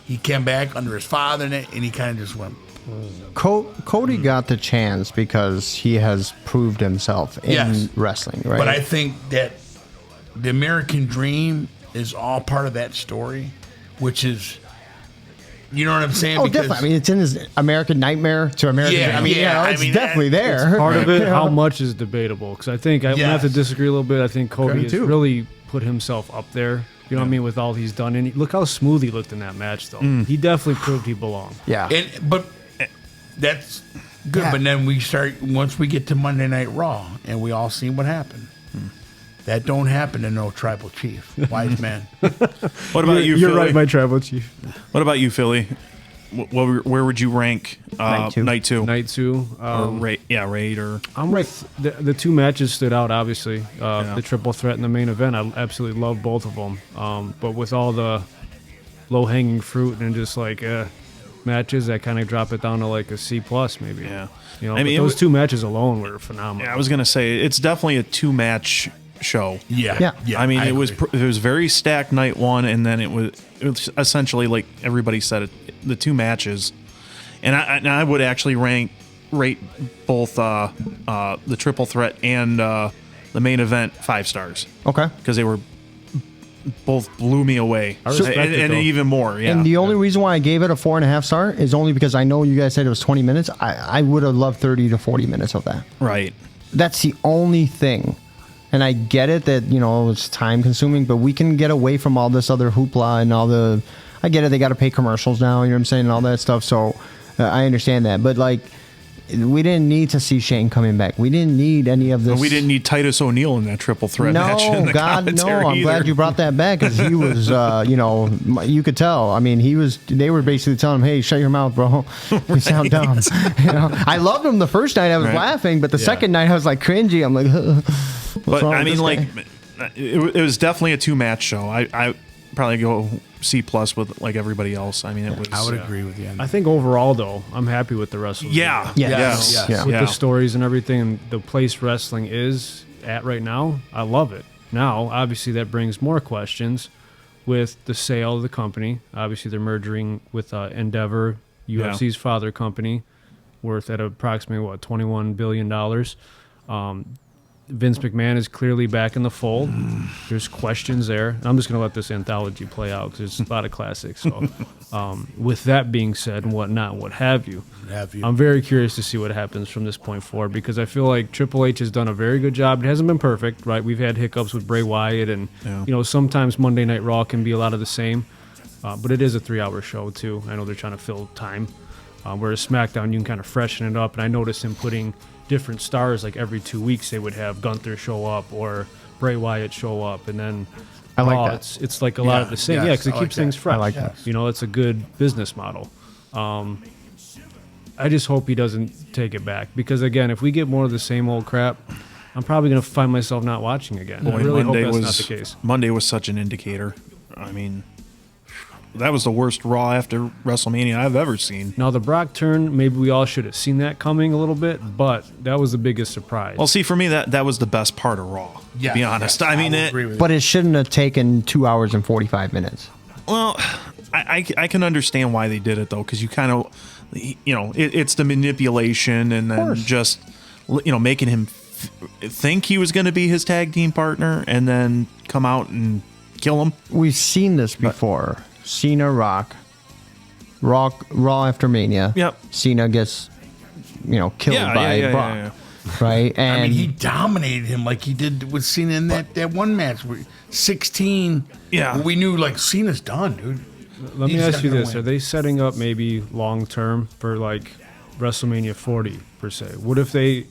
He came back under his father, and he kind of just went. Cody got the chance because he has proved himself in wrestling, right? But I think that the American Dream is all part of that story, which is, you know what I'm saying? Oh, definitely. I mean, it's in his American Nightmare to American. It's definitely there. Part of it, how much is debatable? Because I think I have to disagree a little bit. I think Cody has really put himself up there. You know what I mean? With all he's done, and look how smooth he looked in that match, though. He definitely proved he belonged. Yeah, but that's good. Yeah. But then once we get to Monday Night Raw, and we all seen what happened. That don't happen to no tribal chief. Wise man. What about you, You're Philly? right, my tribal chief. What about you, Philly? Where would you rank Night two. Night two? Night 2. Or Raid or I'm with the two matches stood out, obviously. The triple threat and the main event. I absolutely love both of them. But with all the low-hanging fruit and just like matches, that kind of drop it down to like a C plus maybe. Yeah. You know, I mean, those two matches alone were phenomenal. Yeah, I was gonna say it's definitely a 2-match show. Yeah. Yeah. I mean, I it was very stacked night one, and then it was essentially like everybody said the 2 matches, and I would actually rate both the triple threat and the main event 5 stars Okay. because they were both blew me away, respect it, and though. even more. Yeah, And the only reason why I gave it a 4.5 star is only because I know you guys said it was 20 minutes. I would have loved 30 to 40 minutes of that. right. That's the only thing. And I get it that, it's time consuming, but we can get away from all this other hoopla and all the. I get it. They got to pay commercials now, you know what I'm saying, and all that stuff. So I understand that. But, like, we didn't need to see Shane coming back. We didn't need any of this. But we didn't need Titus O'Neil in that triple threat match. In No, the God, no. commentary I'm glad either. you brought that back because he was, you could tell. I mean, they were basically telling him, hey, shut your mouth, bro. You sound dumb. I loved him the first night. I was Right. laughing, but the second night I was like cringy. I'm like, what's But wrong I with mean, this like, guy? it was definitely a 2-match show. I probably go C plus with like everybody else. I mean, it was. I would agree with you. I think overall, though, I'm happy with the wrestling. Yeah. Yes. Yes. Yeah. With Yeah. the stories and everything, and the place wrestling is at right now, I love it. Now, obviously, that brings more questions with the sale of the company. Obviously, they're merging with Endeavor, UFC's father company, worth at approximately, $21 billion. Vince McMahon is clearly back in the fold. There's questions there. And I'm just going to let this anthology play out because there's a lot of classics. So, with that being said and whatnot, what have you, I'm very curious to see what happens from this point forward because I feel like Triple H has done a very good job. It hasn't been perfect, right? We've had hiccups with Bray Wyatt, and sometimes Monday Night Raw can be a lot of the same. But it is a 3-hour show too. I know they're trying to fill time. Whereas SmackDown, you can kind of freshen it up. And I noticed him putting different stars, like every 2 weeks they would have Gunther show up or Bray Wyatt show up, and then I like that. It's like a lot of the same. Yeah, because it I keeps like things that. fresh. I like that. It's a good business model. I just hope he doesn't take it back because again, if we get more of the same old crap, I'm probably going to find myself not watching again. I really hope that's not the case. Monday was such an indicator. I mean, that was the worst Raw after WrestleMania I've ever seen. Now the Brock turn, maybe we all should have seen that coming a little bit, but that was the biggest surprise. Well, see, for me, that was the best part of Raw. To be honest, I mean, But it shouldn't have taken 2 hours and 45 minutes. well, I can understand why they did it though, because you kind of, it's the manipulation and then just, making him think he was going to be his tag team partner and then come out and kill him. We've seen this before. Cena, Raw after Mania. Yep. Cena gets, killed by Brock. Right? And I mean, he dominated him like he did with Cena in that one match. 16. Yeah. We knew, like, Cena's done, dude. Let me He's ask not you gonna this: win. are they setting up maybe long term for like WrestleMania 40 per se? What if they,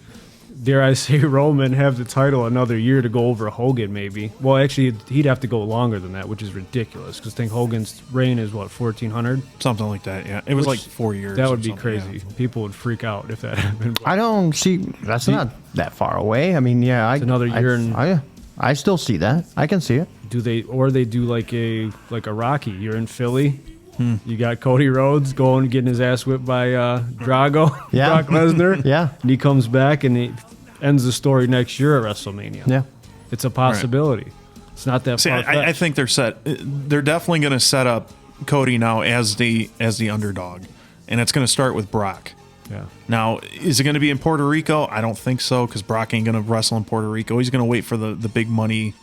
dare I say, Roman have the title another year to go over Hogan? Maybe. Well, actually, he'd have to go longer than that, which is ridiculous. Because I think Hogan's reign is 1400. Something like that, yeah. It was Which- like 4 years. That or would be something, crazy. People would freak out if that happened. I don't see that's not that far away. I mean, yeah, It's another year and- I still see that. I can see it. Do they do like a Rocky? You're in Philly. Hmm. You got Cody Rhodes going getting his ass whipped by Drago, Yeah. Brock Lesnar. Yeah. And he comes back and he ends the story next year at WrestleMania. Yeah. It's a possibility. It's not that See, far. I think they're set. They're definitely going to set up Cody now as the underdog, and it's going to start with Brock. Yeah. Now, is it going to be in Puerto Rico? I don't think so, because Brock ain't going to wrestle in Puerto Rico. He's going to wait for the big money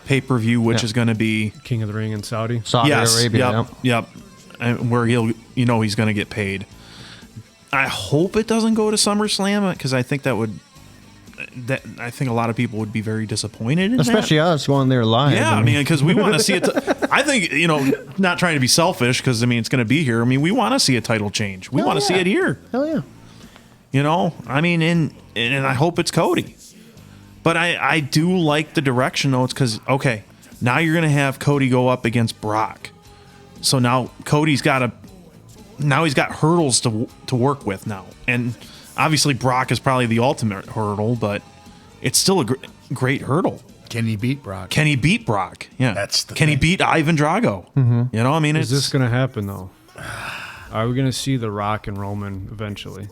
pay-per-view, which is going to be King of the Ring in Saudi. Saudi Arabia. yep, and where he's going to get paid. I hope it doesn't go to SummerSlam, because I think I think a lot of people would be very disappointed in Especially us going there live. that. Yeah, I mean, because we want to see it. I think, not trying to be selfish, because it's going to be here. I mean, we want to see a title change. We want to see it here. Hell yeah. I mean, and I hope it's Cody. But I do like the direction, though. It's because, okay, now you're going to have Cody go up against Brock. So now Cody's got he's got hurdles to work with now. And obviously Brock is probably the ultimate hurdle, but it's still a great hurdle. Can he beat Brock? Can he beat Brock? Yeah. Can he beat Ivan Drago? You know, I mean, Is this going to happen, though? Are we going to see The Rock and Roman eventually?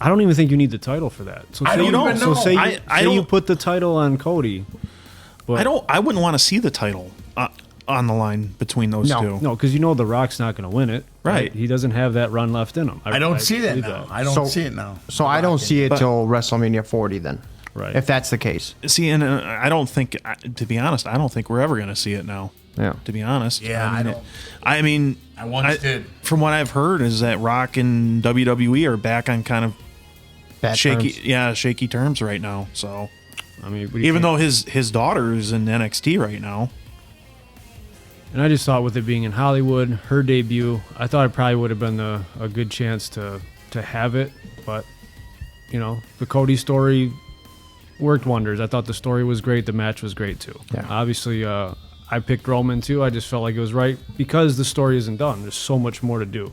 I don't even think you need the title for that. So I don't even know. So say don't- you put the title on Cody. But I wouldn't want to see the title on the line between those two. No, because The Rock's not going to win it. Right. He doesn't have that run left in him. I don't see that believe now. I don't see it now. So I don't see it till WrestleMania 40 then. Right. If that's the case. See, and I don't think, to be honest, I don't think we're ever going to see it now. Yeah. To be honest. Yeah, I mean, I once did. From what I've heard is that Rock and WWE are back on kind of Bad shaky, terms. shaky terms right now. So, I mean, even though his daughter is in NXT right now. And I just thought with it being in Hollywood, her debut, I thought it probably would have been a good chance to have it. But, the Cody story worked wonders. I thought the story was great. The match was great, too. Yeah. Obviously, I picked Roman, too. I just felt like it was right because the story isn't done. There's so much more to do.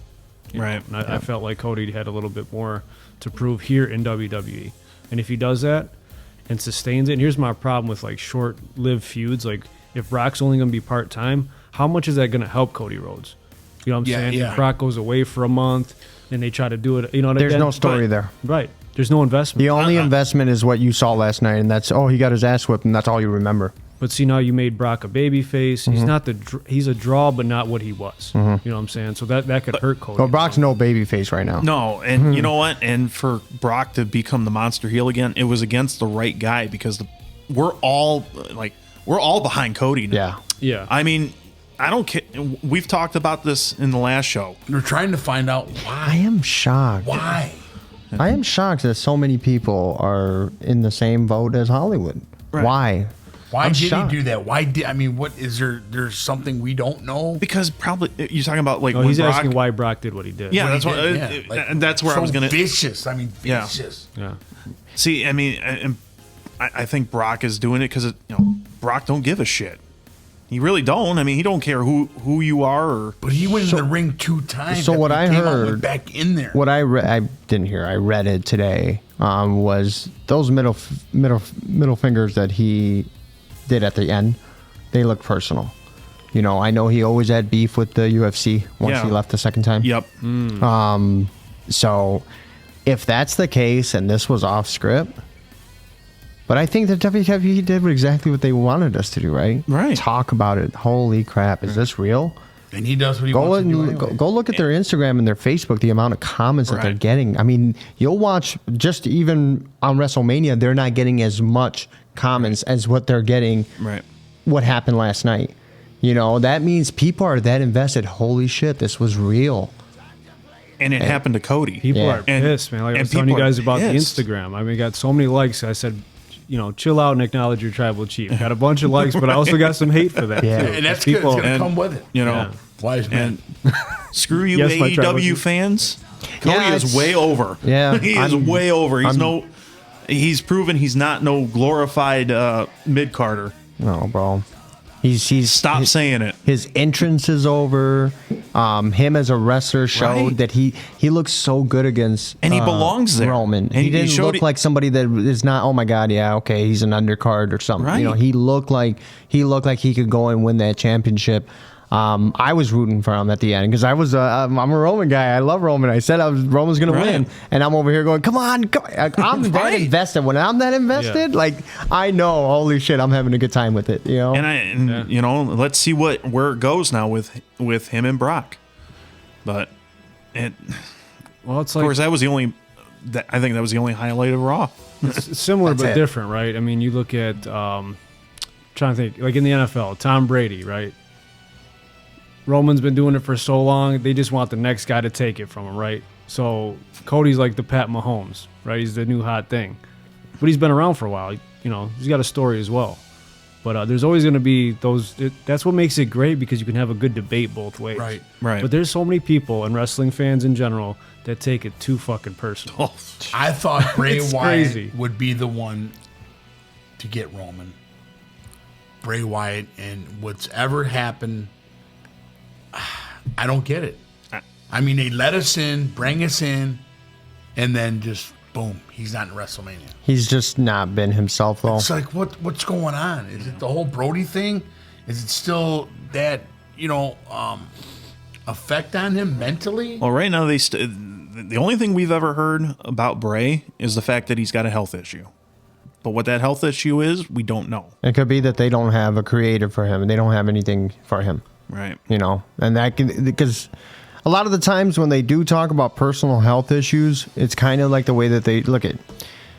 Right. And I felt like Cody had a little bit more to prove here in WWE. And if he does that and sustains it, and here's my problem with like short-lived feuds, like if Brock's only going to be part-time, how much is that going to help Cody Rhodes? You know what I'm saying? Yeah. If Brock goes away for a month and they try to do it, There's no story there. Right. There's no investment. The only investment is what you saw last night, and that's, he got his ass whipped, and that's all you remember. But see, now you made Brock a baby face. He's not he's a draw, but not what he was. You know what I'm saying? So that could hurt Cody. Well, Brock's no baby face right now. No, and you know what? And for Brock to become the monster heel again, it was against the right guy because we're all behind Cody now. Yeah. Yeah. I mean, I don't care. We've talked about this in the last show. We're trying to find out I am shocked. why. I am shocked that so many people are in the same boat as Hollywood. Right. Why? Why I'm did shocked. he do that? What is there's something we don't know? Because probably you're talking about like No, when he's Brock, asking why Brock did what he did. Yeah, What he that's what. did, yeah. And that's where I So was gonna. vicious. I mean, Yeah. vicious. Yeah. See, I mean, and I think Brock is doing it because Brock don't give a shit. He really don't. I mean, he don't care who you are or. But he went in the ring 2 times. So what after I he came out, went heard- back in there. What I didn't hear. I read it today. Was those middle fingers that he did at the end? They look personal. I know he always had beef with the UFC once he left the second time. Yep. So if that's the case and this was off script, but I think that WWE did exactly what they wanted us to do, right? Right. Talk about it. Holy crap, is this real? and he does what he Go wants to do and anyway. go look at their Instagram and their Facebook, the amount of comments that they're Right. getting. I mean, you'll watch just even on WrestleMania, they're not getting as much comments as what they're getting Right. what happened last night. That means people are that invested. Holy shit, this was real. And it happened to Cody. People Yeah. are And- pissed, man. Like I and was telling you people are guys about the pissed. Instagram. I mean, got so many likes. I said, chill out and acknowledge your tribal chief. Got a bunch of likes, but I also got some hate for that. Yeah. too. And that's People- good. It's going and- to come with it. Yeah. Wise man. And screw you, Yes, my tribal AEW chief. fans. Cody Yeah, is it's- way over. Yeah, he is I'm- way over. He's proven he's not no glorified mid Carter. No, bro. He's Stop his, saying it. his entrance is over. Him as a wrestler showed Right. that he looks so good against And he belongs there. Roman. And he he didn't showed look it- like somebody that is not. Oh my god, yeah, okay, he's an undercard or something. Right. He looked like he could go and win that championship. I was rooting for him at the end because I'm a Roman guy. I love Roman. I said Roman's gonna Right. win, and I'm over here going, come on. I'm that Right. invested. When I'm that invested, I know, holy shit, I'm having a good time with it. And let's see where it goes now with him and Brock. But Well, it's of like course that was the only. I think that was the only highlight of Raw. it's similar That's but it. different, right? I mean, you look at trying to think, like in the NFL, Tom Brady, right? Roman's been doing it for so long, they just want the next guy to take it from him, right? So Cody's like the Pat Mahomes, right? He's the new hot thing, but he's been around for a while. He's got a story as well. But there's always going to be those. That's what makes it great because you can have a good debate both ways. Right. Right. But there's so many people and wrestling fans in general that take it too fucking personal. I thought Bray It's Wyatt crazy. would be the one to get Roman. Bray Wyatt, and what's ever happened, I don't get it. I mean, they let us in, bring us in, and then just boom, he's not in WrestleMania. He's just not been himself, though. It's like, what's going on? Is it the whole Brody thing? Is it still that, effect on him mentally? Well, right now the only thing we've ever heard about Bray is the fact that he's got a health issue. But what that health issue is, we don't know. It could be that they don't have a creative for him and they don't have anything for him. Right. And that can, because a lot of the times when they do talk about personal health issues, it's kind of like the way that they look at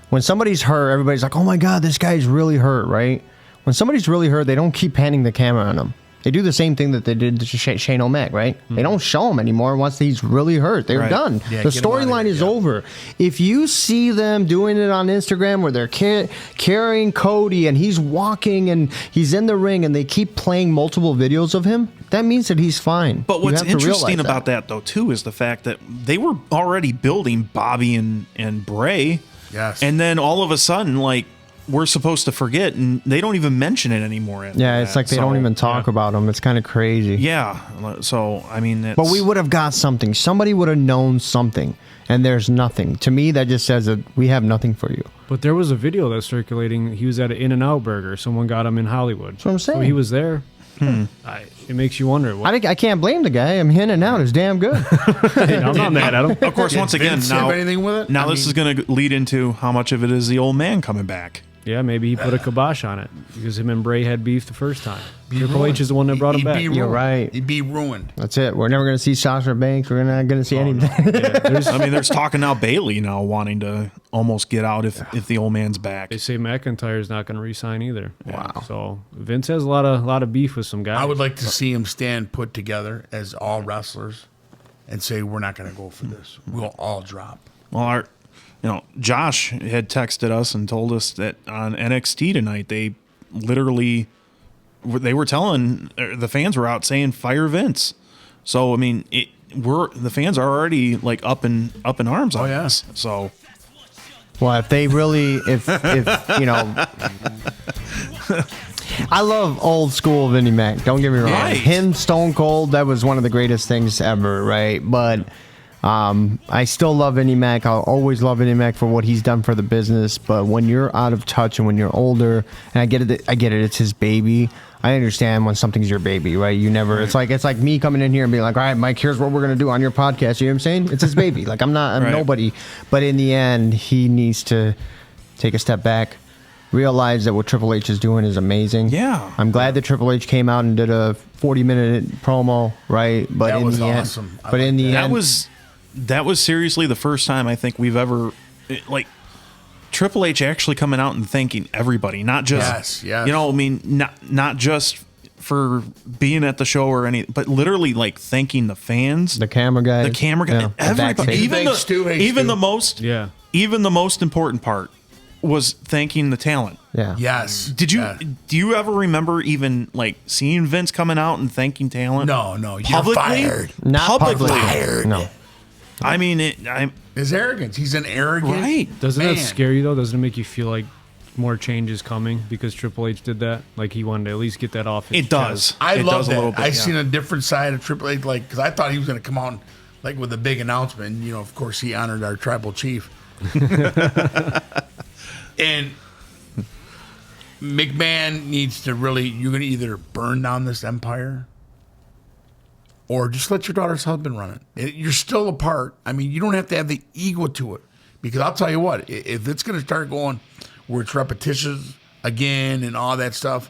when somebody's hurt, everybody's like, oh my God, this guy's really hurt, right? When somebody's really hurt, they don't keep panning the camera on them. They do the same thing that they did to Shane O'Mac, right? Mm-hmm. They don't show him anymore once he's really hurt. They're done. Yeah, the storyline is over. If you see them doing it on Instagram where they're carrying Cody and he's walking and he's in the ring and they keep playing multiple videos of him, that means that he's fine. But what's interesting about that, though, too, is the fact that they were already building Bobby and Bray. Yes. And then all of a sudden, like, we're supposed to forget, and they don't even mention it anymore. Yeah, it's like they don't even talk about him. It's kind of crazy. Yeah. So, I mean, it's... But we would have got something. Somebody would have known something, and there's nothing. To me, that just says that we have nothing for you. But there was a video that's circulating. He was at an In-N-Out Burger. Someone got him in Hollywood. That's what I'm saying. So he was there. It makes you wonder. I can't blame the guy. I'm in and out. It's damn good. I'm not mad at him. Of course, once again, Vince now, have anything with it? now this is going to lead into how much of it is the old man coming back. Yeah, maybe he put a kibosh on it because him and Bray had beef the first time. Triple H is the one that brought him back. You're right. He'd be ruined. That's it. We're never going to see Sasha Banks. We're not going to see anything. There's talking now Bailey now wanting to almost get out if the old man's back. They say McIntyre's not going to re-sign either. Wow. So Vince has a lot of beef with some guys. I would like to see him stand put together as all wrestlers and say, we're not going to go for this. We'll all drop. Well, Josh had texted us and told us that on NXT tonight they were telling the fans were out saying fire Vince. So I mean, the fans are already like up in arms on this. So, well, if they really, if I love old school Vinnie Mac. Don't get me wrong. Right. Him, Stone Cold, that was one of the greatest things ever, right? But I still love Vinnie Mac. I'll always love Vinnie Mac for what he's done for the business. But when you're out of touch and when you're older, and I get it, it's his baby. I understand when something's your baby, right? You never. It's like me coming in here and being like, all right, Mike, here's what we're gonna do on your podcast. You know what I'm saying? It's his baby. Like I'm Right. nobody. But in the end, he needs to take a step back. Realize that what Triple H is doing is amazing. Yeah. I'm glad that Triple H came out and did a 40-minute promo, right? But That in was the awesome. end, but in the end, that was seriously the first time I think we've ever Triple H actually coming out and thanking everybody, not just Yes. not just for being at the show or but literally like thanking the fans, the camera guys, everybody, even the most important part was thanking the talent. Yeah. Yes. Do you ever remember even like seeing Vince coming out and thanking talent? No, you're Publicly? fired. Not Publicly. publicly. No. I mean, His arrogance. He's an arrogant. right. Doesn't Man. that scare you though? Doesn't it make you feel like more change is coming because Triple H did that? Like he wanted to at least get that off his It does. chest. I It love does a that. little bit, I yeah. seen a different side of Triple H, because I thought he was going to come out with a big announcement. Of course, he honored our tribal chief. And McMahon needs to you're going to either burn down this empire or just let your daughter's husband run it. You're still apart. I mean, you don't have to have the ego to it, because I'll tell you what, if it's going to start going where it's repetitious again and all that stuff,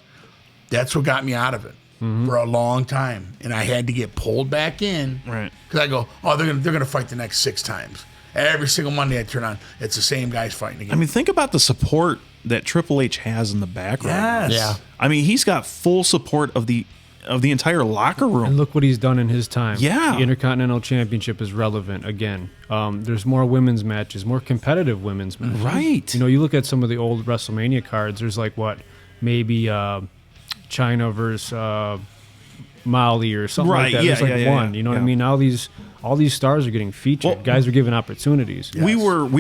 that's what got me out of it for a long time. And I had to get pulled back in. Right. Because I go, they're gonna fight the next 6 times. Every single Monday I turn on, it's the same guys fighting again. I mean, think about the support that Triple H has in the background. Yes. Yeah. I mean, he's got full support of the entire locker And room. look what he's done in his time. Yeah. The Intercontinental Championship is relevant again. There's more women's matches, more competitive women's matches. Right. You look at some of the old WrestleMania cards. There's maybe China versus Molly or something Right, like that. yeah, There's yeah, one. You know what I yeah. mean? Now all these stars are getting featured. Well, Guys are given opportunities. Yeah. We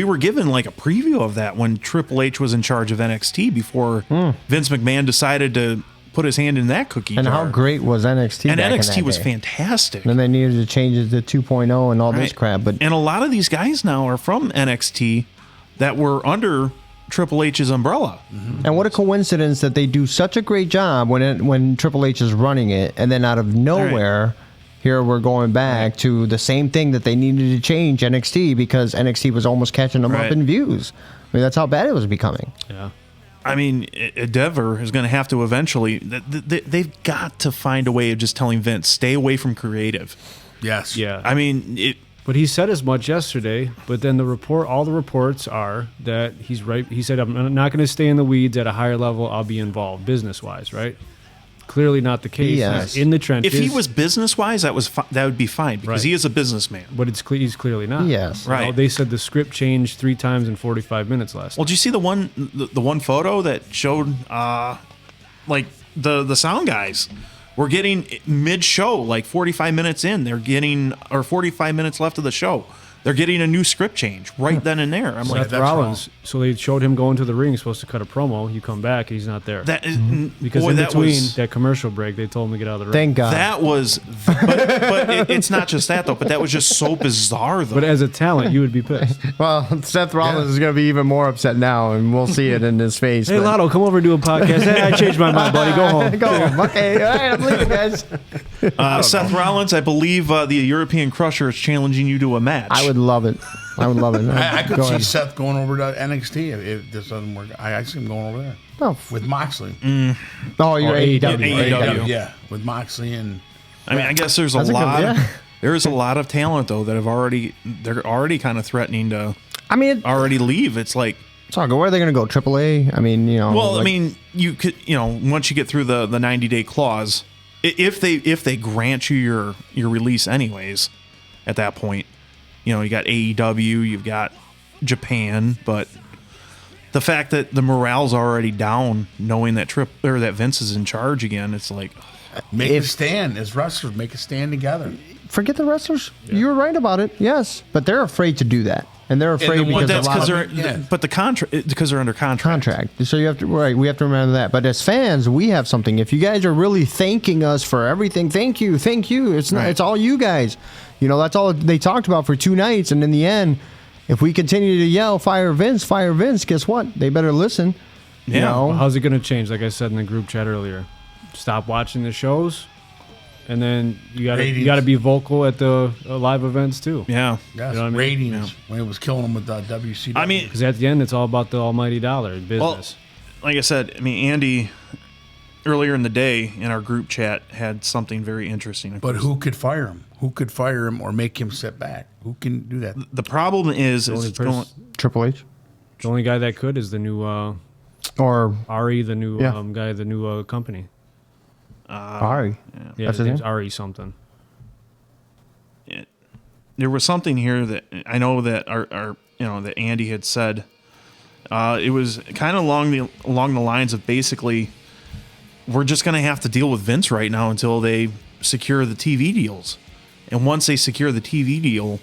were given like a preview of that when Triple H was in charge of NXT before Vince McMahon decided to put his hand in that cookie And jar. how great was NXT? And back in NXT that was day? fantastic. Then they needed to change it to 2.0 and all this Right. crap. But And a lot of these guys now are from NXT that were under Triple H's umbrella. and what a coincidence that they do such a great job when Triple H is running it, and then out of nowhere, here we're going back to the same thing that they needed to change NXT because NXT was almost catching them up Right. in views. I mean, that's how bad it was becoming. Yeah. I mean, Endeavor is going to have to eventually. They've got to find a way of just telling Vince, stay away from creative. Yes. Yeah. I mean, But he said as much yesterday. But then all the reports are that he's right. He said, I'm not going to stay in the weeds at a higher level. I'll be involved business wise, right? Clearly not the case. Yes. He's in the trenches. if he was business wise, that would be fine because Right. he is a businessman. But he's clearly not. Yes. You know, Right. they said the script changed 3 times in 45 minutes last Well, night. did you see the one photo that showed like the sound guys were getting mid show, like 45 minutes in, they're getting or 45 minutes left of the show. They're getting a new script change right then and there. I'm like, Seth that's Rollins. So they showed him going to the ring. He's supposed to cut a promo. You come back, he's not there. that is Because boy, in that between was that commercial break, they told him to get out of the ring. Thank God. that was, but it's not just that though. But that was just so bizarre though. But as a talent, you would be pissed. Well, Seth Rollins is going to be even more upset now, and we'll see it in his face. Hey, but- Lotto, come over and do a podcast. Hey, I changed my mind, buddy. Go home. Go home. Okay, all right, I'm leaving, guys. Seth Rollins, I believe the European Crusher is challenging you to a match. I would love it. I would love it. I could Go see ahead. Seth going over to NXT if this doesn't work. I see him going over there Oh, with Moxley. oh, you're Or AEW. AEW. Yeah, with Moxley and I mean, I guess there's a That's a good- lot. yeah. There's a lot of talent though that they're already kind of threatening to I mean, already leave. It's like, it's all good. Where are they going to go? AAA? I mean, you know. well, I like- mean, you could, once you get through the 90-day clause, if they grant you your release anyways, at that point, you got AEW, you've got Japan, but the fact that the morale's already down, knowing that that Vince is in charge again, it's like, make a stand as wrestlers. Make a stand together. forget the wrestlers. You were right about it. Yes, but they're afraid to do that, and they're afraid the one- because that's a lot because of they're yeah. but the contract because they're under contract. contract. So you have to we have to remember that. But as fans, we have something. If you guys are really thanking us for everything, thank you. It's not. Right. It's all you guys. That's all they talked about for 2 nights, and in the end, if we continue to yell fire Vince, guess what? They better listen. You Yeah. know? How's it going to change? Like I said in the group chat earlier, stop watching the shows, and then you got Ratings. to be vocal at the live events too. Yeah. Yes, You know what I mean? ratings when it was killing them with WCW. I mean, Because at the end, it's all about the almighty dollar business. well, like I said, Andy earlier in the day in our group chat had something very interesting. but who could fire him? Who could fire him or make him sit back? Who can do that? The problem is only it's going, person- Triple H the only guy that could is the new or Ari, the new Yeah. guy, the new company. Ari. Yeah, That's his his name's name? Ari something. there was something here that I know that our that Andy had said. It was kind of along the lines of basically, we're just going to have to deal with Vince right now until they secure the TV deals, and once they secure the TV deal,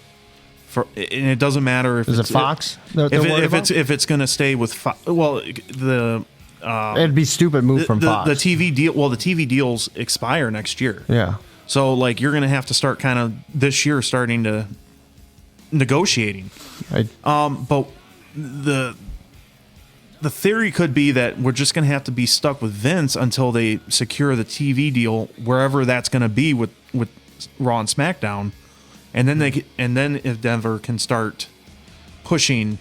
and it doesn't matter if Is it it's Fox? that they're worried about? if it's going to stay with well the It'd be stupid move from Fox. the TV deal. Well, the TV deals expire next year. Yeah. So like you're going to have to start kind of this year starting to negotiating. But the theory could be that we're just going to have to be stuck with Vince until they secure the TV deal wherever that's going to be with Raw and SmackDown, and then if Denver can start pushing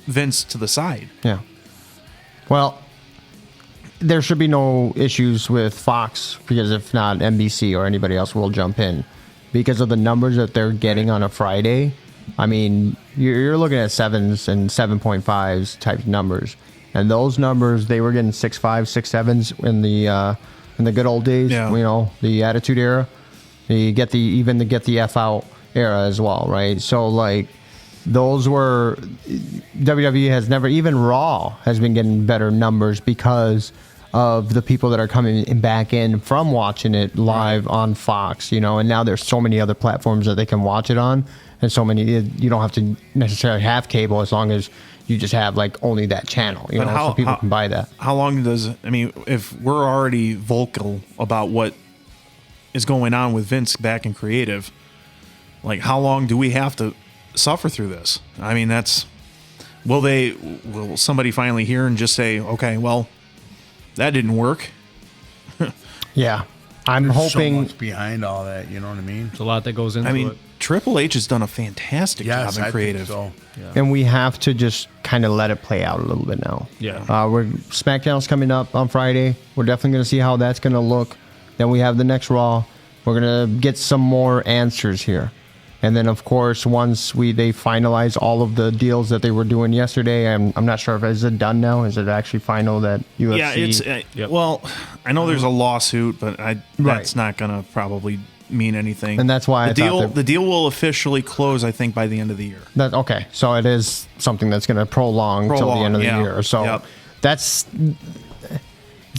Vince to the side. Yeah. Well, there should be no issues with Fox because if not, NBC or anybody else will jump in because of the numbers that they're getting on a Friday. I mean, you're looking at 7s and 7.5s type numbers, and those numbers they were getting 6.5, 6.7s in the good old days. Yeah. The Attitude Era. You get the F out era as well, right? So like. Those were WWE has never, even Raw has been getting better numbers because of the people that are coming back in from watching it live on Fox, and now there's so many other platforms that they can watch it on, and so many, you don't have to necessarily have cable as long as you just have like only that channel, so people can buy that. How long if we're already vocal about what is going on with Vince back in creative, like how long do we have to suffer through this? I mean, will somebody finally hear and just say, okay, well, that didn't work? Yeah. I'm hoping so much behind all that, you know what I mean? There's a lot that goes into it. Triple H has done a fantastic job in creative. I think so. and we have to just kind of let it play out a little bit now. Yeah. SmackDown's coming up on Friday. We're definitely going to see how that's going to look. Then we have the next Raw. We're going to get some more answers here. And then, of course, once they finalize all of the deals that they were doing yesterday, I'm not sure if is it done now. Is it actually final that UFC? Yeah, it's well, I know there's a lawsuit, but that's not going to probably mean anything. And that's why the deal will officially close, I think, by the end of the year. Okay, so it is something that's going to prolong till the end of the year. So it's going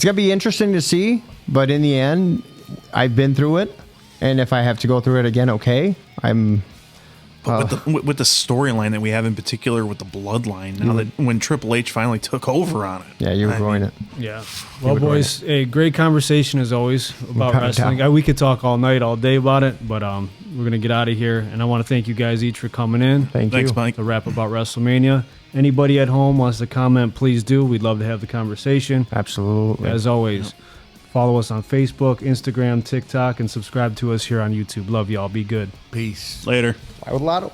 to be interesting to see. But in the end, I've been through it. And if I have to go through it again, okay. But with the storyline that we have in particular with the bloodline, now that when Triple H finally took over on it. Yeah, you were ruining it. Yeah. Well, boys, a great conversation as always about wrestling. We could talk all night, all day about it, but we're going to get out of here. And I want to thank you guys each for coming in. Thanks, Mike. To wrap about WrestleMania. Anybody at home wants to comment, please do. We'd love to have the conversation. Absolutely. As always, follow us on Facebook, Instagram, TikTok, and subscribe to us here on YouTube. Love y'all. Be good. Peace. Later. I would lotto.